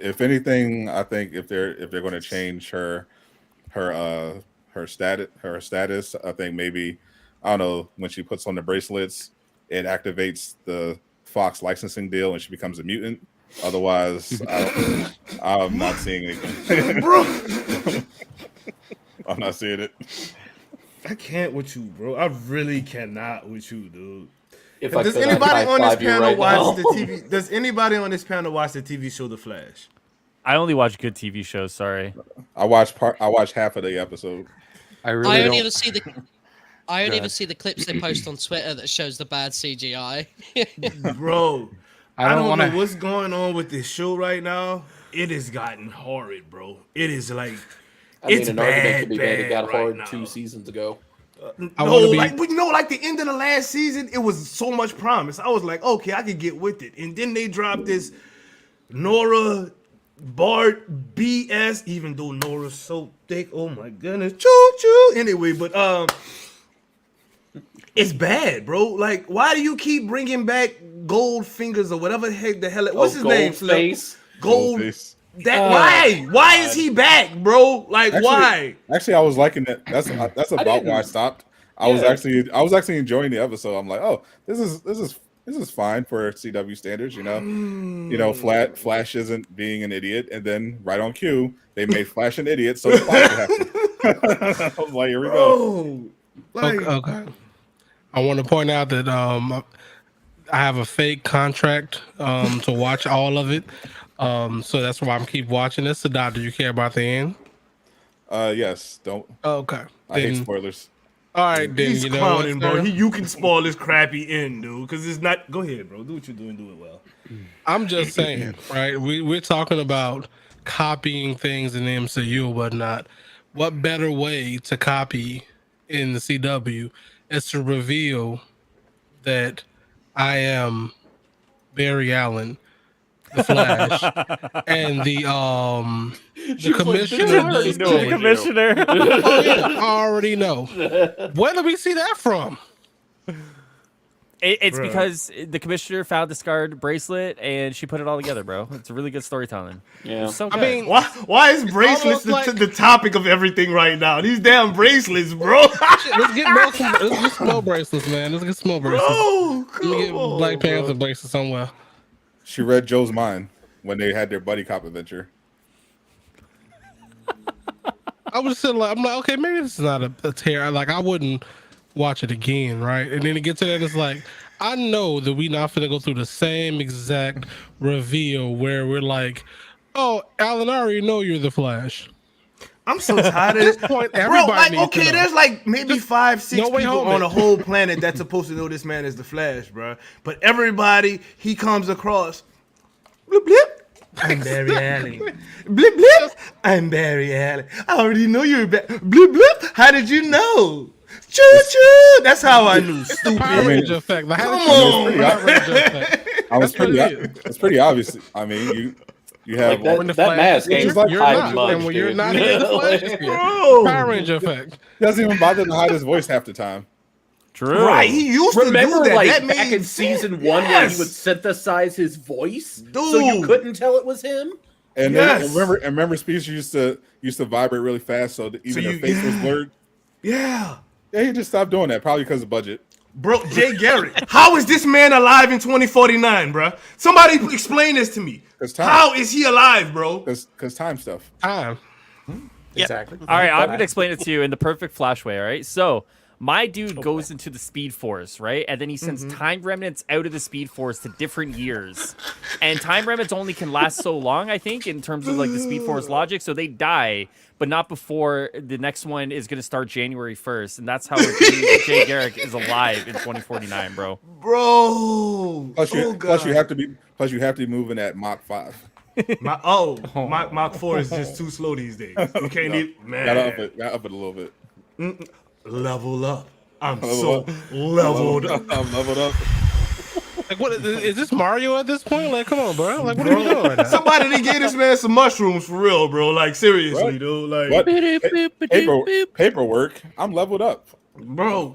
If anything, I think if they're going to change her status, I think maybe, I don't know, when she puts on the bracelets, it activates the Fox licensing deal and she becomes a mutant. Otherwise, I'm not seeing anything. Bro, I'm not seeing it. I can't with you, bro. I really cannot with you, dude. Does anybody on this panel watch the TV? Does anybody on this panel watch the TV show The Flash? I only watch good TV shows. Sorry. I watched half of the episode. I only ever see the clips they post on Twitter that shows the bad CGI. Bro, I don't wanna... know what's going on with this show right now. It has gotten horrid, bro. It is like it's an bad, argument could be made. It got right horrid now. 2 seasons ago. Like the end of the last season, it was so much promise. I was like, okay, I could get with it. And then they dropped this Nora Bart BS, even though Nora's so thick. Oh my goodness. Choo choo. Anyway, but it's bad, bro. Like, why do you keep bringing back Gold Fingers or whatever the hell? What's his name? Face. Gold. Why is he back, bro? Like, why? Actually, I was liking it. That's about why I stopped. I was actually enjoying the episode. I'm like, oh, this is fine for CW standards, you know. Flash isn't being an idiot, and then right on cue, they made Flash an idiot, so the Flash happened. I was like, here we go. Okay. I want to point out that I have a fake contract to watch all of it. So that's why I'm keep watching this. So, Doc, do you care about the end? Yes. Don't. Okay. I hate spoilers. All right, then. He's You know clowning, what, bro. You can spoil this crappy end, dude, because it's not. Go ahead, bro. Do what you're doing. Do it well. I'm just saying, right? We're talking about copying things in the MCU and whatnot. What better way to copy in the CW is to reveal that I am Barry Allen, the Flash, and the commissioner. The commissioner. Oh yeah, I already know. Where did we see that from? It's because the commissioner found the scarred bracelet and she put it all together, bro. It's a really good storytelling. Yeah. So I good. mean, why is bracelets the topic of everything right now? These damn bracelets, bro. Let's get some more bracelets, man. Let's get some more bracelets. Let me get Black Panther bracelets somewhere. She read Joe's mind when they had their buddy cop adventure. I was sitting like, I'm like, okay, maybe this is not a tear. Like, I wouldn't watch it again, right? And then it gets to that, it's like, I know that we not finna go through the same exact reveal where we're like, oh, Alan, I already know you're the Flash. I'm so tired of this point. Bro, Everybody like, needs to okay, know. there's like maybe 5-6 No Way people Home on it. the whole planet that's supposed to know this man is the Flash, bro. But everybody he comes across, blip blip. I'm Barry Allen. Blip blip. I'm Barry Allen. I already know you're blip blip. How did you know? Choo choo. That's how I knew. Stupid. Power Ranger effect. Like, Come on, It's pretty obvious. I mean, you have like that mask ain't You're hiding not. much, And when you're dude. not in the Flash, it's Bro. Power Ranger effect. He doesn't even bother to hide his voice half the time. True. Right, he used Remember, to do that. like That back made in season sense. 1 when Yes. he would synthesize his voice, so you Dude. couldn't tell it was him. And Yes. then, remember, speech used to vibrate really fast, so that even So her face was blurred. Yeah. Yeah, he just stopped doing that, probably because of budget. Bro, Jay Garrett, how is this man alive in 2049, bro? Somebody explain this to me. How is he alive, bro? Because time stuff. Time. Exactly. All right, I'm gonna explain it to you in the perfect Flash way. All right, so my dude goes into the Speed Force, right, and then he sends time remnants out of the Speed Force to different years, and time remnants only can last so long, I think, in terms of like the Speed Force logic. So they die, but not before the next one is gonna start January 1st, and that's how Jay Garrick is alive in 2049, bro. Bro. Plus, you have to be moving at Mach 5. Mach 4 is just too slow these days. You can't man. Gotta up it a little bit. Level up. I'm Level so up. leveled up. I'm leveled up. Like, what is this Mario at this point? Like, come on, bro. Like, what are we doing right now? Somebody done gave this man some mushrooms for real, bro. Like, seriously, What? dude. Like, What? Paperwork. I'm leveled up. bro.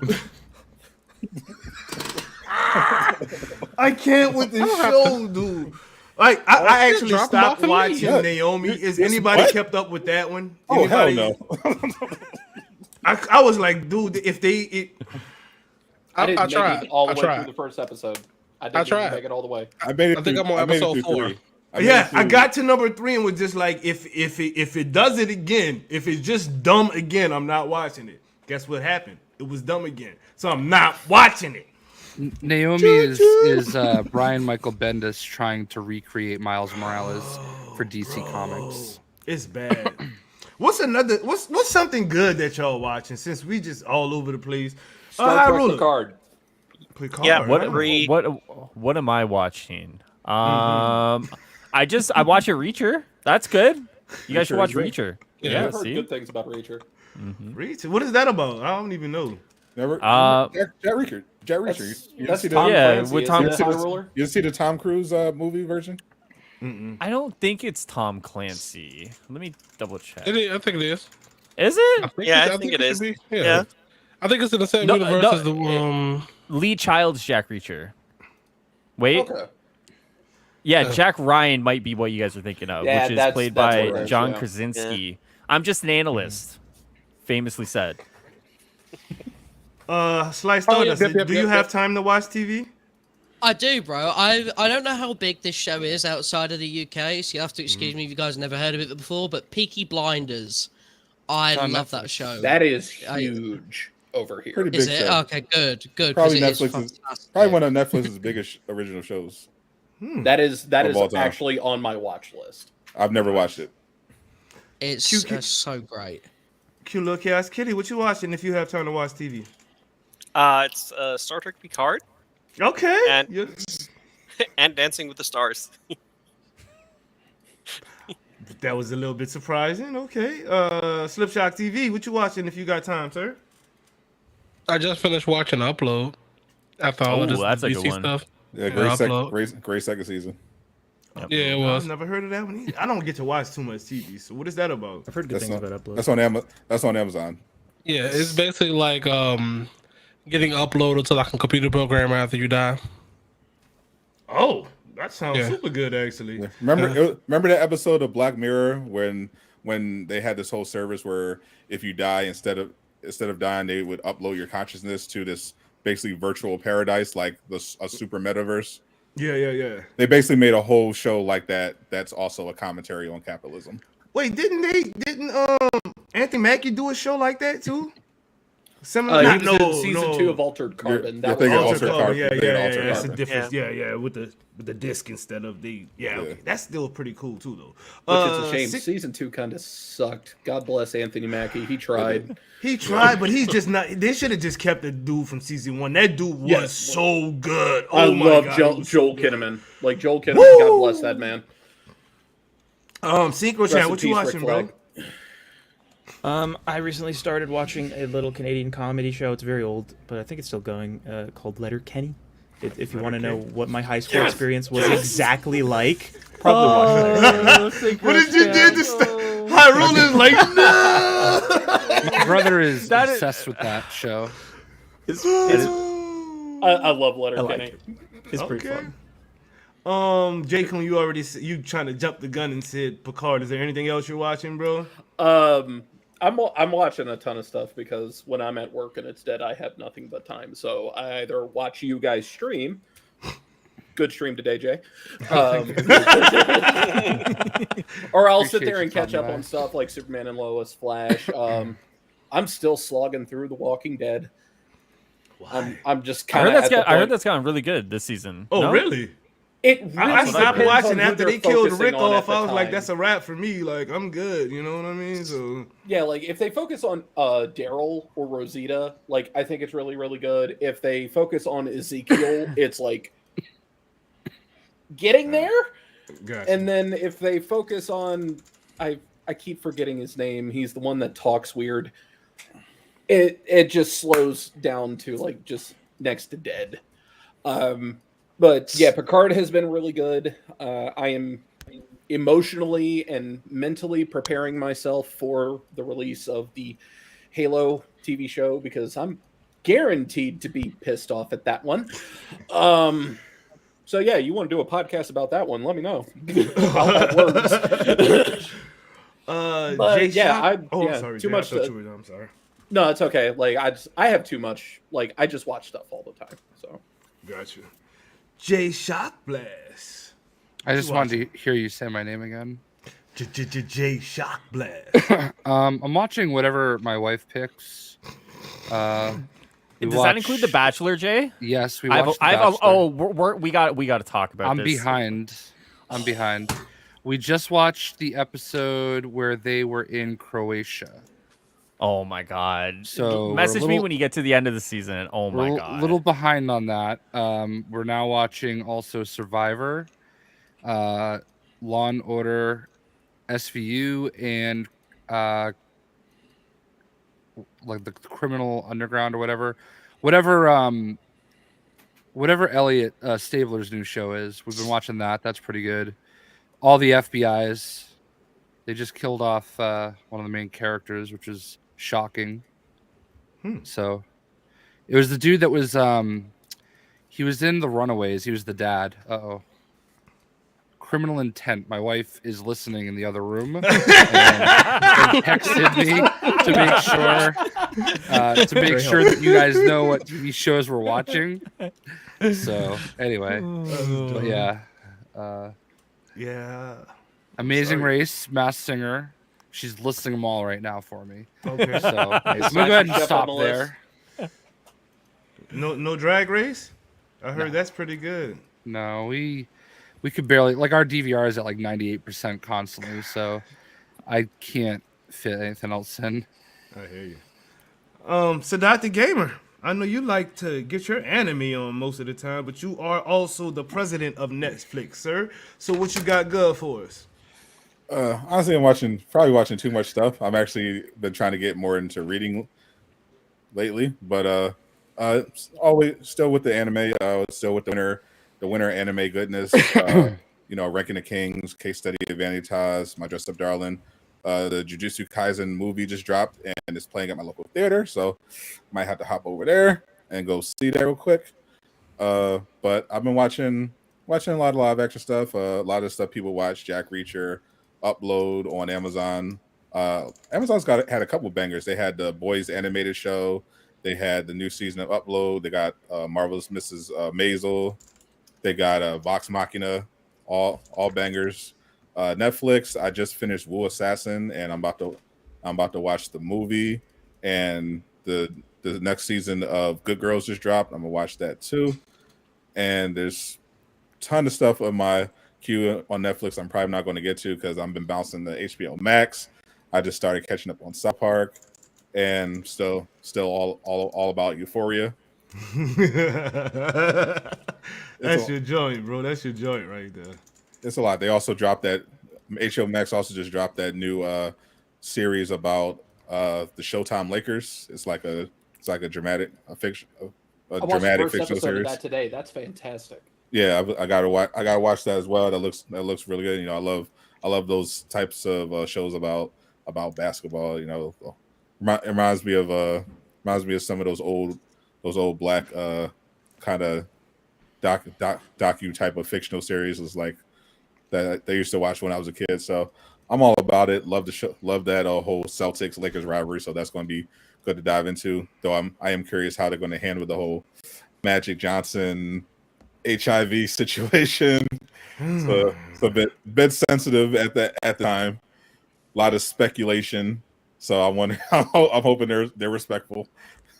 I can't with this show, dude. Like, I actually drop 'em off stopped for me. watching Yeah. Naomi. Is It's anybody what? kept up with that one? Oh, hell Anybody? no. I was like, dude, if they... I didn't I make tried. it all the I way tried. through the first episode. I I didn't tried. even make it all the way. I made it. I think through- I'm on I made it episode through 4. 3. I made Yeah, it through- I got to number 3 and was just like, if it does it again, if it's just dumb again, I'm not watching it. Guess what happened? It was dumb again, so I'm not watching it. Naomi is Brian Michael Bendis trying to recreate Miles Morales for DC Comics. It's bad. What's something good that y'all watching? Since we just all over the place. Star Trek Picard. Picard. Yeah, What am I watching? I watch a Reacher. That's good. You guys should watch Reacher. Yeah, I've heard see. good things about Reacher. Reacher. What is that about? I don't even know. Never. Jack Reacher. Jack Reacher. You That's see Tom the, Clancy, with isn't Tom- it, High Roller? you see the Tom Cruise movie version? I don't think it's Tom Clancy. Let me double check. It is, I think it is. Is it? Yeah, I think it is. should be. Yeah. I think it's in the same No, universe no, as the Lee Child's Jack Reacher. Wait. Okay. Yeah, Jack Ryan might be what you guys are thinking of, Yeah, which is that's- played that's by what it is, John yeah. Krasinski. I'm just an analyst, famously said. Slice Oh, yeah. Stardust, do you have time to watch TV? I do, bro. I don't know how big this show is outside of the UK, so you have to excuse me if you guys have never heard of it before. But Peaky Blinders, I on love Netflix. that show. That is huge over here. Pretty Is big it? show. Okay, good. 'Cause Probably it is Netflix's fantastic. probably one of Netflix's biggest original shows. That is Of all time. actually on my watch list. I've never watched it. It's so great. Cute little chaos kitty. What you watching if you have time to watch TV? It's Star Trek Picard. Okay. And and Dancing with the Stars. That was a little bit surprising. Okay. Slipshock TV. What you watching if you got time, sir? I just finished watching Upload after all of this that's a good DC one. stuff. Yeah, great, Upload. great second season. Yeah, it was. I've never heard of that one either. I don't get to watch too much TV. So what is that about? I've heard good things about Upload. That's on Amazon. Yeah, it's basically like getting uploaded to like a computer program after you die. Oh, that sounds Yeah. super good, actually. Yeah. Remember that episode of Black Mirror when they had this whole service where if you die instead of dying, they would upload your consciousness to this basically virtual paradise, like a super metaverse. Yeah. They basically made a whole show like that. That's also a commentary on capitalism. Wait, didn't Anthony Mackie do a show like that too? He was in season 2 of Altered Carbon. You're thinking Altered Carbon. Yeah. Altered That's the Carbon. difference. Yeah. With the disc instead of the. Yeah. Okay. That's still pretty cool too, though. Which is a shame. Season 2 kind of sucked. God bless Anthony Mackie. He tried. He tried, but he's just not. They should have just kept the dude from season 1. That dude was so good. Oh I my love God, Joel Kinnaman. Like Joel Kinnaman. God bless that man. Synchro Rest Chat, in what you peace, watching, Rick bro? Flag. I recently started watching a little Canadian comedy show. It's very old, but I think it's still going. Called Letterkenny. If you want to know what my high school experience was exactly like, probably watch that. What did you do to Hyrule is like, no! My brother is obsessed with that show. I love Letterkenny. It's pretty fun. Jake, when you trying to jump the gun and said Picard. Is there anything else you're watching, bro? I'm watching a ton of stuff because when I'm at work and it's dead, I have nothing but time. So I either watch you guys stream. Good stream today, Jay. Or I'll sit there and catch up on stuff like Superman and Lois, Flash. I'm still slogging through The Walking Dead. I'm just kind of. I heard that's gotten really good this season. Oh, No? really? I stopped watching after they killed Rick off. I was like, time. that's a wrap for me. Like, I'm good. You know what I mean? So Yeah, like if they focus on Daryl or Rosita, like I think it's really, really good. If they focus on Ezekiel, it's like getting there. Gotcha. And then if they focus on, I keep forgetting his name. He's the one that talks weird. It just slows down to like just next to dead. But yeah, Picard has been really good. I am emotionally and mentally preparing myself for the release of the Halo TV show because I'm guaranteed to be pissed off at that one. So yeah, you want to do a podcast about that one? Let me know. How that works. But yeah, I'm sorry. too Jay, much. I'm sorry. No, it's okay. Like I have too much. Like I just watch stuff all the time. So Gotcha. Jay Shock Blast. I just wanted to hear you say my name again. Jay Shock Blast. I'm watching whatever my wife picks. Does that include The Bachelor, Jay? Yes, we watched The Bachelor. We got to talk about this. I'm behind. We just watched the episode where they were in Croatia. Oh my god! So message me when you get to the end of the season. Oh my god! A little behind on that. We're now watching also Survivor, Law and Order, SVU, and like the Criminal Underground or whatever Elliot Stabler's new show is. We've been watching that. That's pretty good. All the FBI's. They just killed off one of the main characters, which is shocking. So it was the dude that was he was in The Runaways. He was the dad. criminal intent. My wife is listening in the other room and texted me to make sure that you guys know what TV shows we're watching. So anyway, but yeah, yeah. Amazing Race, Masked Singer. She's listing them all right now for me. Okay. So I'm gonna go ahead and stop there. No Drag Race? I heard that's pretty good. No, we could barely, like, our DVR is at like 98% constantly, so I can't fit anything else in. I hear you. So Dr. Gamer, I know you like to get your anime on most of the time, but you are also the president of Netflix, sir. So what you got good for us? Honestly, I'm probably watching too much stuff. I've actually been trying to get more into reading lately, but always still with the anime, still with the winter anime goodness. Ranking the Kings, Case Study of Vanitas, My Dressed Up Darling. The Jujutsu Kaisen movie just dropped and it's playing at my local theater, so might have to hop over there and go see that real quick. But I've been watching a lot of live action stuff. A lot of stuff people watch, Jack Reacher, Upload on Amazon. Amazon's had a couple bangers. They had the Boys animated show. They had the new season of Upload. They got Marvelous Mrs. Maisel. They got Vox Machina. All bangers. Netflix. I just finished Wu Assassin, and I'm about to watch the movie. And the next season of Good Girls just dropped. I'm gonna watch that too. And there's a ton of stuff on my queue on Netflix I'm probably not going to get to because I've been bouncing the HBO Max. I just started catching up on South Park, and still all about Euphoria. That's your joint, bro. That's your joint right there. It's a lot. They also dropped that HBO Max also just dropped that new series about the Showtime Lakers. It's like a dramatic fiction fictional series. Of that today. That's fantastic. Yeah, I gotta watch that as well. That looks really good. I love those types of shows about basketball. It reminds me of some of those old black kind of docu type of fictional series. Was like that they used to watch when I was a kid. So I'm all about it. Love the show. Love that whole Celtics Lakers rivalry. So that's going to be good to dive into. Though I am curious how they're going to handle the whole Magic Johnson HIV situation. So it's a bit sensitive at the time. A lot of speculation. So I'm hoping they're respectful.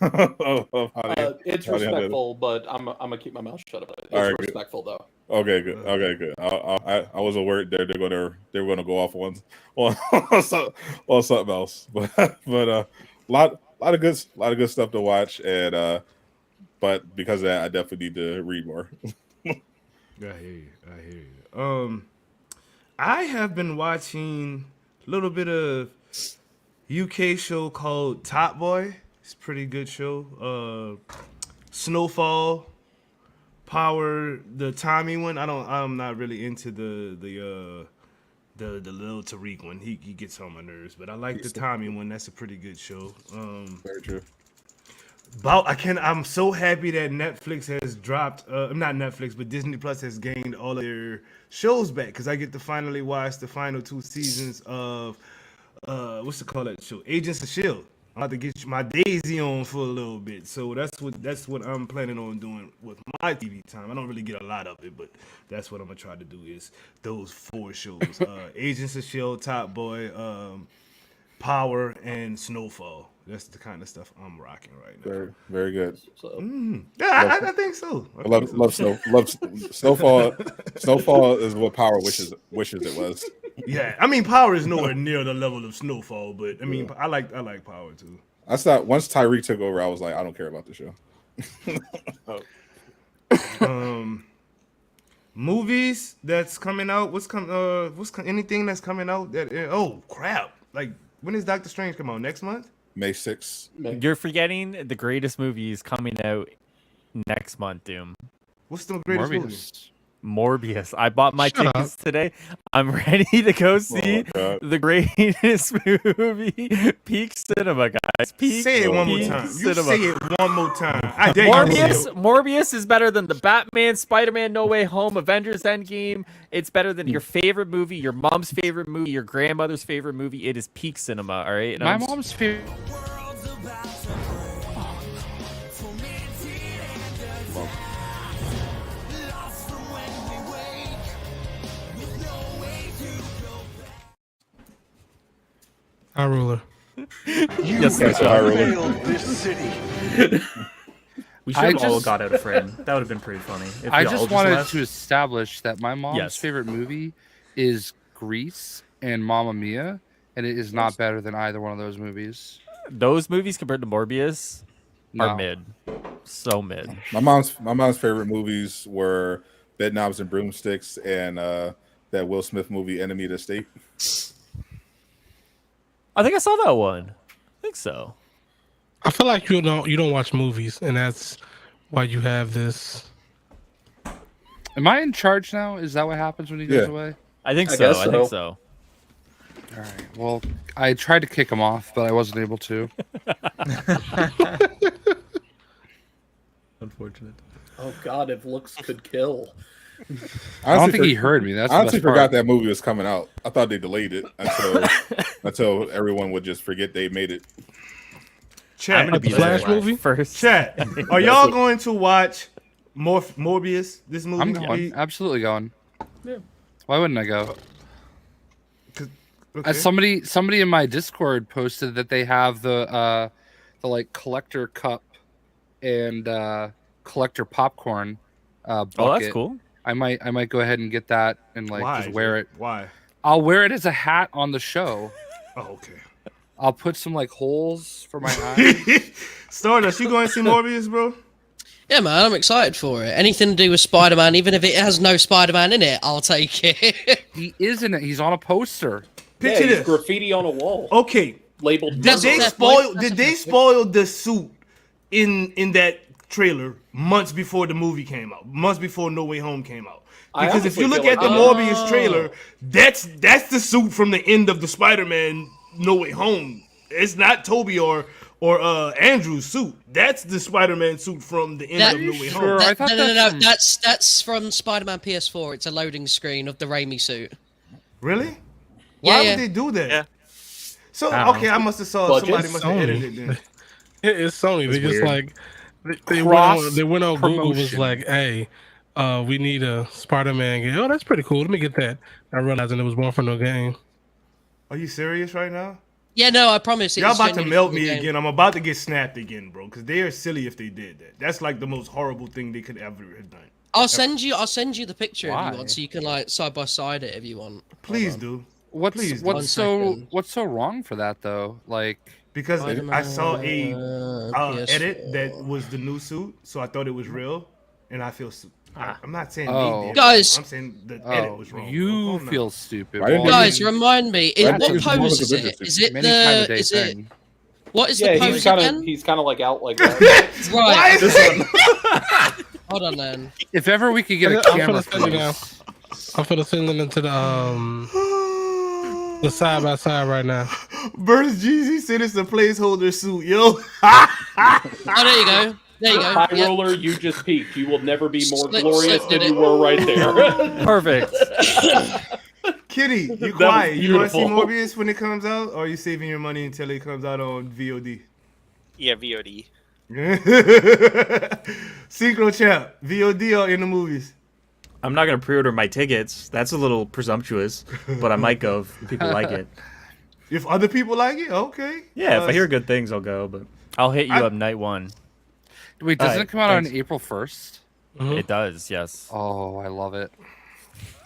It's respectful, but I'm gonna keep my mouth shut about it. It's respectful though. Okay, good. I was worried they're gonna go off on something else, but a lot of good stuff to watch, and but because of that, I definitely need to read more. I hear you. I have been watching a little bit of UK show called Top Boy. It's a pretty good show. Snowfall, Power, the Tommy one. I'm not really into the little Tariq one. He gets on my nerves, but I like the Tommy one. That's a pretty good show. Very true. I'm so happy that Netflix has dropped. Not Netflix, but Disney Plus has gained all of their shows back because I get to finally watch the final 2 seasons of what's it called that show? Agents of S.H.I.E.L.D. I'm about to get my Daisy on for a little bit, so that's what I'm planning on doing with my TV time. I don't really get a lot of it, but that's what I'm gonna try to do is those 4 shows: Agents of S.H.I.E.L.D., Top Boy, Power, and Snowfall. That's the kind of stuff I'm rocking right now. Very, very good. Yeah, I think so. Love Snowfall. Snowfall is what Power wishes it was. Yeah, I mean Power is nowhere near the level of Snowfall, but I mean I like Power too. I thought once Tyreek took over, I was like, I don't care about the show. Movies that's coming out. Anything that's coming out that? Oh crap! Like when is Doctor Strange come out? Next month? May 6th. You're forgetting the greatest movie is coming out next month, Doom. What's the greatest movie? Morbius. I bought my Shut tickets today. I'm ready to go see God. the greatest movie, peak cinema, guys. Peak, Say it one more peak time. You cinema. say it one more time. I dare you to say it. Morbius is better than the Batman, Spider-Man, No Way Home, Avengers Endgame. It's better than your favorite movie, your mom's favorite movie, your grandmother's favorite movie. It is peak cinema, all right? And My mom's favorite. High ruler. Yes, That's sir. a high ruler. We should I have all just- got out a friend. That would have been pretty funny. If I we all just wanted left. to establish that my mom's Yes. favorite movie is Grease and Mamma Mia, and it is not better than either one of those movies. Those movies compared to Morbius No. are mid. So mid. My mom's favorite movies were Bed Knobs and Broomsticks and that Will Smith movie Enemy of the State. I think I saw that one. I think so. I feel like you don't watch movies, and that's why you have this. Am I in charge now? Is that what happens when he goes Yeah. away? I think I so. guess I think so. so. All right. Well, I tried to kick him off, but I wasn't able to. Unfortunate. Oh God, if looks could kill. I don't think he heard me. That's I the honestly best part. forgot that movie was coming out. I thought they delayed it until everyone would just forget they made it. Chat. I'm gonna be The Flash there movie? first. Chat. Are y'all going to watch Morbius? This movie? I'm going. Absolutely going. Yeah. Why wouldn't I go? Okay. Somebody in my Discord posted that they have the like collector cup and collector popcorn bucket. Oh, that's cool. I might go ahead and get that and like Why, just wear Jay? it. Why? I'll wear it as a hat on the show. Oh, okay. I'll put some like holes for my eyes. Stardust, you going to see Morbius, bro? Yeah, man, I'm excited for it. Anything to do with Spider-Man, even if it has no Spider-Man in it, I'll take it. He is in it. He's on a poster. Picture he's this. graffiti on a wall. Okay. Labeled. Did they That's spoil? that's Did they spoil the suit in that trailer months before the movie came out? Months before No Way Home came out. I Because if you honestly look feel at the like Morbius trailer, that's the suit from the end of the Spider-Man No Way Home. It's not Toby or Andrew's suit. That's the Spider-Man suit from the end of No Way Home. No. That's from Spider-Man PS4. It's a loading screen of the Raimi suit. Really? Why Yeah. would they do that? Yeah. So I don't okay, know. I must have saw Budget? somebody must have Sony. edited it then. It's Sony. They just weird. like they Cross went on Google was promotion. like, hey, we need a Spider-Man game. Oh, that's pretty cool. Let me get that. Not realizing it was one from no game. Are you serious right now? Yeah, no, I promise. Y'all it's about to genuinely melt from the me game. again. I'm about to get snapped again, bro. Because they are silly if they did that. That's like the most horrible thing they could ever have done. I'll send you the picture if Why? you want, so you can like side by side it if you want. Please do. What's Please do. One what's so second. what's so wrong for that though? Like Because I saw a PS4. edit that was the new suit, so I thought it was real, and I feel. I'm not saying Oh. they did. Guys. I'm saying the edit oh, was wrong. you Come on feel now. stupid. Why didn't Well, they Guys, remind me. Why What didn't they pose do is it? it? Is it many time a the? day Is it? thing. What is Yeah, the he's pose kind again? of like out like that. Right. Why is it? Hold on then. If ever we could get a I'm camera finna send it now. freeze. I'm finna send them into the side by side right now. Burst Jeezy said it's a placeholder suit, yo. Oh, there you go. There you go. High Yep. roller, you just peaked. You will never be more Slip glorious did than you it. were right there. Perfect. Kitty, you was quiet. You want to see beautiful. Morbius when it comes out, or are you saving your money until it comes out on VOD? Yeah, VOD. Synchro Champ, VOD or in the movies? I'm not gonna pre-order my tickets. That's a little presumptuous, but I might go if people like it. If other people like it, okay. Yeah, if I hear good things, I'll go. But I'll hit you up night one. Wait, doesn't Alright, it come out thanks. on April 1st? It does, yes. Oh, I love it.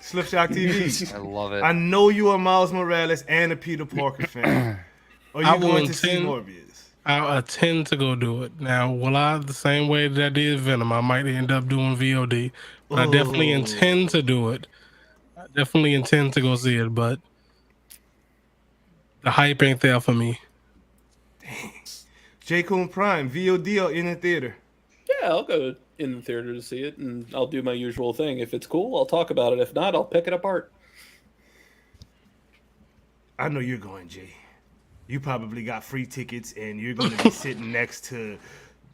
Slipshot TV. I love it. I know you are Miles Morales and a Peter Parker fan. Are you I will going to see intend- Morbius? I intend to go do it. Now, will I, the same way that I did Venom, I might end up doing VOD. But I definitely Oh. intend to do it. I definitely intend to go see it, but the hype ain't there for me. J. Coon Prime, VOD or in the theater? Yeah, I'll go in the theater to see it, and I'll do my usual thing. If it's cool, I'll talk about it. If not, I'll pick it apart. I know you're going, Jay. You probably got free tickets, and you're going to be sitting next to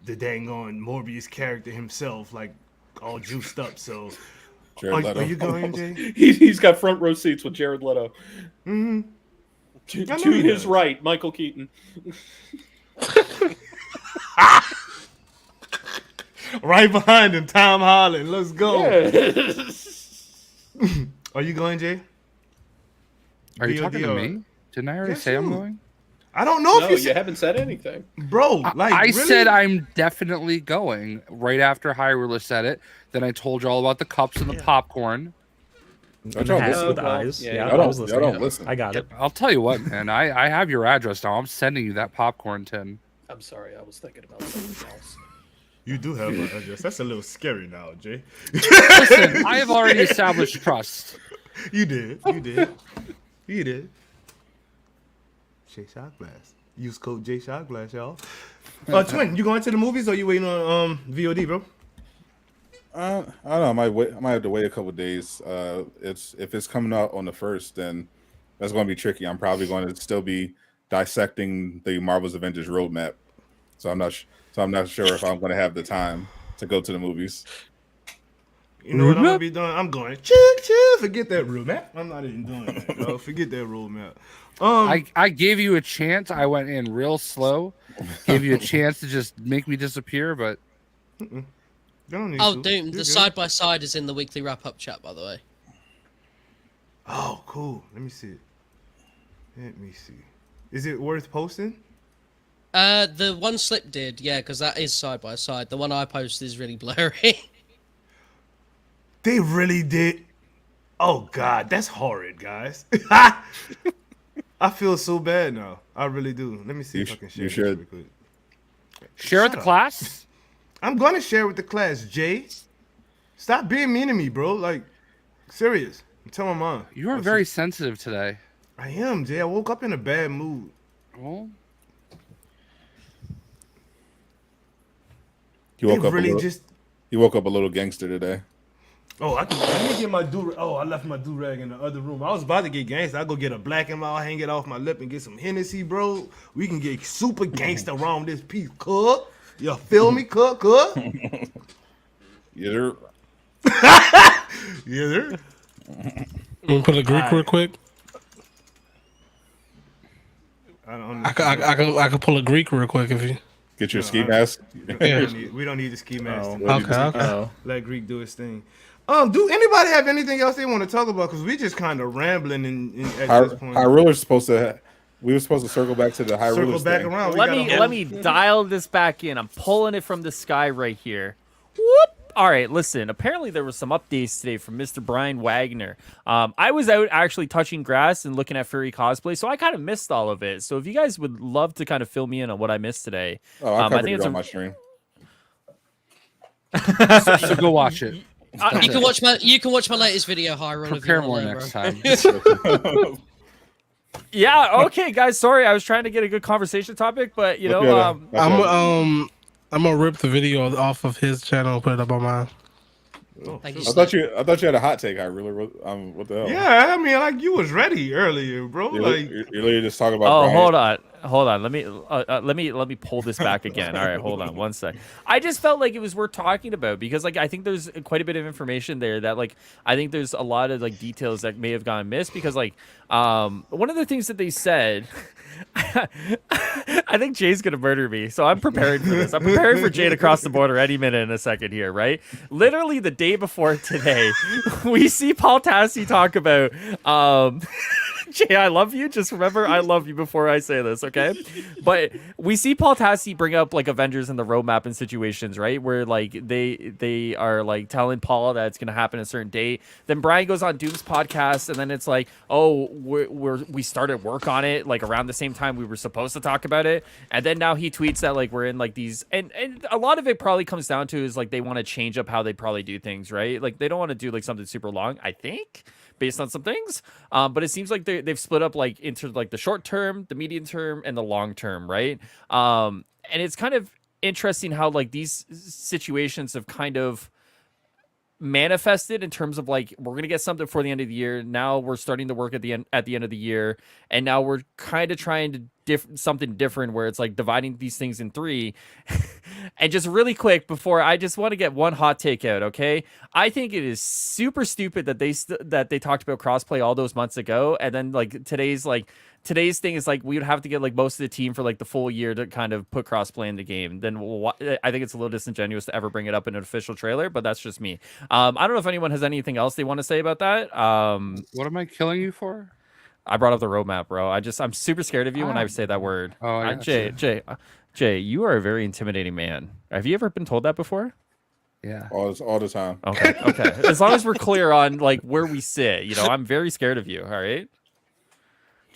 the dang on Morbius character himself, like all juiced up. So, are you going, Jay? He's got front row seats with Jared Leto. Mm-hmm. To his right, Michael Keaton. Right behind him, Tom Holland. Let's go. Yeah. Are you going, Jay? Are you talking to me? Didn't I already say I'm going? I don't know if you haven't said anything, bro. Like I really? said I'm definitely going right after Hyrule said it. Then I told you all about the cups and the popcorn. And the hats with the eyes. Yeah, I was listening. Y'all don't listen. I got it. I'll tell you what, man. I have your address now. I'm sending you that popcorn tin. I'm sorry, I was thinking about something else. You do have my address. That's a little scary now, Jay. Listen, I have already established trust. You did. You did. You did. Jay Shotglass. Use code Jay Shotglass, y'all. Twin, you going to the movies or you waiting on VOD, bro? I don't know. I might have to wait a couple days. If it's coming out on the 1st, then that's going to be tricky. I'm probably going to still be dissecting the Marvel's Avengers roadmap, so I'm not sure if I'm going to have the time to go to the movies. You know what I'm gonna be doing? I'm going chill. Forget that roadmap. I'm not even doing that, bro. Forget that roadmap. I gave you a chance. I went in real slow. Gave you a chance to just make me disappear, but. Oh, Doom, the side-by-side is in the weekly wrap-up chat, by the way. Oh, cool. Let me see it. Is it worth posting? The one Slip did, yeah, because that is side-by-side. The one I posted is really blurry. They really did. Oh, God. That's horrid, guys. I feel so bad now. I really do. Let me see if I can share this really quick. Share with the class? I'm going to share with the class, Jay. Stop being mean to me, bro. Like, serious. Tell my mom. You are very sensitive today. I am, Jay. I woke up in a bad mood. Well, you woke up a little gangster today. Oh, let me get my do. Oh, I left my do-rag in the other room. I was about to get gangster. I go get a black and mild, hang it off my lip, and get some Hennessy, bro. We can get super gangster around this piece, cuz. You feel me, cuz? Yeah, there. Yeah, there. Let me put a Greek real quick. I can pull a Greek real quick if you get your ski mask. We don't need the ski mask. Okay. Let Greek do his thing. Do anybody have anything else they want to talk about? Because we just kind of rambling at this point. Hyrule's supposed to. We were supposed to circle back to the Hyrule. Circle back around. Let me dial this back in. I'm pulling it from the sky right here. Whoop. All right, listen. Apparently, there was some updates today from Mr. Brian Wagner. I was out actually touching grass and looking at furry cosplay, so I kind of missed all of it. So if you guys would love to kind of fill me in on what I missed today, I think it's on my stream. So go watch it. You can watch my latest video, Hyrule. Prepare more next time. Yeah. Okay, guys. Sorry, I was trying to get a good conversation topic, but you know, I'm gonna rip the video off of his channel and put it up on mine. I thought you had a hot take. I really what the hell? Yeah, I mean, like you was ready earlier, bro. You're Like literally just talking about. Oh, Brian. hold on. Let me pull this back again. All right, hold on one sec. I just felt like it was worth talking about because like I think there's quite a bit of information there that like I think there's a lot of like details that may have gone missed because like one of the things that they said. I think Jay's gonna murder me, so I'm preparing for this. I'm preparing for Jay to cross the border any minute in a second here, right? Literally the day before today, we see Paul Tassi talk about Jay, I love you. Just remember, I love you before I say this, okay? But we see Paul Tassi bring up like Avengers in the roadmap and situations, right? Where like they are like telling Paul that it's gonna happen a certain date. Then Brian goes on Doom's podcast, and then it's like, oh, we started work on it like around the same time we were supposed to talk about it. And then now he tweets that like we're in like these, and a lot of it probably comes down to is like they want to change up how they probably do things, right? Like they don't want to do like something super long, I think, based on some things. But it seems like they've split up like into like the short term, the medium term, and the long term, right? And it's kind of interesting how like these situations have kind of manifested in terms of like we're gonna get something for the end of the year. Now we're starting to work at the end of the year, and now we're kind of trying to something different where it's like dividing these things in three. And just really quick before I just want to get one hot take out, okay? I think it is super stupid that they talked about crossplay all those months ago, and then like today's thing is like we would have to get like most of the team for like the full year to kind of put crossplay in the game. Then I think it's a little disingenuous to ever bring it up in an official trailer, but that's just me. I don't know if anyone has anything else they want to say about that. What am I killing you for? I brought up the roadmap, bro. I'm super scared of you when I say that word. Oh, Jay, you are a very intimidating man. Have you ever been told that before? Yeah. All the time. Okay. As long as we're clear on like where we sit, I'm very scared of you. All right.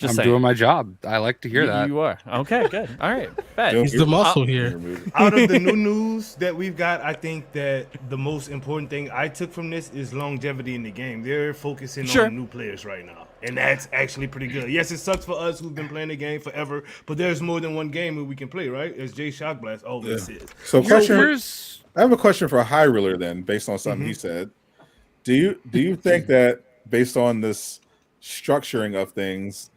I'm doing my job. I like to hear that. You are. Okay, good. All right. Bet. He's the muscle here. Out of the new news that we've got, I think that the most important thing I took from this is longevity in the game. They're focusing on new players right now, and that's actually pretty good. Yes, it sucks for us who've been playing the game forever, but there's more than one game that we can play, right? As Jay Shockblast always says. So, I have a question for High Ruler then, based on something he said. Do you think that based on this structuring of things,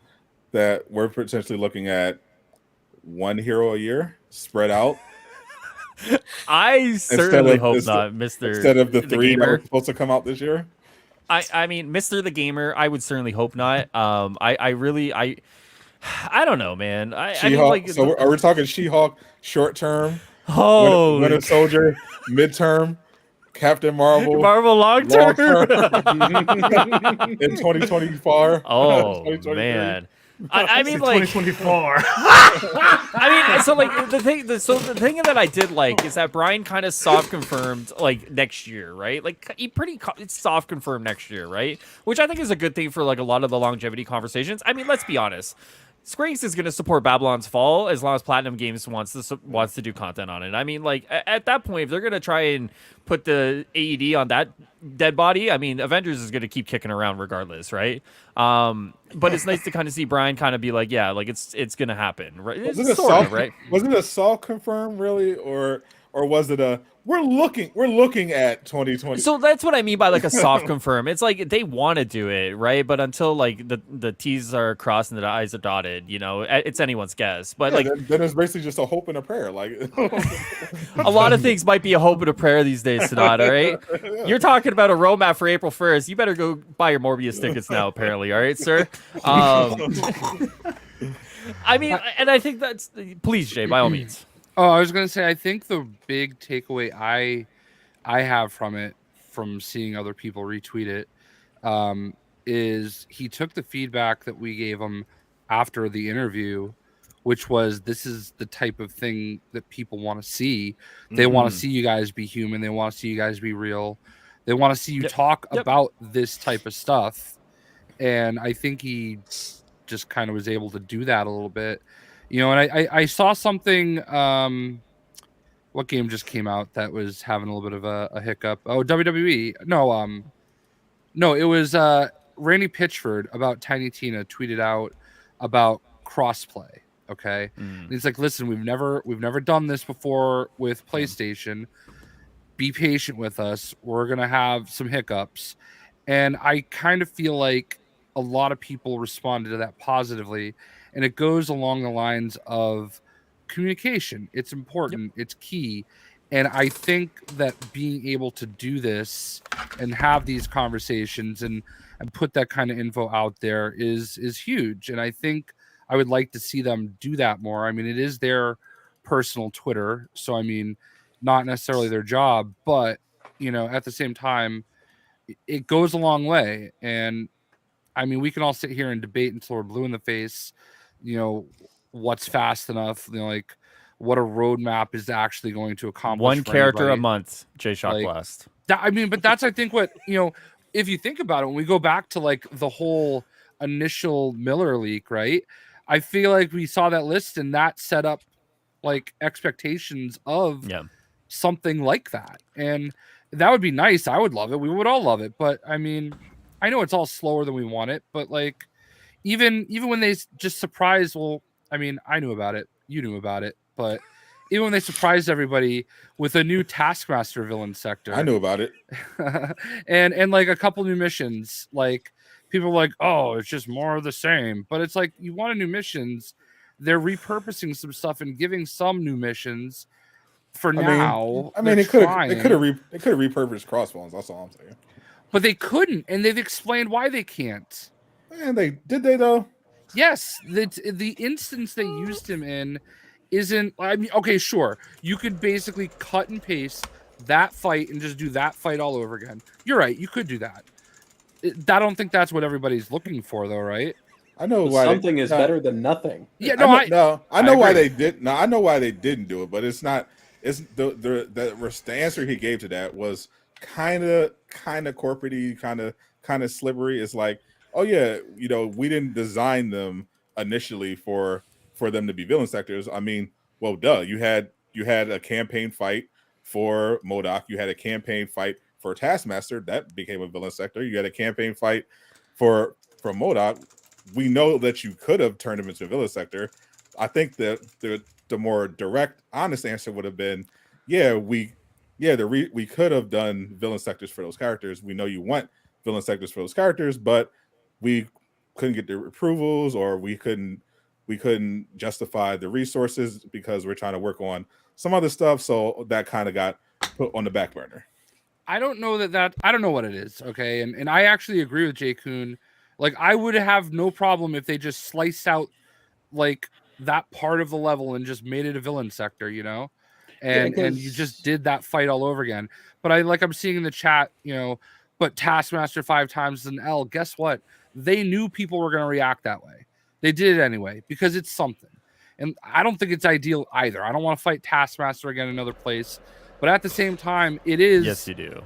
that we're potentially looking at one hero a year spread out? I certainly hope not, Mr. Instead of the three that Gamer. were supposed to come out this year? I mean, Mr. the Gamer, I would certainly hope not. I don't know, man. I mean, like, so are we talking She-Hulk short term? Oh, Winter Soldier midterm? Captain Marvel long term in 2024. Oh man. I mean, like 2024. I mean, so like the thing that I did like is that Brian kind of soft confirmed like next year, right? Like it's soft confirmed next year, right? Which I think is a good thing for like a lot of the longevity conversations. I mean, let's be honest. Craze is going to support Babylon's Fall as long as Platinum Games wants to do content on it. I mean, like at that point, if they're going to try and put the AED on that dead body, I mean, Avengers is going to keep kicking around regardless, right? But it's nice to kind of see Brian kind of be like, yeah, like it's going to happen, right? Wasn't it a Saul confirmed really, or was it a we're looking at 2020? So that's what I mean by like a soft confirm. It's like they want to do it, right? But until like the T's are crossed and the I's are dotted, it's anyone's guess. But yeah, then it's basically just a hope and a prayer. Like a lot of things might be a hope and a prayer these days, Sonata, right? You're talking about a roadmap for April 1st. You better go buy your Morbius tickets now, apparently. All right, sir. I mean, and I think that's please, Jay, by all means. Oh, I was gonna say, I think the big takeaway I have from it, from seeing other people retweet it, is he took the feedback that we gave him after the interview, which was this is the type of thing that people want to see. They want to see you guys be human. They want to see you guys be real. They want to see you talk about this type of stuff. And I think he just kind of was able to do that a little bit. And I saw something. What game just came out that was having a little bit of a hiccup? Oh, WWE. No, it was Randy Pitchford about Tiny Tina tweeted out about crossplay. Okay, and he's like, listen, we've never done this before with PlayStation. Be patient with us. We're gonna have some hiccups, and I kind of feel like a lot of people responded to that positively. And it goes along the lines of communication. It's important. It's key. And I think that being able to do this and have these conversations and put that kind of info out there is huge. And I think I would like to see them do that more. I mean, it is their personal Twitter. So, I mean, not necessarily their job. But, at the same time, it goes a long way. And, I mean, we can all sit here and debate until we're blue in the face. What's fast enough, like what a roadmap is actually going to accomplish. One character a month, Jay Shockblast. I mean, but that's, I think, what, if you think about it, when we go back to like the whole initial Miller leak, right? I feel like we saw that list and that set up like expectations of something like that. And that would be nice. I would love it. We would all love it. But I mean, I know it's all slower than we want it, but like, even when they just surprised, well, I mean, I knew about it, you knew about it, but even when they surprised everybody with a new Taskmaster villain sector. I knew about it. and like a couple new missions, like people were like, oh, it's just more of the same. But it's like, you want new missions. They're repurposing some stuff and giving some new missions for now. I mean, they could have repurposed Crossbones. That's all I'm saying. But they couldn't, and they've explained why they can't. And they though. Yes, the instance they used him in isn't. I mean, okay, sure, you could basically cut and paste that fight and just do that fight all over again. You're right, you could do that. I don't think that's what everybody's looking for, though, right? I know why something is better than nothing. Yeah, I know why they did. No, I know why they didn't do it, but it's not. It's the answer he gave to that was kind of corporate-y, kind of slippery. It's like, oh yeah, we didn't design them initially for them to be villain sectors. I mean, well, duh, you had a campaign fight for MODOK, you had a campaign fight for Taskmaster, that became a villain sector. You had a campaign fight for MODOK. We know that you could have turned him into a villain sector. I think that the more direct, honest answer would have been, we could have done villain sectors for those characters. We know you want villain sectors for those characters, but we couldn't get the approvals, or we couldn't justify the resources because we're trying to work on some other stuff. So that kind of got put on the back burner. I don't know I don't know what it is. Okay. And I actually agree with Jay Kuhn. Like, I would have no problem if they just sliced out like that part of the level and just made it a villain sector, and you just did that fight all over again. But I'm seeing in the chat, but Taskmaster 5 times an L. Guess what? They knew people were going to react that way. They did it anyway because it's something. And I don't think it's ideal either. I don't want to fight Taskmaster again another place. But at the same time, it is. Yes, you do.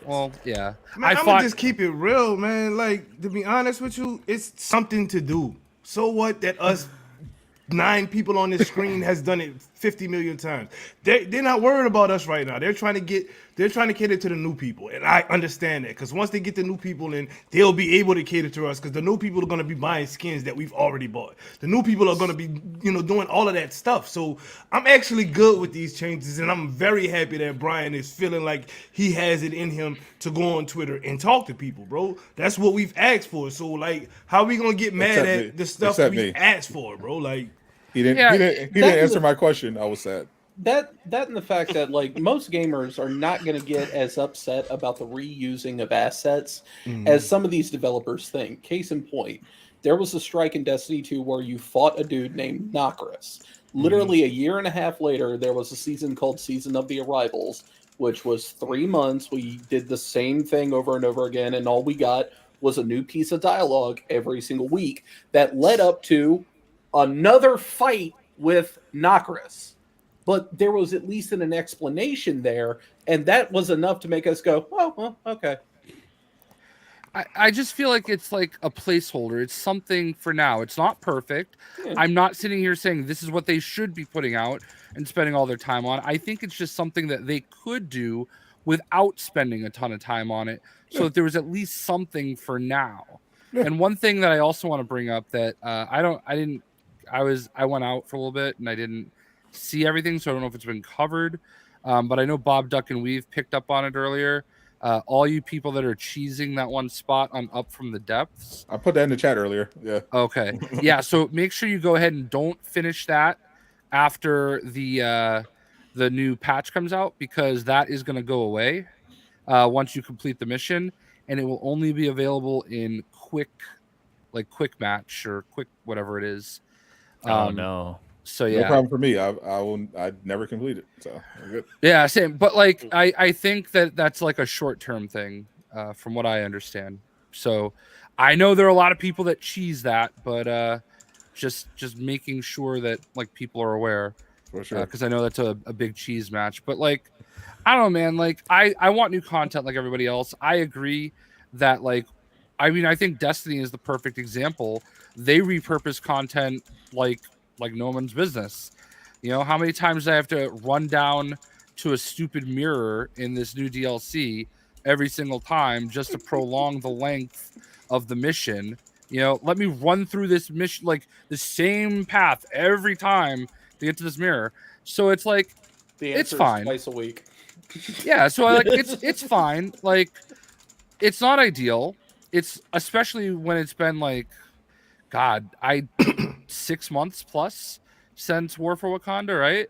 Well, yeah. Man, I'm gonna just keep it real, man. Like, to be honest with you, it's something to do. So what that us 9 people on this screen has done it 50 million times. They're not worried about us right now. They're trying to cater to the new people, and I understand that, because once they get the new people in, they'll be able to cater to us, because the new people are going to be buying skins that we've already bought. The new people are going to be, doing all of that stuff. So I'm actually good with these changes, and I'm very happy that Brian is feeling like he has it in him to go on Twitter and talk to people, bro. That's what we've asked for. So, like, how are we going to get mad at the stuff we asked for, bro? Like, he didn't answer my question. I was sad. That and the fact that, like, most gamers are not going to get as upset about the reusing of assets as some of these developers think. Case in point, there was a strike in Destiny 2 where you fought a dude named Nokris. Literally a year and a half later, there was a season called Season of the Arrivals, which was 3 months. We did the same thing over and over again, and all we got was a new piece of dialogue every single week that led up to another fight with Nokris. But there was at least an explanation there, and that was enough to make us go, oh, well, okay. I just feel like it's like a placeholder. It's something for now. It's not perfect. Yeah. I'm not sitting here saying this is what they should be putting out and spending all their time on. I think it's just something that they could do without spending a ton of time on it, so that there was at least something for now. Yeah. And one thing that I also want to bring up that I went out for a little bit and I didn't see everything, so I don't know if it's been covered. But I know Bob Duck and Weave picked up on it earlier. All you people that are cheesing that one spot on Up from the Depths. I put that in the chat earlier. Yeah. Okay. Yeah. So make sure you go ahead and don't finish that after the new patch comes out, because that is going to go away once you complete the mission, and it will only be available in quick match or quick whatever it is. Oh no. So yeah, no problem for me. I'd never complete it. So we're good. Yeah, same. But like, I think that's like a short-term thing, from what I understand. So I know there are a lot of people that cheese that, but just making sure that like people are aware. For sure. Because I know that's a big cheese match. But like, I don't know, man. Like, I want new content like everybody else. I agree that like, I mean, I think Destiny is the perfect example. They repurpose content like no one's business. How many times I have to run down to a stupid mirror in this new DLC every single time just to prolong the length of the mission. Let me run through this mission, like the same path every time to get to this mirror. So it's like The it's answer is fine. twice a week. Yeah, so like it's fine. Like it's not ideal. It's especially when it's been like, God, 6 months plus since War for Wakanda, right?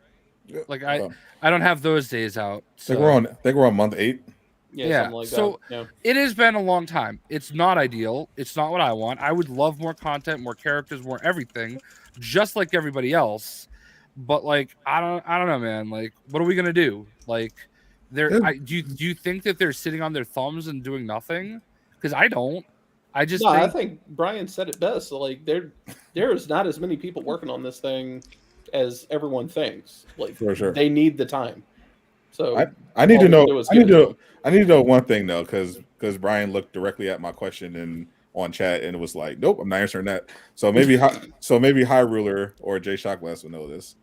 Like I don't have those days out. I think we're on month 8. Yeah, something like so that. Yeah. it has been a long time. It's not ideal. It's not what I want. I would love more content, more characters, more everything, just like everybody else. But like I don't know, man. Like, what are we gonna do? Like, do you think that they're sitting on their thumbs and doing nothing? Because I don't. I just No, think... I think Brian said it best. Like there is not as many people working on this thing as everyone thinks. Like For sure. they need the time. So I need to know. I need to to know one thing though, because Brian looked directly at my question and on chat and it was like, nope, I'm not answering that. So maybe High Ruler or Jay Shockless will know this.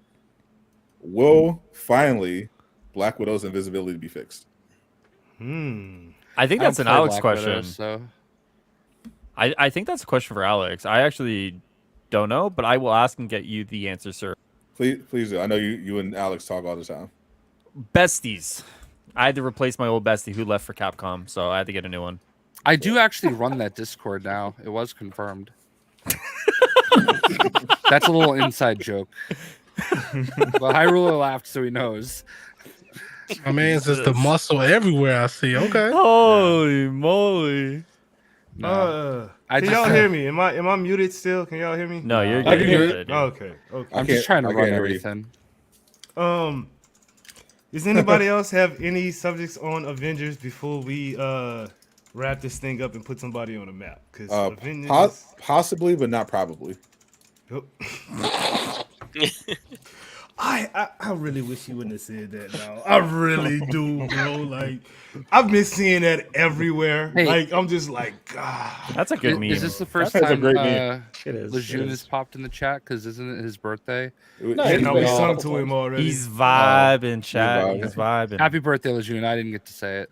Will finally Black Widow's invisibility be fixed? I think that's an Alex question. I think that's a question for Alex. I actually don't know, but I will ask and get you the answer, sir. Please do. I know you and Alex talk all the time. Besties. I had to replace my old bestie who left for Capcom, so I had to get a new one. I do actually run that Discord now. It was confirmed. That's a little inside joke. Well, High Ruler laughed, so he knows. My man's just the muscle everywhere I see. Okay. Holy moly. Can y'all hear me? Am I muted still? Can y'all hear me? No, you're good. good. Okay. I'm just trying to run everything. Does anybody else have any subjects on Avengers before we wrap this thing up and put somebody on the map? Because possibly, but not probably. I really wish you wouldn't have said that now. I really do, bro. Like, I've been seeing that everywhere. Hey. Like, I'm just like, God. That's a good meme. Is this the first That's a time great meme. Lejeune has popped in the chat? Because isn't it his birthday? No, we sung to him already. He's vibing, chat. He's vibing. Happy birthday, Lejeune. I didn't get to say it.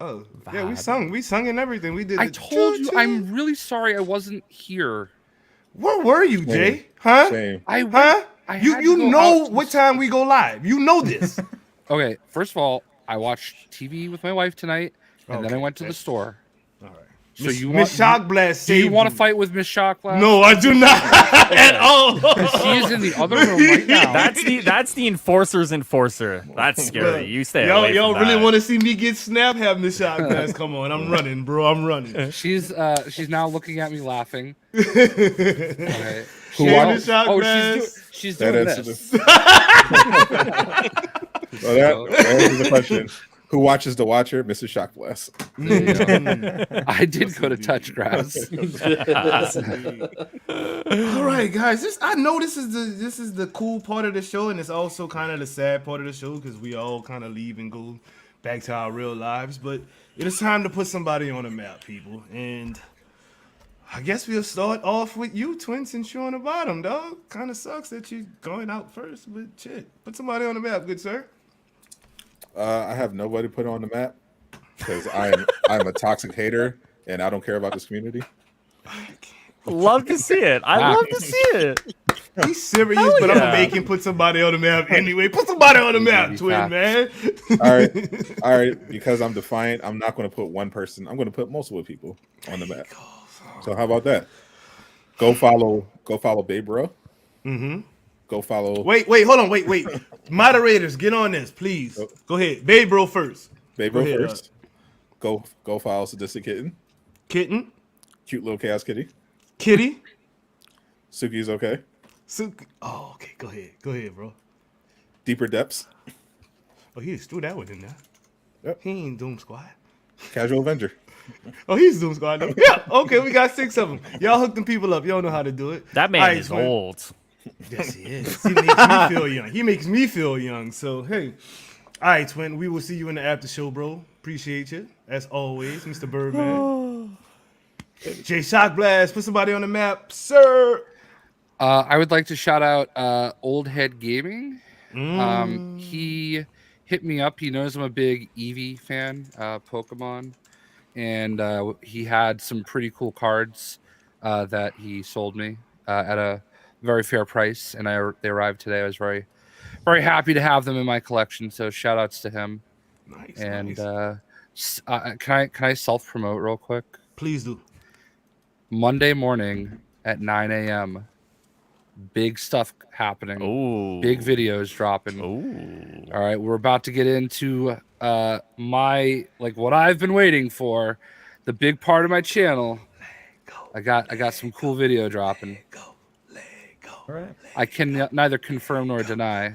Oh, yeah, we sung and everything. We did. I told you, I'm really sorry I wasn't here. Where were you, Jay? Huh? Same. You know what time we go live. You know this. Okay, first of all, I watched TV with my wife tonight, and then I went to the store. All right. So Miss Shockblast do you saved want to you. fight with Miss Shockblast? No, I do not at all. She is in the other room right now. That's the enforcer's enforcer. That's scary. You stay away Y'all from really that. want to see me get snapped? Have Miss Shockblast come on. I'm running, bro. I'm running. She's now looking at me laughing. Okay. She's doing this. Well, that answers the question. Who watches the watcher? Mrs. Shockblast. I did go to touch grass. All right, guys. I know this is the cool part of the show, and it's also kind of the sad part of the show because we all kind of leave and go back to our real lives. But it is time to put somebody on the map, people. And I guess we'll start off with you, Twin, since you're on the bottom, dog. Kind of sucks that you're going out first, but shit. Put somebody on the map, good sir. I have nobody put on the map because I'm a toxic hater and I don't care about this community. Love to see it. I love to see it. He's serious, but I'm gonna make him put somebody on the map anyway. Put somebody on the map, Twin, man. All right. Because I'm defiant, I'm not going to put one person. I'm going to put multiple people on the map. So how about that? Go follow Babe Bro. Mm-hmm. Go follow. Wait, hold on, wait. Moderators, get on this, please. Go ahead, Babe Bro first. Babe Bro first. Go follow Sadistic Kitten. Kitten. Cute little chaos kitty. Kitty. Suki's okay. Suki. Oh, okay. Go ahead, bro. Deeper Depths. Oh, he just threw that one in there. Yep. He ain't Doom Squad. Casual Avenger. Oh, he's Doom Squad. Though. Yeah. Okay, we got 6 of them. Y'all hook them people up. Y'all know how to do it. That man is Twin. old. Yes, he is. He makes me feel young. He makes me feel young. So, hey. All right, Twin. We will see you in the after show, bro. Appreciate you. As always, Mr. Birdman. Jay Shockblast, put somebody on the map, sir. I would like to shout out Old Head Gaming. He hit me up. He knows I'm a big Eevee fan, Pokemon. And he had some pretty cool cards that he sold me at a very fair price, and they arrived today. I was very, very happy to have them in my collection. So shout outs to him. Nice. And nice. Can I self promote real quick? Please do. Monday morning at 9 a.m. Big stuff happening. Ooh. Big videos dropping. Ooh. All right, we're about to get into my what I've been waiting for, the big part of my channel. I got some cool video dropping. All right. I can neither confirm nor deny.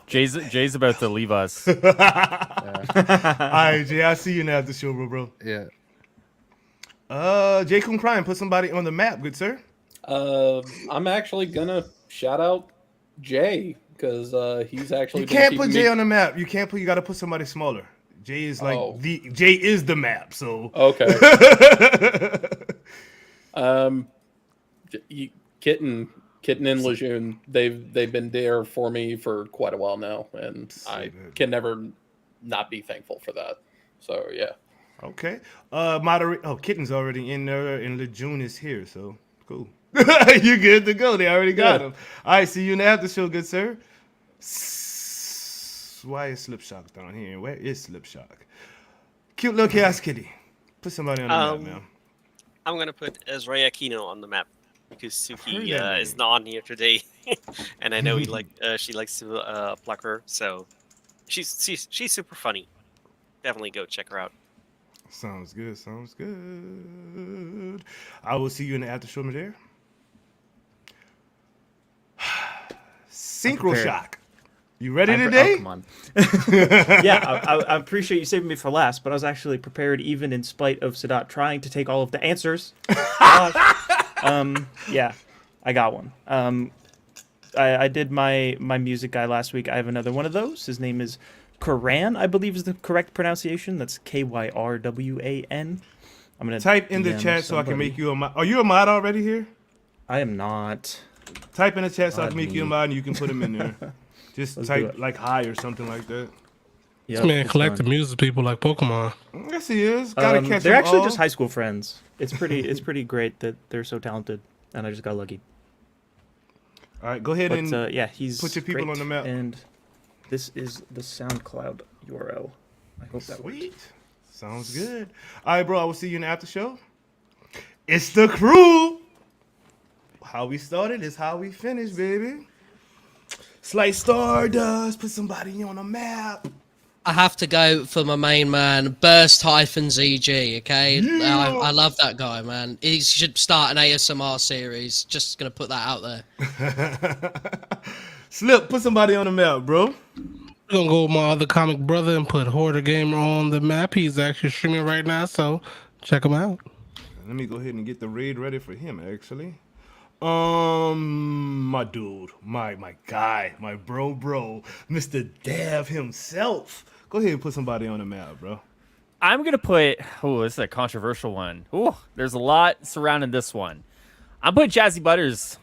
Jay's about to leave us. All right, Jay, I'll see you now at the show, bro. Yeah. Jay Kun Crime, put somebody on the map, good sir. I'm actually gonna shout out Jay because he's actually. You can't put Jay on the map. You can't put. You got to put somebody smaller. Jay is like Jay is the map. So okay. Kitten and Lejeune, they've been there for me for quite a while now, and I can never not be thankful for that. So yeah. Okay. Moderate. Oh, Kitten's already in there, and Lejeune is here. So cool. You good to go? They already got him. All right. See you in the after show, good sir. Why is Slipshock down here? Where is Slipshock? Cute little chaos kitty. Put somebody on the map, man. I'm gonna put Ezra Aquino on the map because Suki is not on here today, and I know she likes to pluck her. So she's super funny. Definitely go check her out. Sounds good. Sounds good. I will see you in the after show, Madeira. Synchro Shock. You ready today? Oh, come on. Yeah, I appreciate you saving me for last, but I was actually prepared even in spite of Sadat trying to take all of the answers. Yeah, I got one. I did my music guy last week. I have another one of those. His name is Kyran, I believe is the correct pronunciation. That's Kyrwan. I'm gonna type in the chat so I can make you a mod. Are you a mod already here? I am not. Type in the chat so I can make you a mod and you can put him in there. Just type like hi or something like that. This man collecting music people like Pokemon. Yes, he is. Gotta catch they're them actually all. just high school friends. It's pretty great that they're so talented, and I just got lucky. All right, go ahead and he's put your people great, on the map. And this is the SoundCloud URL. I hope that Sweet. Sounds good. All right, bro. I will see you in the after show. It's the crew. How we started is how we finish, baby. Slight Stardust. Put somebody on the map. I have to go for my main man, Burst-ZG, okay? Yeah. I love that guy, man. He should start an ASMR series. Just going to put that out there. Slip, put somebody on the map, bro. I'm going to go with my other comic brother and put Hoarder Gamer on the map. He's actually streaming right now, so check him out. Let me go ahead and get the raid ready for him, actually. My dude, my guy, my bro, Mr. Dev himself. Go ahead and put somebody on the map, bro. I'm gonna put. Oh, this is a controversial one. Oh, there's a lot surrounding this one. I'm putting Jazzy Butters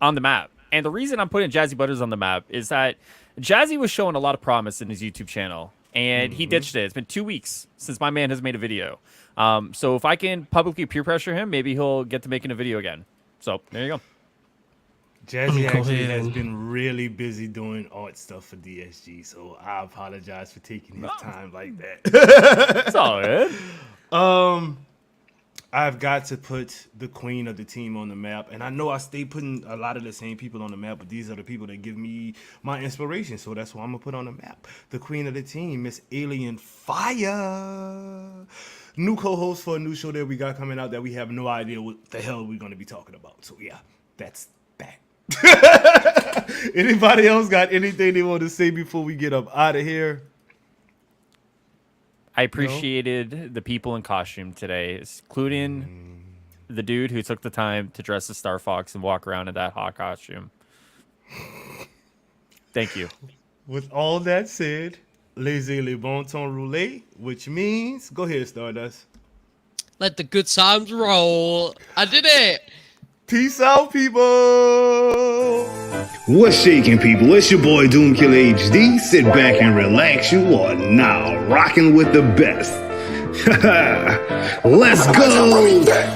on the map, and the reason I'm putting Jazzy Butters on the map is that Jazzy was showing a lot of promise in his YouTube channel, and he ditched it. It's been 2 weeks since my man has made a video. So if I can publicly peer pressure him, maybe he'll get to making a video again. So there you go. Jazzy actually has been really busy doing art stuff for DSG, so I apologize for taking his time like that. It's all good. I've got to put the queen of the team on the map, and I know I stay putting a lot of the same people on the map, but these are the people that give me my inspiration, so that's why I'm gonna put on the map. The queen of the team, Miss Alien Fire. New co-host for a new show that we got coming out that we have no idea what the hell we're gonna be talking about. So yeah, that's that. Anybody else got anything they want to say before we get up out of here? I appreciated the people in costume today, including the dude who took the time to dress as Star Fox and walk around in that hot costume. Thank you. With all that said, laissez les bon temps rouler, which means, go ahead, Stardust. Let the good times roll. I did it. Peace out, people. What's shaking, people? It's your boy DoomkillaHD. Sit back and relax. You are now rocking with the best. Let's go!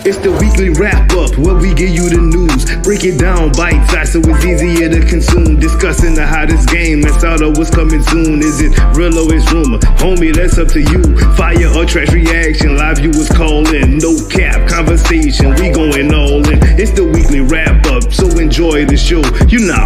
It's the weekly wrap up where we give you the news. Break it down bite size so it's easier to consume. Discussing the hottest game that's out of what's coming soon. Is it real or is rumor? Homie, that's up to you. Fire or trash reaction, live viewers call in. No cap conversation, we going all in. It's the weekly wrap up, so enjoy the show. You know.